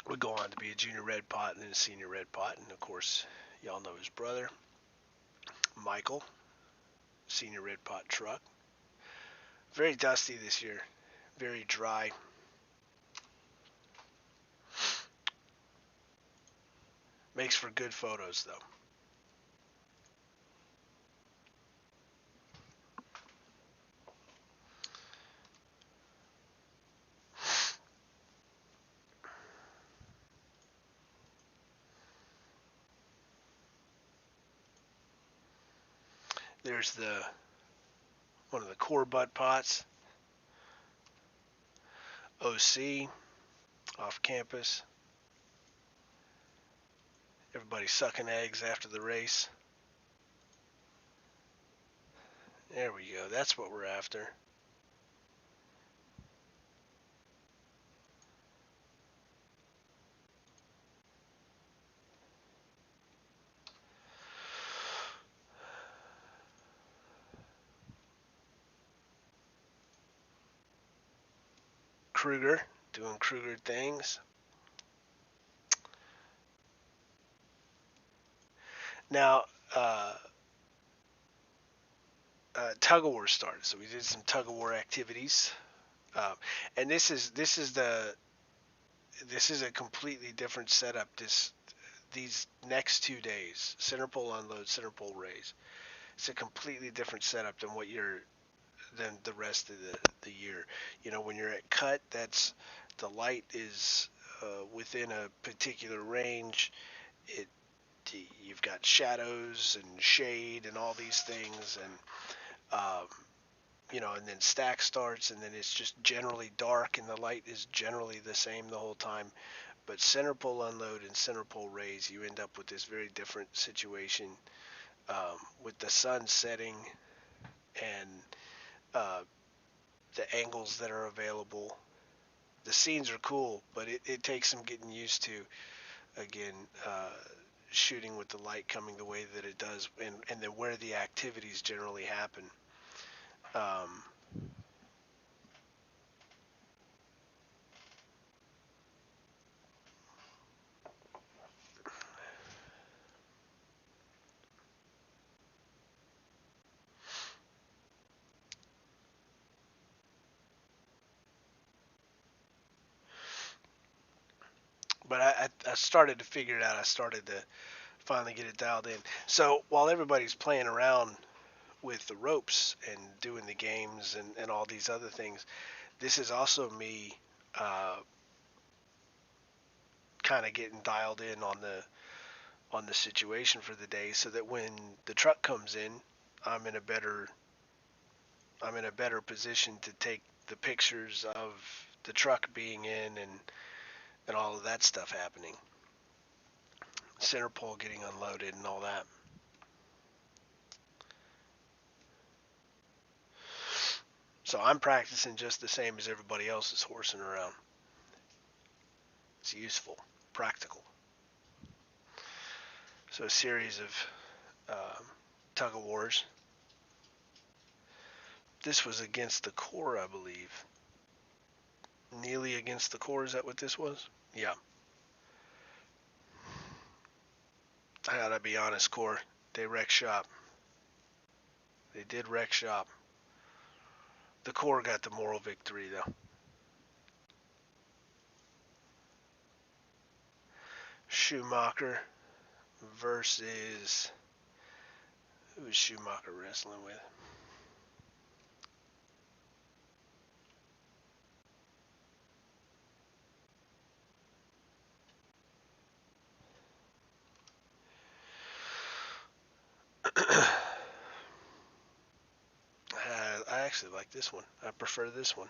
Would go on to be a junior red pot and then a senior red pot, and of course, y'all know his brother, Michael, senior red pot truck. Very dusty this year, very dry. Makes for good photos though. There's the one of the core butt pots, OC, off campus. Everybody sucking eggs after the race. There we go. That's what we're after. Kruger doing Kruger things. Now, tug of war started, so we did some tug of war activities, and this is a completely different setup. These next 2 days, Centerpole unload, Centerpole raise. It's a completely different setup than the rest of the year. You know, when you're at cut, that's the light is within a particular range. It You've got shadows and shade and all these things, and and then stack starts, and then it's just generally dark, and the light is generally the same the whole time. But Centerpole unload and Centerpole raise, you end up with this very different situation, with the sun setting and uh, the angles that are available. The scenes are cool, but it takes some getting used to. Again, shooting with the light coming the way that it does, and then where the activities generally happen. Um, but I started to figure it out. I started to finally get it dialed in. So while everybody's playing around with the ropes and doing the games and all these other things, this is also me kind of getting dialed in on the situation for the day, so that when the truck comes in, I'm in a better I'm in a better position to take the pictures of the truck being in and all of that stuff happening. Centerpole getting unloaded and all that. So I'm practicing just the same as everybody else is horsing around. It's useful, practical. So a series of tug of wars. This was against the core, I believe. Neely against the core, is that what this was? Yeah. I gotta be honest, core. They wrecked shop. They did wreck shop. The core got the moral victory, though. Schumacher versus... Who is Schumacher wrestling with? I actually like this one. I prefer this one.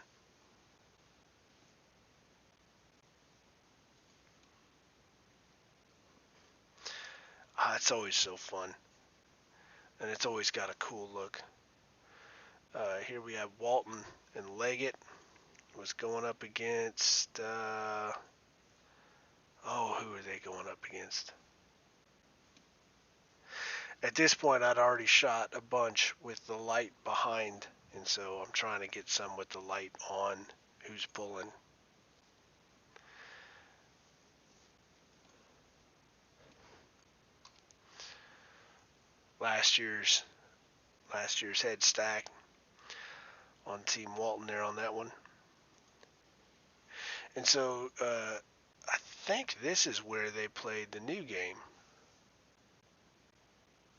It's always so fun. And it's always got a cool look. Here we have Walton and Leggett was going up against... who are they going up against? At this point, I'd already shot a bunch with the light behind, and so I'm trying to get some with the light on. Who's pulling? Last year's head stack on Team Walton there on that one. And so I think this is where they played the new game.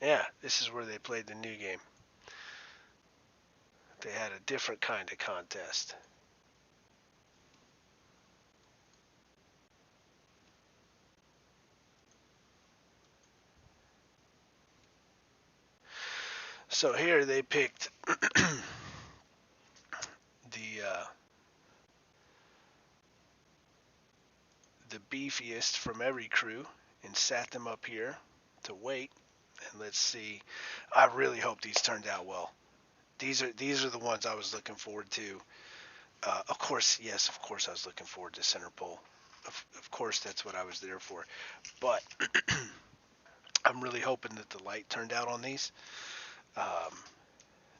Yeah, this is where they played the new game. They had a different kind of contest. So here they picked the beefiest from every crew and sat them up here to wait. And let's see. I really hope these turned out well. These are the ones I was looking forward to. Of course, I was looking forward to Centerpole. Of course, that's what I was there for. But I'm really hoping that the light turned out on these.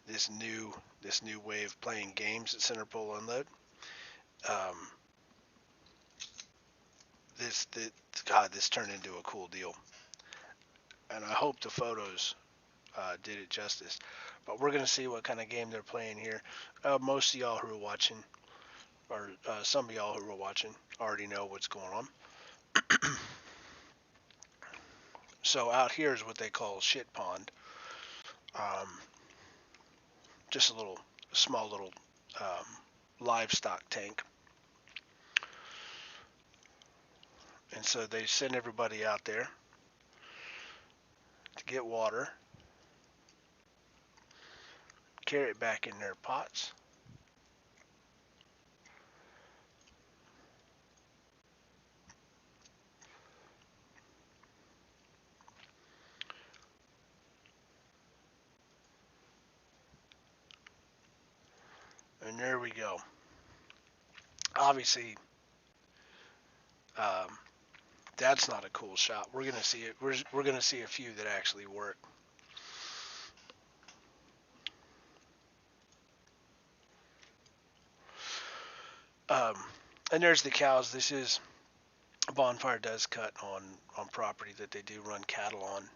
This new way of playing games at Centerpole Unload. This turned into a cool deal, and I hope the photos did it justice. But we're gonna see what kind of game they're playing here. Most of y'all who are watching, or some of y'all who are watching, already know what's going on. So out here is what they call shit pond. Just a small little livestock tank. And so they send everybody out there to get water, carry it back in their pots. And there we go. Obviously, that's not a cool shot. We're gonna see it. We're gonna see a few that actually work. And there's the cows. This is Bonfire does cut on property that they do run cattle on.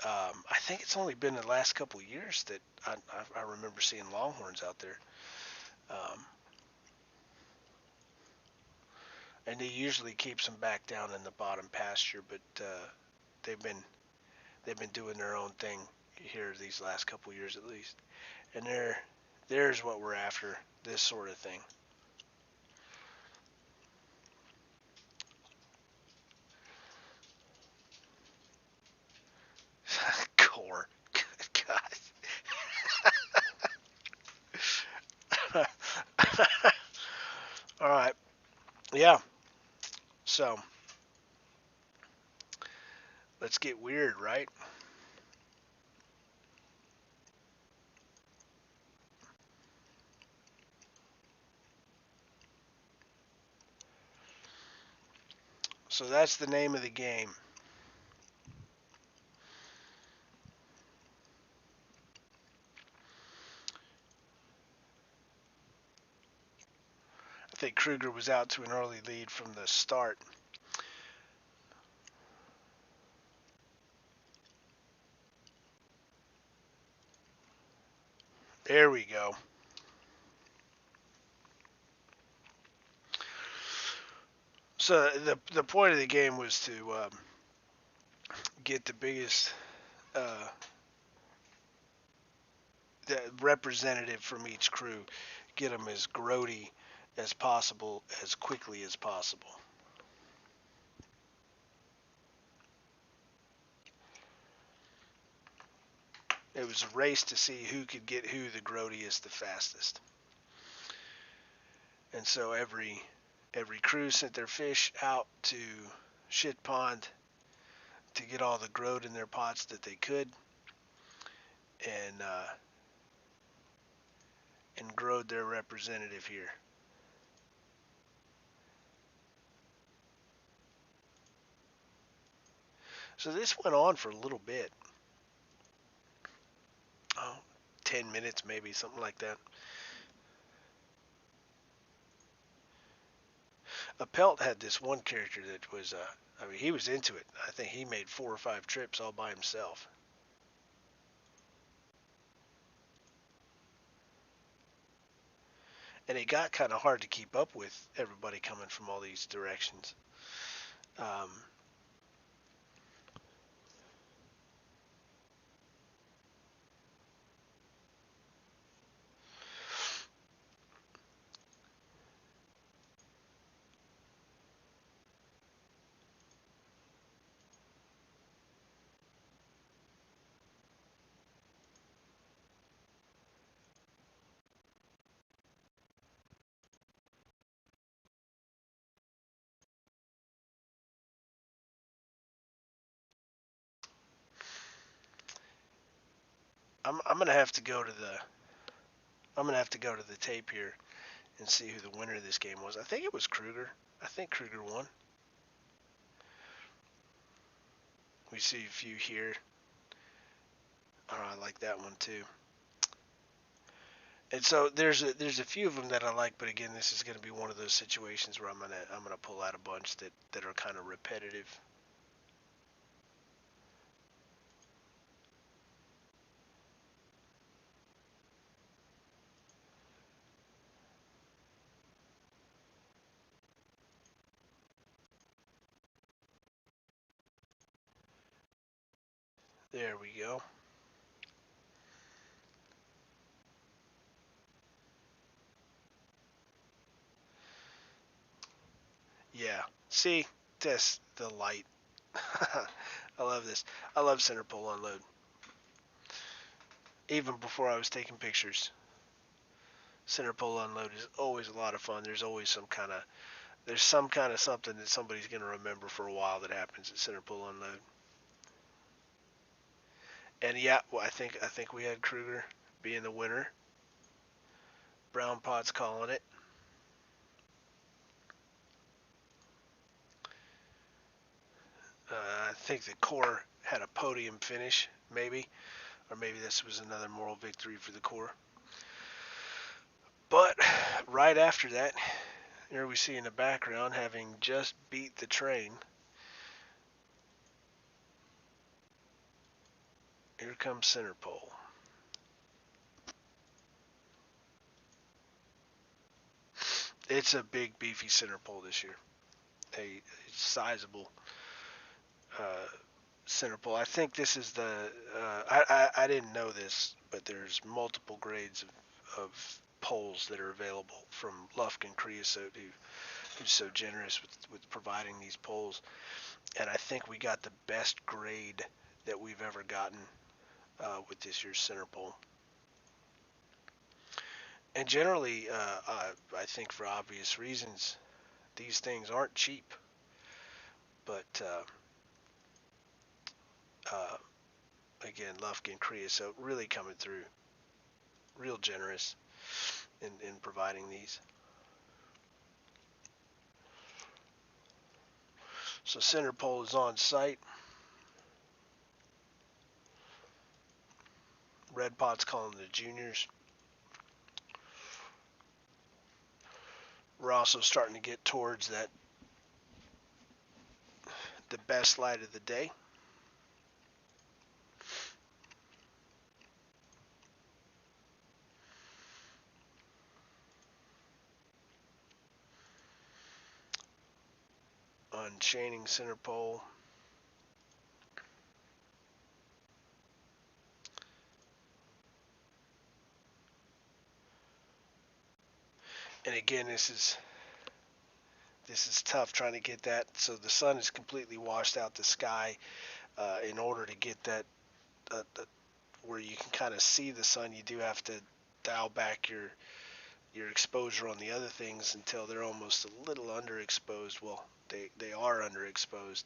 I think it's only been the last couple of years that I remember seeing longhorns out there. And he usually keeps them back down in the bottom pasture, but they've been doing their own thing here these last couple of years at least. And there's what we're after, this sort of thing. Core. God. All right. Yeah. So let's get weird, right? So that's the name of the game. I think Kruger was out to an early lead from the start. There we go. So the point of the game was to get the biggest uh, the representative from each crew, get them as grody as possible, as quickly as possible. It was a race to see who could get who the grodiest the fastest. And so every crew sent their fish out to Shit Pond to get all the grode in their pots that they could, and grode their representative here. So this went on for a little bit. Oh, 10 minutes maybe, something like that. Pelt had this one character that was, I mean, he was into it. I think he made 4 or 5 trips all by himself. And it got kind of hard to keep up with everybody coming from all these directions. Um, I'm gonna have to go to the tape here and see who the winner of this game was. I think it was Kruger. I think Kruger won. We see a few here. Oh, I like that one too. And so there's a few of them that I like, but again, this is going to be one of those situations where I'm gonna pull out a bunch that are kind of repetitive. There we go. Yeah. See, that's the light. I love this. I love Centerpole unload. Even before I was taking pictures, Centerpole unload is always a lot of fun. There's some kind of something that somebody's gonna remember for a while that happens at Centerpole unload. And yeah, well, I think we had Kruger being the winner. Brown Pot's calling it. I think the core had a podium finish, maybe, or maybe this was another moral victory for the core. But right after that, here we see in the background, having just beat the train, here comes Centerpole. It's a big, beefy Centerpole this year. A sizable uh, Centerpole. I think this is the. I didn't know this, but there's multiple grades of poles that are available from Lufkin Creosote, who's so generous with providing these poles. And I think we got the best grade that we've ever gotten with this year's Centerpole. And generally, I think for obvious reasons, these things aren't cheap. But uh, again, Lufkin Creosote really coming through, real generous in providing these. So Centerpole is on site. Red Pot's calling the juniors. We're also starting to get towards the best light of the day. Unchaining Centerpole. And again, this is tough trying to get that. So the sun is completely washed out the sky. In order to get that where you can kind of see the sun, you do have to dial back your exposure on the other things until they're almost a little underexposed. Well, they are underexposed,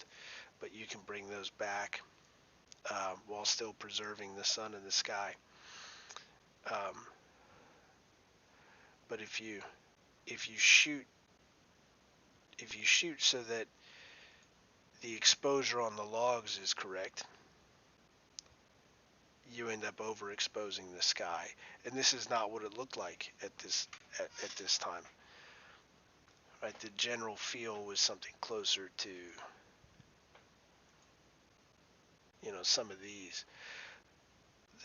but you can bring those back while still preserving the sun in the sky. Um, but if you shoot so that the exposure on the logs is correct, you end up overexposing the sky, and this is not what it looked like at this time. Right, the general feel was something closer to some of these.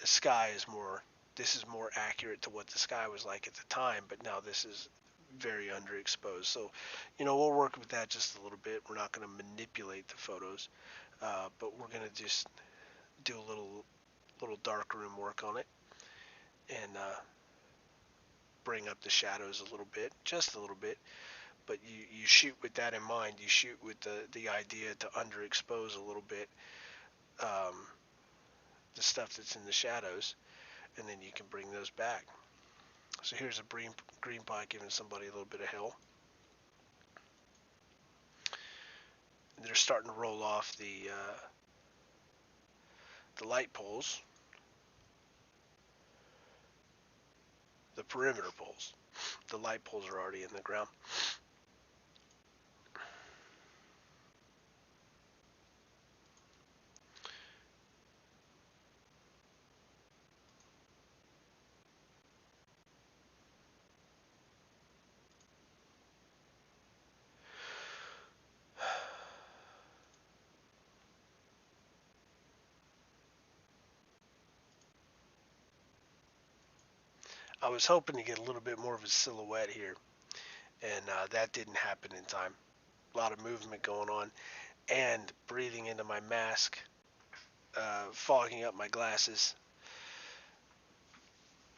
The sky is more. This is more accurate to what the sky was like at the time, but now this is very underexposed. So, we'll work with that just a little bit. We're not going to manipulate the photos, but we're going to just do a little darkroom work on it and bring up the shadows a little bit, just a little bit. But you shoot with that in mind. You shoot with the idea to underexpose a little bit the stuff that's in the shadows, and then you can bring those back. So here's a green pot giving somebody a little bit of hell. They're starting to roll off the light poles, the perimeter poles. The light poles are already in the ground. I was hoping to get a little bit more of a silhouette here, and that didn't happen in time. A lot of movement going on, and breathing into my mask, fogging up my glasses.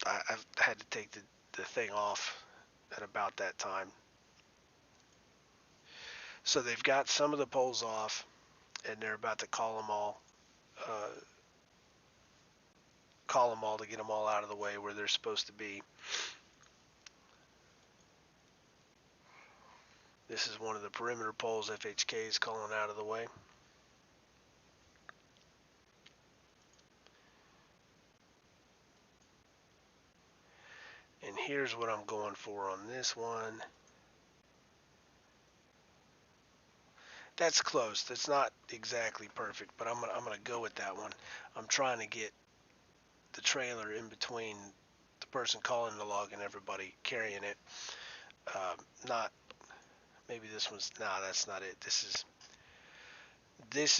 I've had to take the thing off at about that time. So they've got some of the poles off, and they're about to uh, call them all to get them all out of the way where they're supposed to be. This is one of the perimeter poles FHK is calling out of the way. And here's what I'm going for on this one. That's close. That's not exactly perfect, but I'm gonna go with that one. I'm trying to get the trailer in between the person calling the log and everybody carrying it. Not maybe this one's. Nah, that's not it. This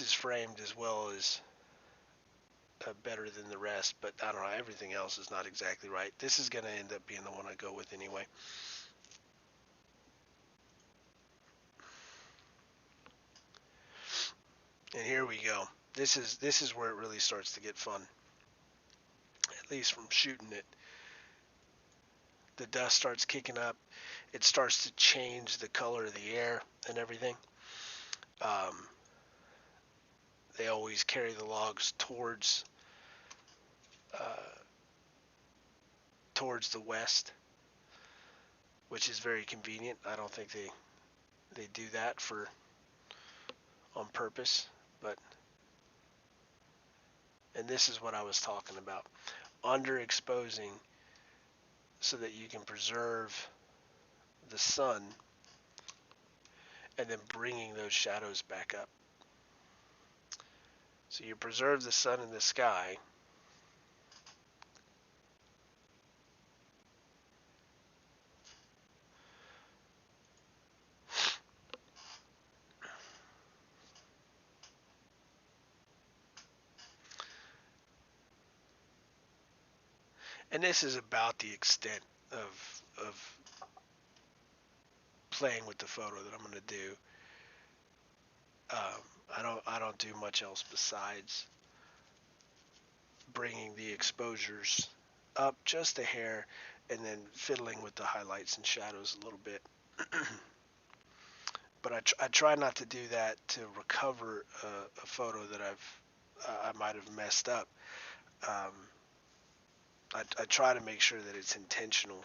is framed as well as better than the rest, but I don't know. Everything else is not exactly right. This is gonna end up being the one I go with anyway. And here we go. This is where it really starts to get fun. At least from shooting it. The dust starts kicking up. It starts to change the color of the air and everything. They always carry the logs uh, towards the west, which is very convenient. I don't think they do that on purpose, but, and this is what I was talking about, underexposing so that you can preserve the sun and then bringing those shadows back up. So you preserve the sun in the sky, and this is about the extent of playing with the photo that I'm going to do. I don't do much else besides bringing the exposures up just a hair and then fiddling with the highlights and shadows a little bit. But I try not to do that to recover a photo that I might have messed up. I try to make sure that it's intentional.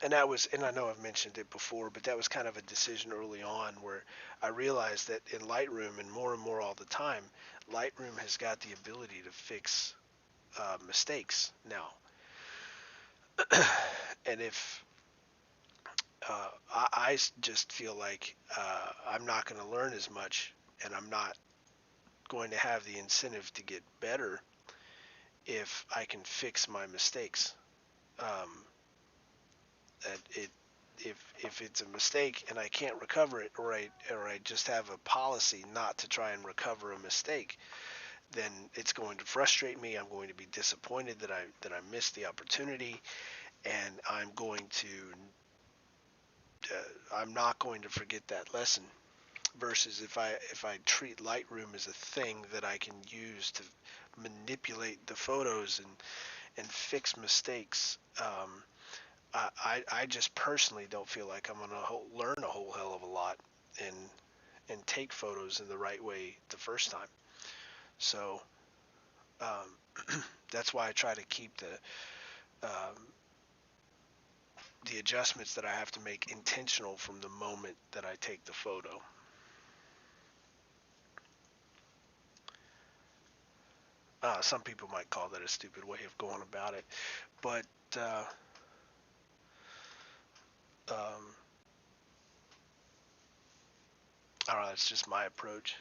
And I know I've mentioned it before, but that was kind of a decision early on where I realized that in Lightroom, and more all the time, Lightroom has got the ability to fix mistakes now. And if I just feel like I'm not going to learn as much, and I'm not going to have the incentive to get better if I can fix my mistakes. If it's a mistake and I can't recover it, or I just have a policy not to try and recover a mistake, then it's going to frustrate me. I'm going to be disappointed that I missed the opportunity, and I'm not going to forget that lesson. Versus if I treat Lightroom as a thing that I can use to manipulate the photos and fix mistakes, I just personally don't feel like I'm going to learn a whole hell of a lot and take photos in the right way the first time. So that's why I try to keep the adjustments that I have to make intentional from the moment that I take the photo. Some people might call that a stupid way of going about it, but I don't know, it's just my approach.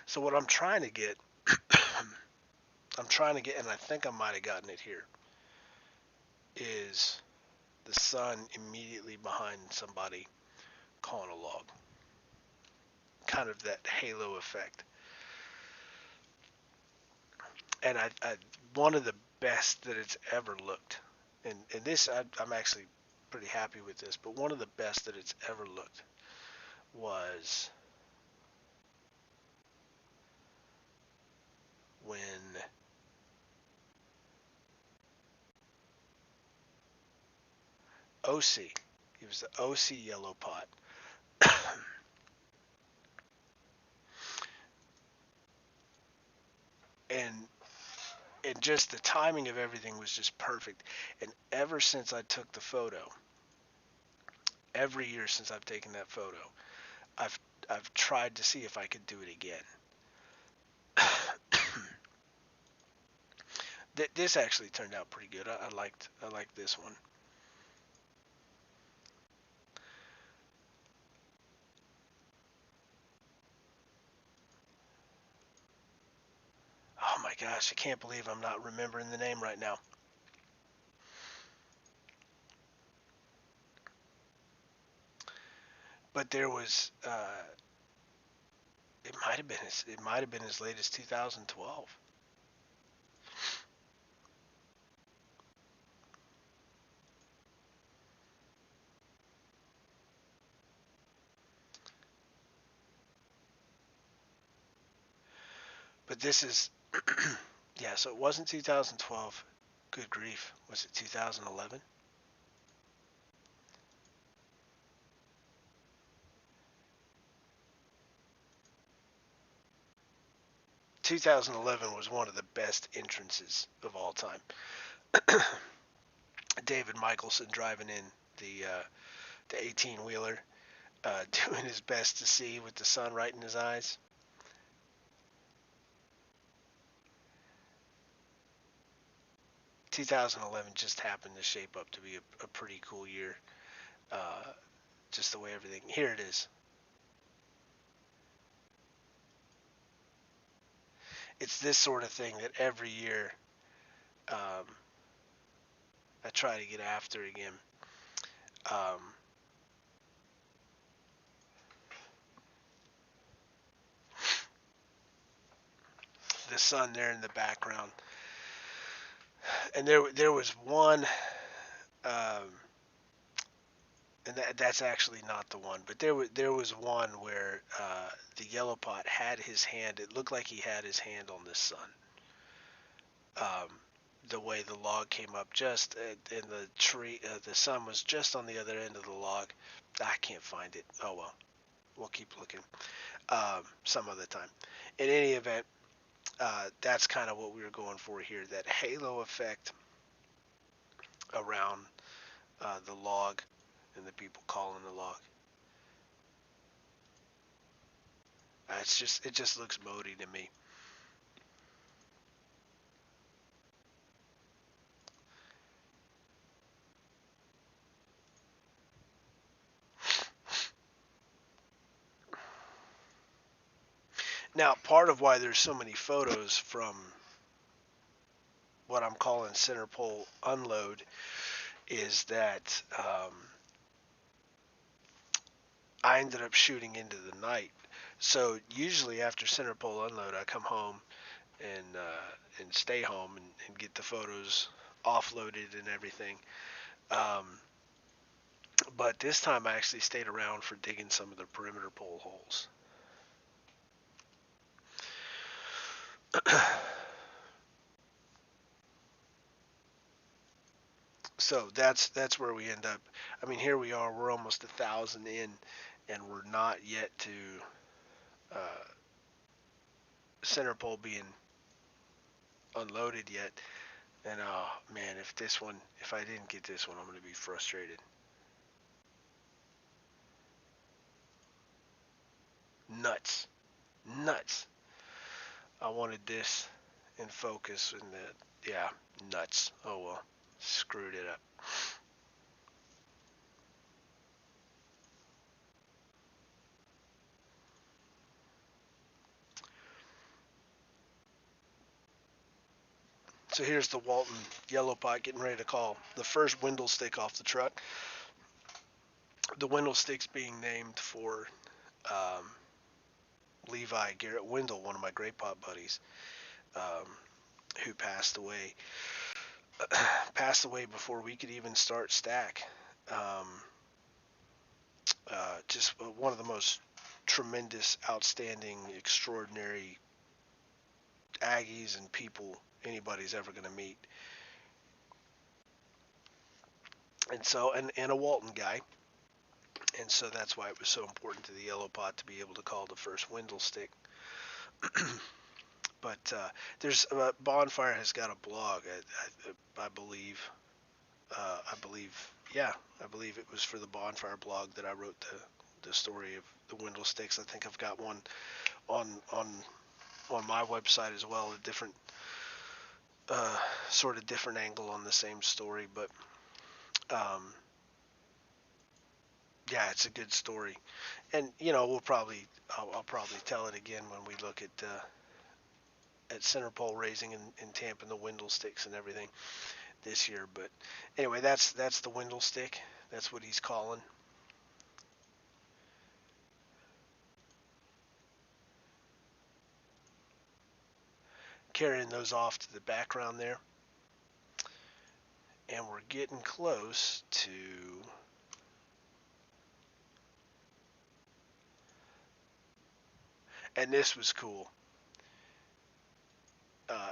So what I'm trying to get, and I think I might have gotten it here, is the sun immediately behind somebody calling a log. Kind of that halo effect. And I one of the best that it's ever looked, and this, I'm actually pretty happy with this, but one of the best that it's ever looked was when OC, it was the OC yellow pot. and just the timing of everything was just perfect. And ever since I took the photo, every year since I've taken that photo, I've tried to see if I could do it again. This actually turned out pretty good. I liked this one. Oh my gosh, I can't believe I'm not remembering the name right now. But there was it might have been as late as 2012. But this is yeah, so it wasn't 2012. Good grief. Was it 2011? 2011 was one of the best entrances of all time. David Michelson driving in the 18-wheeler, doing his best to see with the sun right in his eyes. ...2011 just happened to shape up to be a pretty cool year. Just the way everything... Here it is. It's this sort of thing that every year I try to get after again. The sun there in the background. And there was one... and that's actually not the one, but there was one where the yellow pot had his hand. It looked like he had his hand on the sun. The way the log came up, just in the tree, the sun was just on the other end of the log. I can't find it. Oh well, we'll keep looking some other time. In any event, that's kind of what we were going for here. That halo effect around the log. And the people calling the log. It just looks mody to me. Now, part of why there's so many photos from what I'm calling Centerpole unload is that I ended up shooting into the night. So usually after Centerpole unload, I come home and stay home and get the photos offloaded and everything. But this time I actually stayed around for digging some of the perimeter pole holes. So that's where we end up. I mean, here we are. We're almost 1,000 in, and we're not yet to Centerpole being unloaded yet. And oh man, if I didn't get this one, I'm going to be frustrated. Nuts. I wanted this in focus, and yeah, nuts. Oh well, screwed it up. So here's the Walton yellow pot getting ready to call the first windle stick off the truck. The windle sticks being named for Levi Garrett Windle, one of my great pot buddies, who passed away before we could even start stack. Just one of the most tremendous, outstanding, extraordinary Aggies and people anybody's ever going to meet. And so, and a Walton guy. And so that's why it was so important to the yellow pot to be able to call the first windle stick. But there's Bonfire has got a blog, I believe. I believe it was for the Bonfire blog that I wrote the story of the windle sticks. I think I've got one on my website as well, a different sort of different angle on the same story, but yeah, it's a good story. And I'll probably tell it again when we look at Centerpole raising and tamping the windle sticks and everything this year. But anyway, that's the windle stick. That's what he's calling. Carrying those off to the background there. And we're getting close to and this was cool.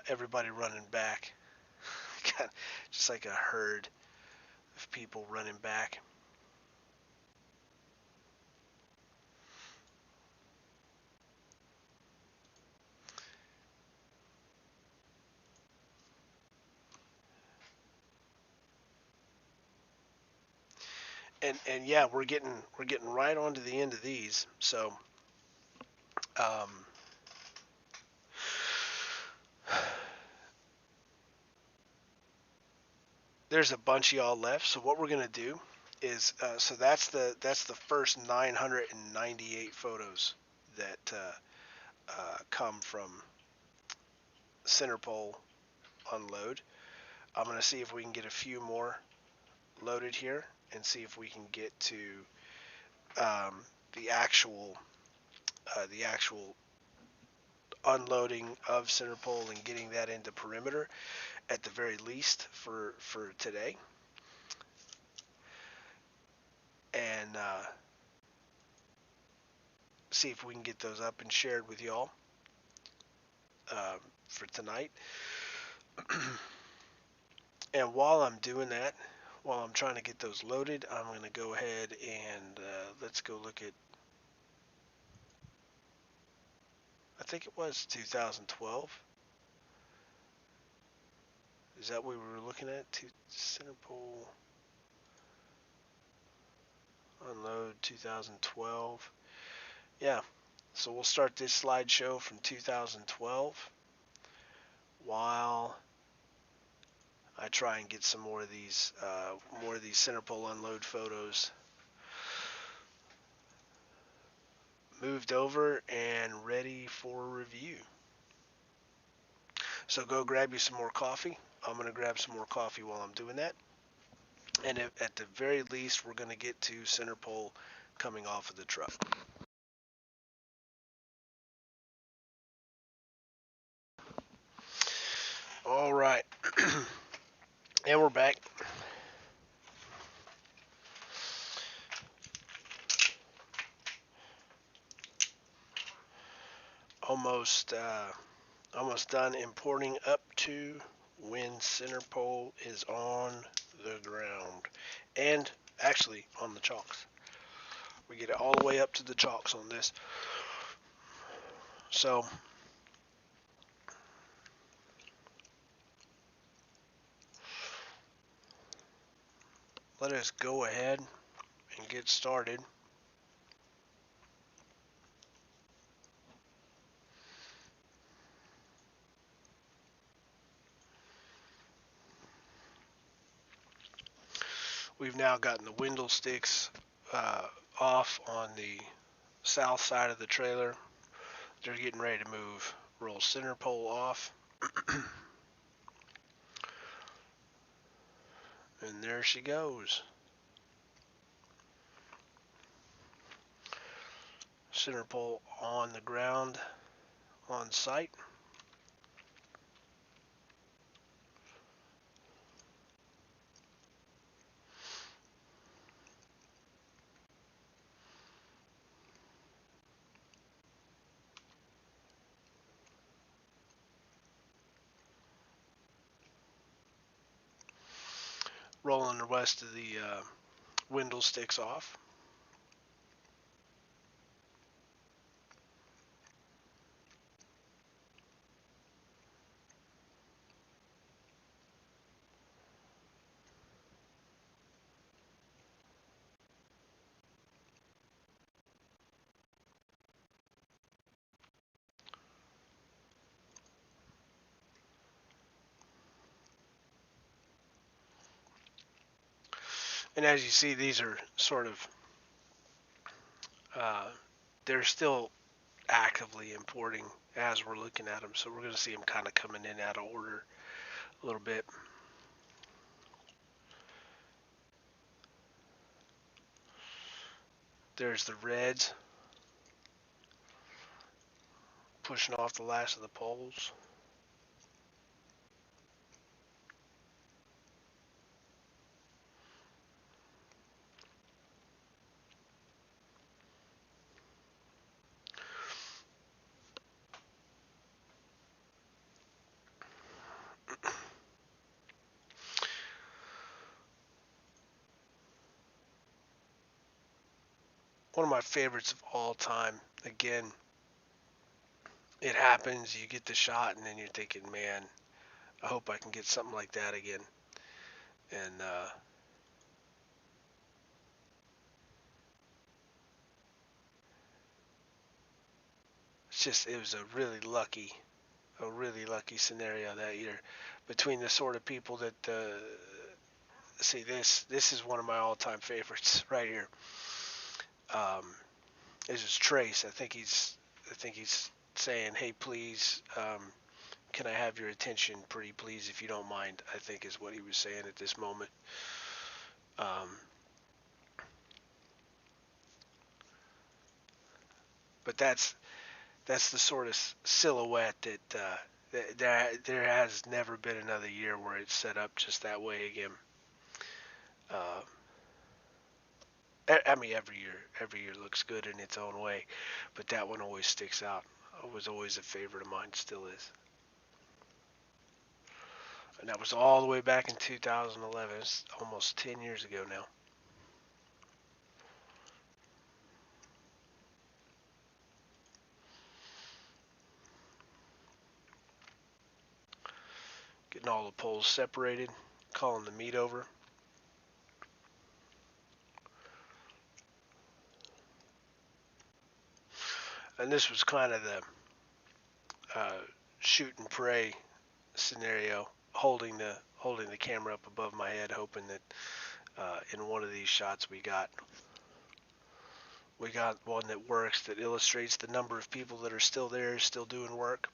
Everybody running back. Just like a herd of people running back. and yeah, we're getting right onto the end of these. So there's a bunch of y'all left. So what we're gonna do is so that's the first 998 photos that come from Centerpole unload. I'm gonna see if we can get a few more loaded here and see if we can get to um, the actual unloading of Centerpole and getting that into perimeter at the very least for today, and see if we can get those up and shared with y'all for tonight. And while I'm doing that, while I'm trying to get those loaded, I'm going to go ahead and let's go look at, I think it was 2012. Is that what we were looking at? Centerpole unload 2012. Yeah. So we'll start this slideshow from 2012 while I try and get some more of these Centerpole unload photos moved over and ready for review. So go grab you some more coffee. I'm going to grab some more coffee while I'm doing that. And at the very least, we're going to get to Centerpole coming off of the truck. All right. And we're back. Almost done importing up to when Centerpole is on the ground. And actually on the chalks. We get it all the way up to the chalks on this. So let us go ahead and get started. We've now gotten the window sticks off on the south side of the trailer. They're getting ready to move. Roll Centerpole off. And there she goes. Centerpole on the ground on site. Rolling the rest of the window sticks off. And as you see, these are sort of, they're still actively importing as we're looking at them. So we're going to see them kind of coming in out of order a little bit. There's the reds pushing off the last of the poles. One of my favorites of all time. Again, it happens, you get the shot, and then you're thinking, man, I hope I can get something like that again. And it was a really lucky scenario that year between the sort of people that see this is one of my all-time favorites right here. This is Trace. I think he's saying, "Hey, please, can I have your attention, pretty please, if you don't mind?" I think is what he was saying at this moment. But that's the sort of silhouette that there has never been another year where it's set up just that way again. I mean, every year looks good in its own way, but that one always sticks out. It was always a favorite of mine, still is. And that was all the way back in 2011. It's almost 10 years ago now. Getting all the poles separated, calling the meat over. And this was kind of the shoot and pray scenario, holding the camera up above my head, hoping that in one of these shots we got one that works, that illustrates the number of people that are still there, still doing work.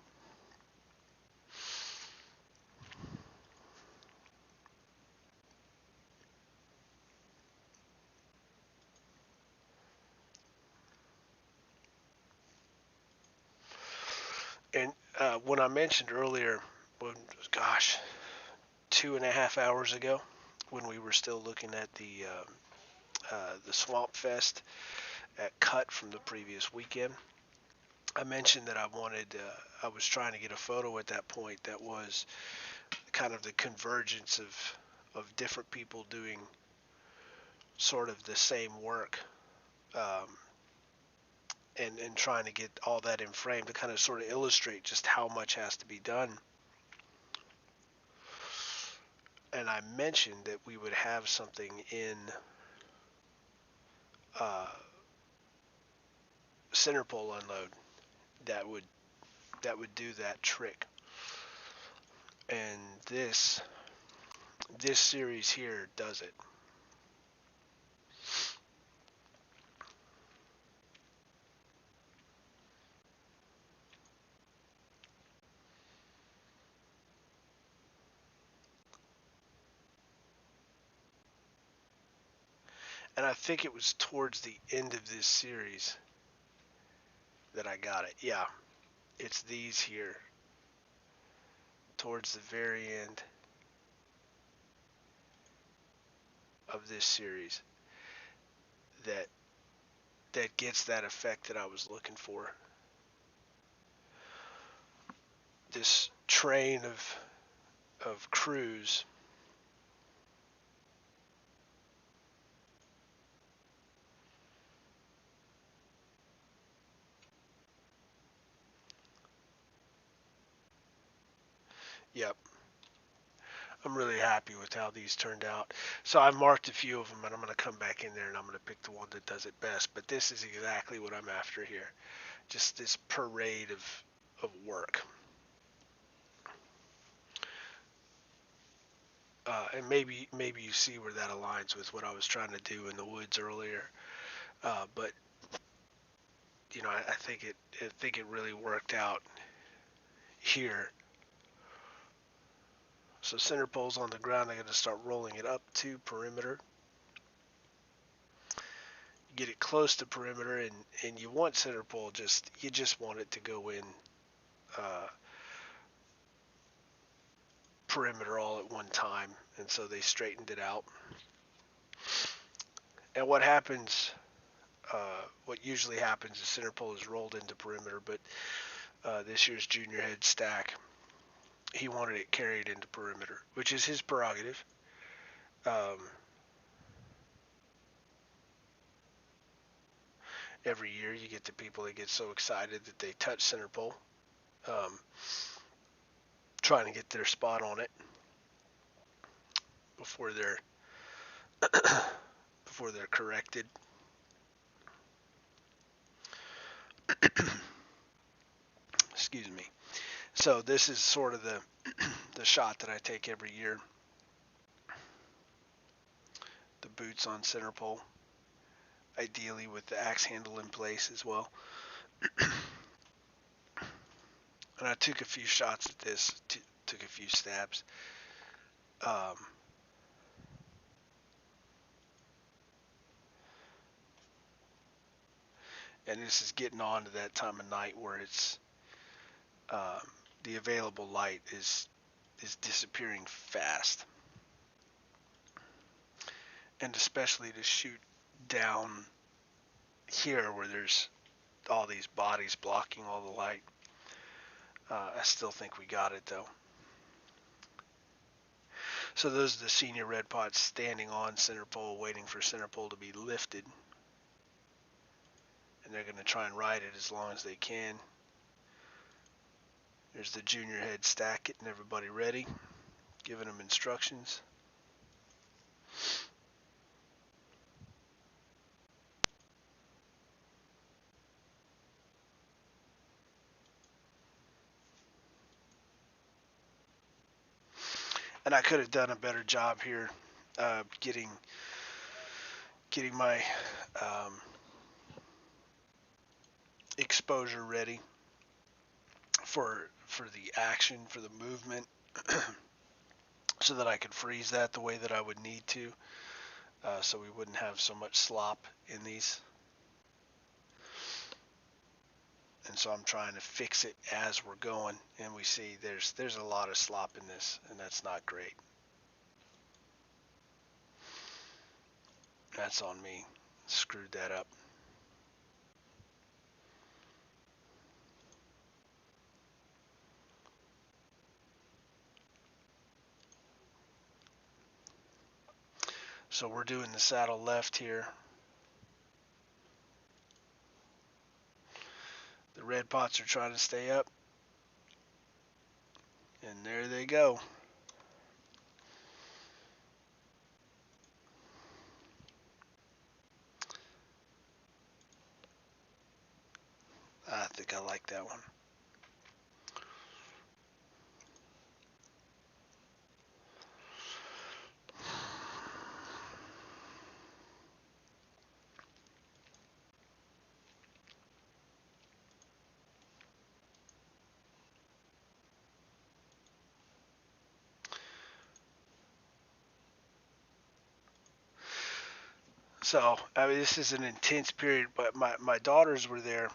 And when I mentioned earlier, gosh, 2.5 hours ago, when we were still looking at the Swamp Fest at Cut from the previous weekend, I mentioned that I was trying to get a photo at that point that was kind of the convergence of different people doing sort of the same work, and trying to get all that in frame to kind of sort of illustrate just how much has to be done. And I mentioned that we would have something in Centerpole unload that would do that trick. And this series here does it. And I think it was towards the end of this series that I got it. Yeah, it's these here, towards the very end of this series, that gets that effect that I was looking for. This train of crews Yep. I'm really happy with how these turned out. So I've marked a few of them, and I'm going to come back in there and I'm going to pick the one that does it best. But this is exactly what I'm after here. Just this parade of work. And maybe you see where that aligns with what I was trying to do in the woods earlier. But you know, I think it really worked out here. So Centerpole's on the ground. I'm going to start rolling it up to perimeter. Get it close to perimeter, and you want Centerpole you just want it to go in perimeter all at one time, and so they straightened it out. And what usually happens is Centerpole is rolled into perimeter, but this year's junior head Stack, he wanted it carried into perimeter, which is his prerogative. Every year you get the people that get so excited that they touch Centerpole, trying to get their spot on it before they're corrected. Excuse me. So this is sort of the the shot that I take every year. The boots on Centerpole, ideally with the axe handle in place as well. And I took a few shots at this, took a few stabs. And this is getting on to that time of night where it's the available light is disappearing fast, and especially to shoot down here where there's all these bodies blocking all the light. I still think we got it though. So those are the senior red pots standing on Centerpole, waiting for Centerpole to be lifted, and they're going to try and ride it as long as they can. There's the junior head stack getting everybody ready, giving them instructions. And I could have done a better job here getting my exposure ready for the action, for the movement, so that I could freeze that the way that I would need to, so we wouldn't have so much slop in these. And so I'm trying to fix it as we're going, and we see there's a lot of slop in this, and that's not great. That's on me. Screwed that up. So we're doing the saddle left here. The red pots are trying to stay up, and there they go. I think I like that one. So, I mean, this is an intense period, but my daughters were there.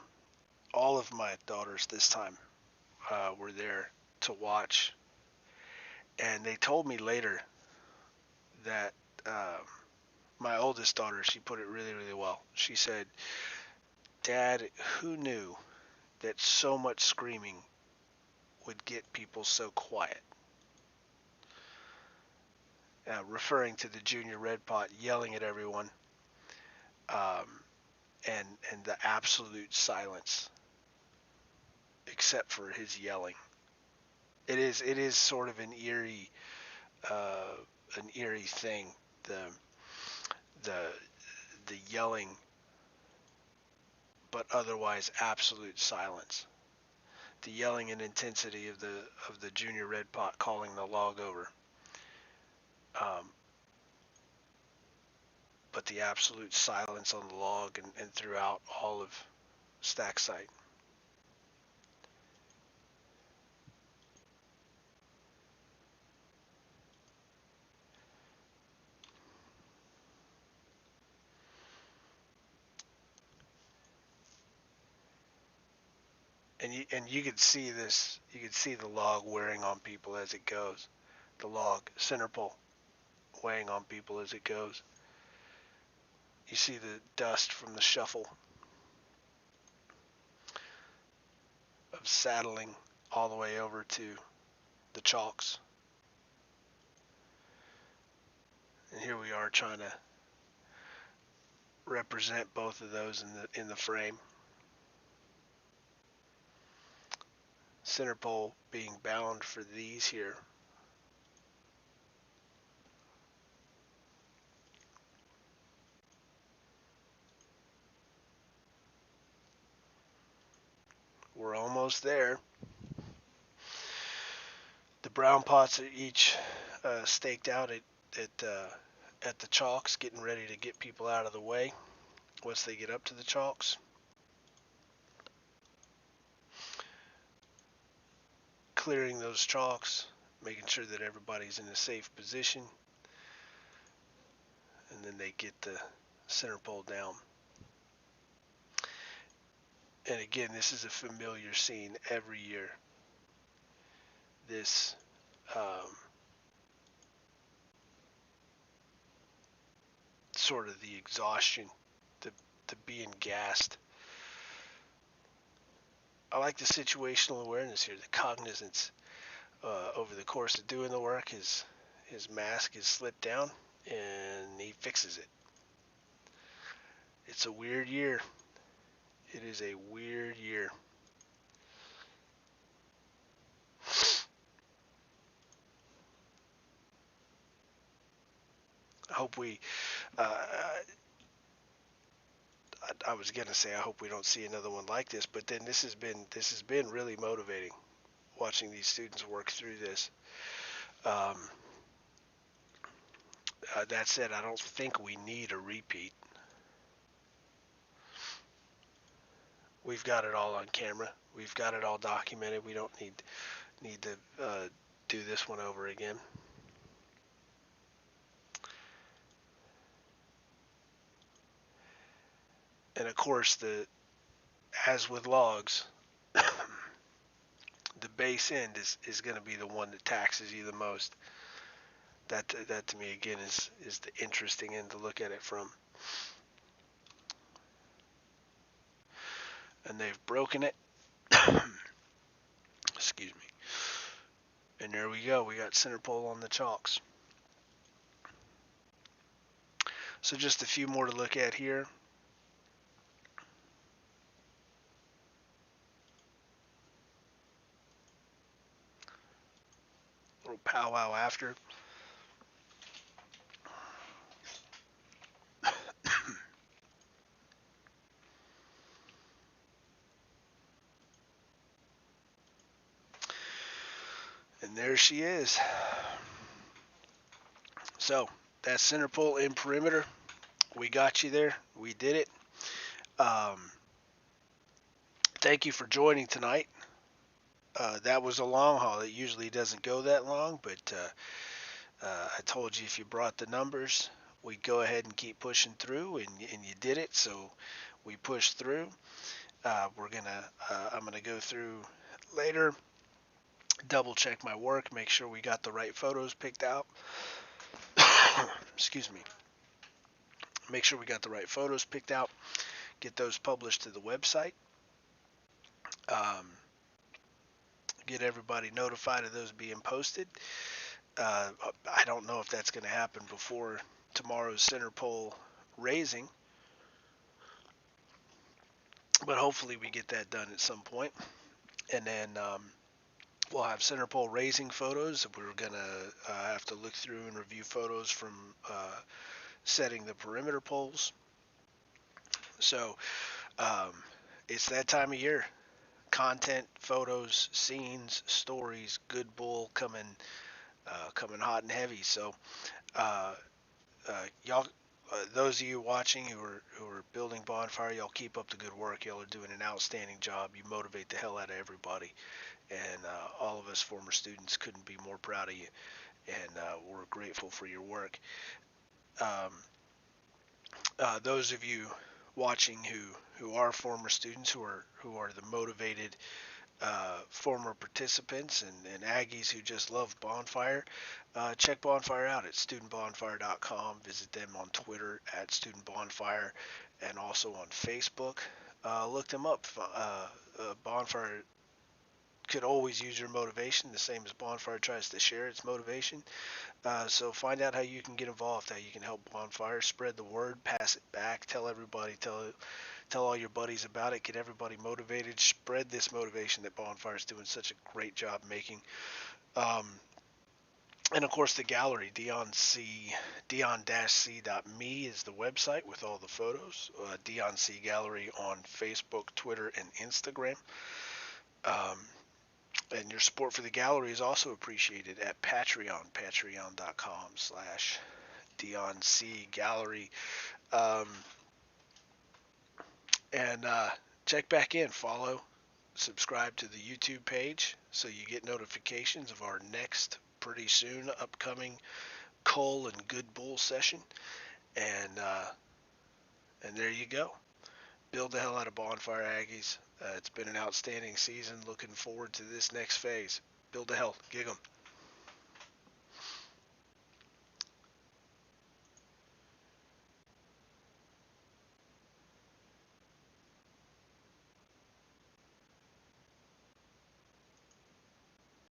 All of my daughters this time were there to watch. And they told me later that my oldest daughter, she put it really, really well. She said, "Dad, who knew that so much screaming would get people so quiet?" Referring to the junior red pot yelling at everyone, and the absolute silence except for his yelling. It is sort of an eerie thing. The the yelling, but otherwise absolute silence. The yelling and intensity of the junior red pot calling the log over. But the absolute silence on the log and throughout all of stack site. And you could see this. You could see the log wearing on people as it goes. The log Centerpole weighing on people as it goes. You see the dust from the shuffle of saddling all the way over to the chalks. And here we are trying to represent both of those in the frame. Centerpole being bound for these here. We're almost there. The brown pots are each staked out at the chalks, getting ready to get people out of the way once they get up to the chalks. Clearing those chalks, making sure that everybody's in a safe position, and then they get the center pole down. And again, this is a familiar scene every year. This sort of the exhaustion, the being gassed. I like the situational awareness here, the cognizance over the course of doing the work. His mask is slipped down, and he fixes it. It's a weird year. It is a weird year. I hope we. I was gonna say I hope we don't see another one like this, but then this has been really motivating, watching these students work through this. That said, I don't think we need a repeat. We've got it all on camera. We've got it all documented. We don't need to do this one over again. And of course, as with logs, the base end is going to be the one that taxes you the most. That to me again is the interesting end to look at it from. And they've broken it. Excuse me. And there we go. We got Centerpole on the chalks. So just a few more to look at here. A little powwow after. And there she is. So that's Centerpole in perimeter. We got you there. We did it. Thank you for joining tonight. That was a long haul. It usually doesn't go that long, but I told you if you brought the numbers, we'd go ahead and keep pushing through, and you did it. So we pushed through. I'm gonna go through later, double check my work, make sure we got the right photos picked out. Excuse me. Make sure we got the right photos picked out. Get those published to the website. Get everybody notified of those being posted. I don't know if that's going to happen before tomorrow's Centerpole raising, but hopefully we get that done at some point. And then we'll have Centerpole raising photos. We're going to have to look through and review photos from setting the perimeter poles. So it's that time of year. Content, photos, scenes, stories, good bull coming hot and heavy. So y'all, those of you watching who are building Bonfire, y'all keep up the good work. Y'all are doing an outstanding job. You motivate the hell out of everybody, and all of us former students couldn't be more proud of you, and we're grateful for your work. Those of you watching who are former students, who are the motivated former participants and Aggies who just love Bonfire, check Bonfire out at studentbonfire.com. Visit them on Twitter at studentbonfire and also on Facebook. Look them up. Bonfire could always use your motivation, the same as Bonfire tries to share its motivation. So find out how you can get involved, how you can help Bonfire, spread the word, pass it back, tell everybody, tell all your buddies about it, get everybody motivated, spread this motivation that Bonfire is doing such a great job making. And of course the gallery, dion-c.me is the website with all the photos. Dion C Gallery on Facebook, Twitter, and Instagram. Um, and your support for the gallery is also appreciated at Patreon, patreon.com/DionC Gallery. Um, and check back in, follow, subscribe to the YouTube page so you get notifications of our next pretty soon upcoming Cull and Good Bull session. And there you go. Build the hell out of Bonfire, Aggies. It's been an outstanding season. Looking forward to this next phase. Build the hell. Gig 'em.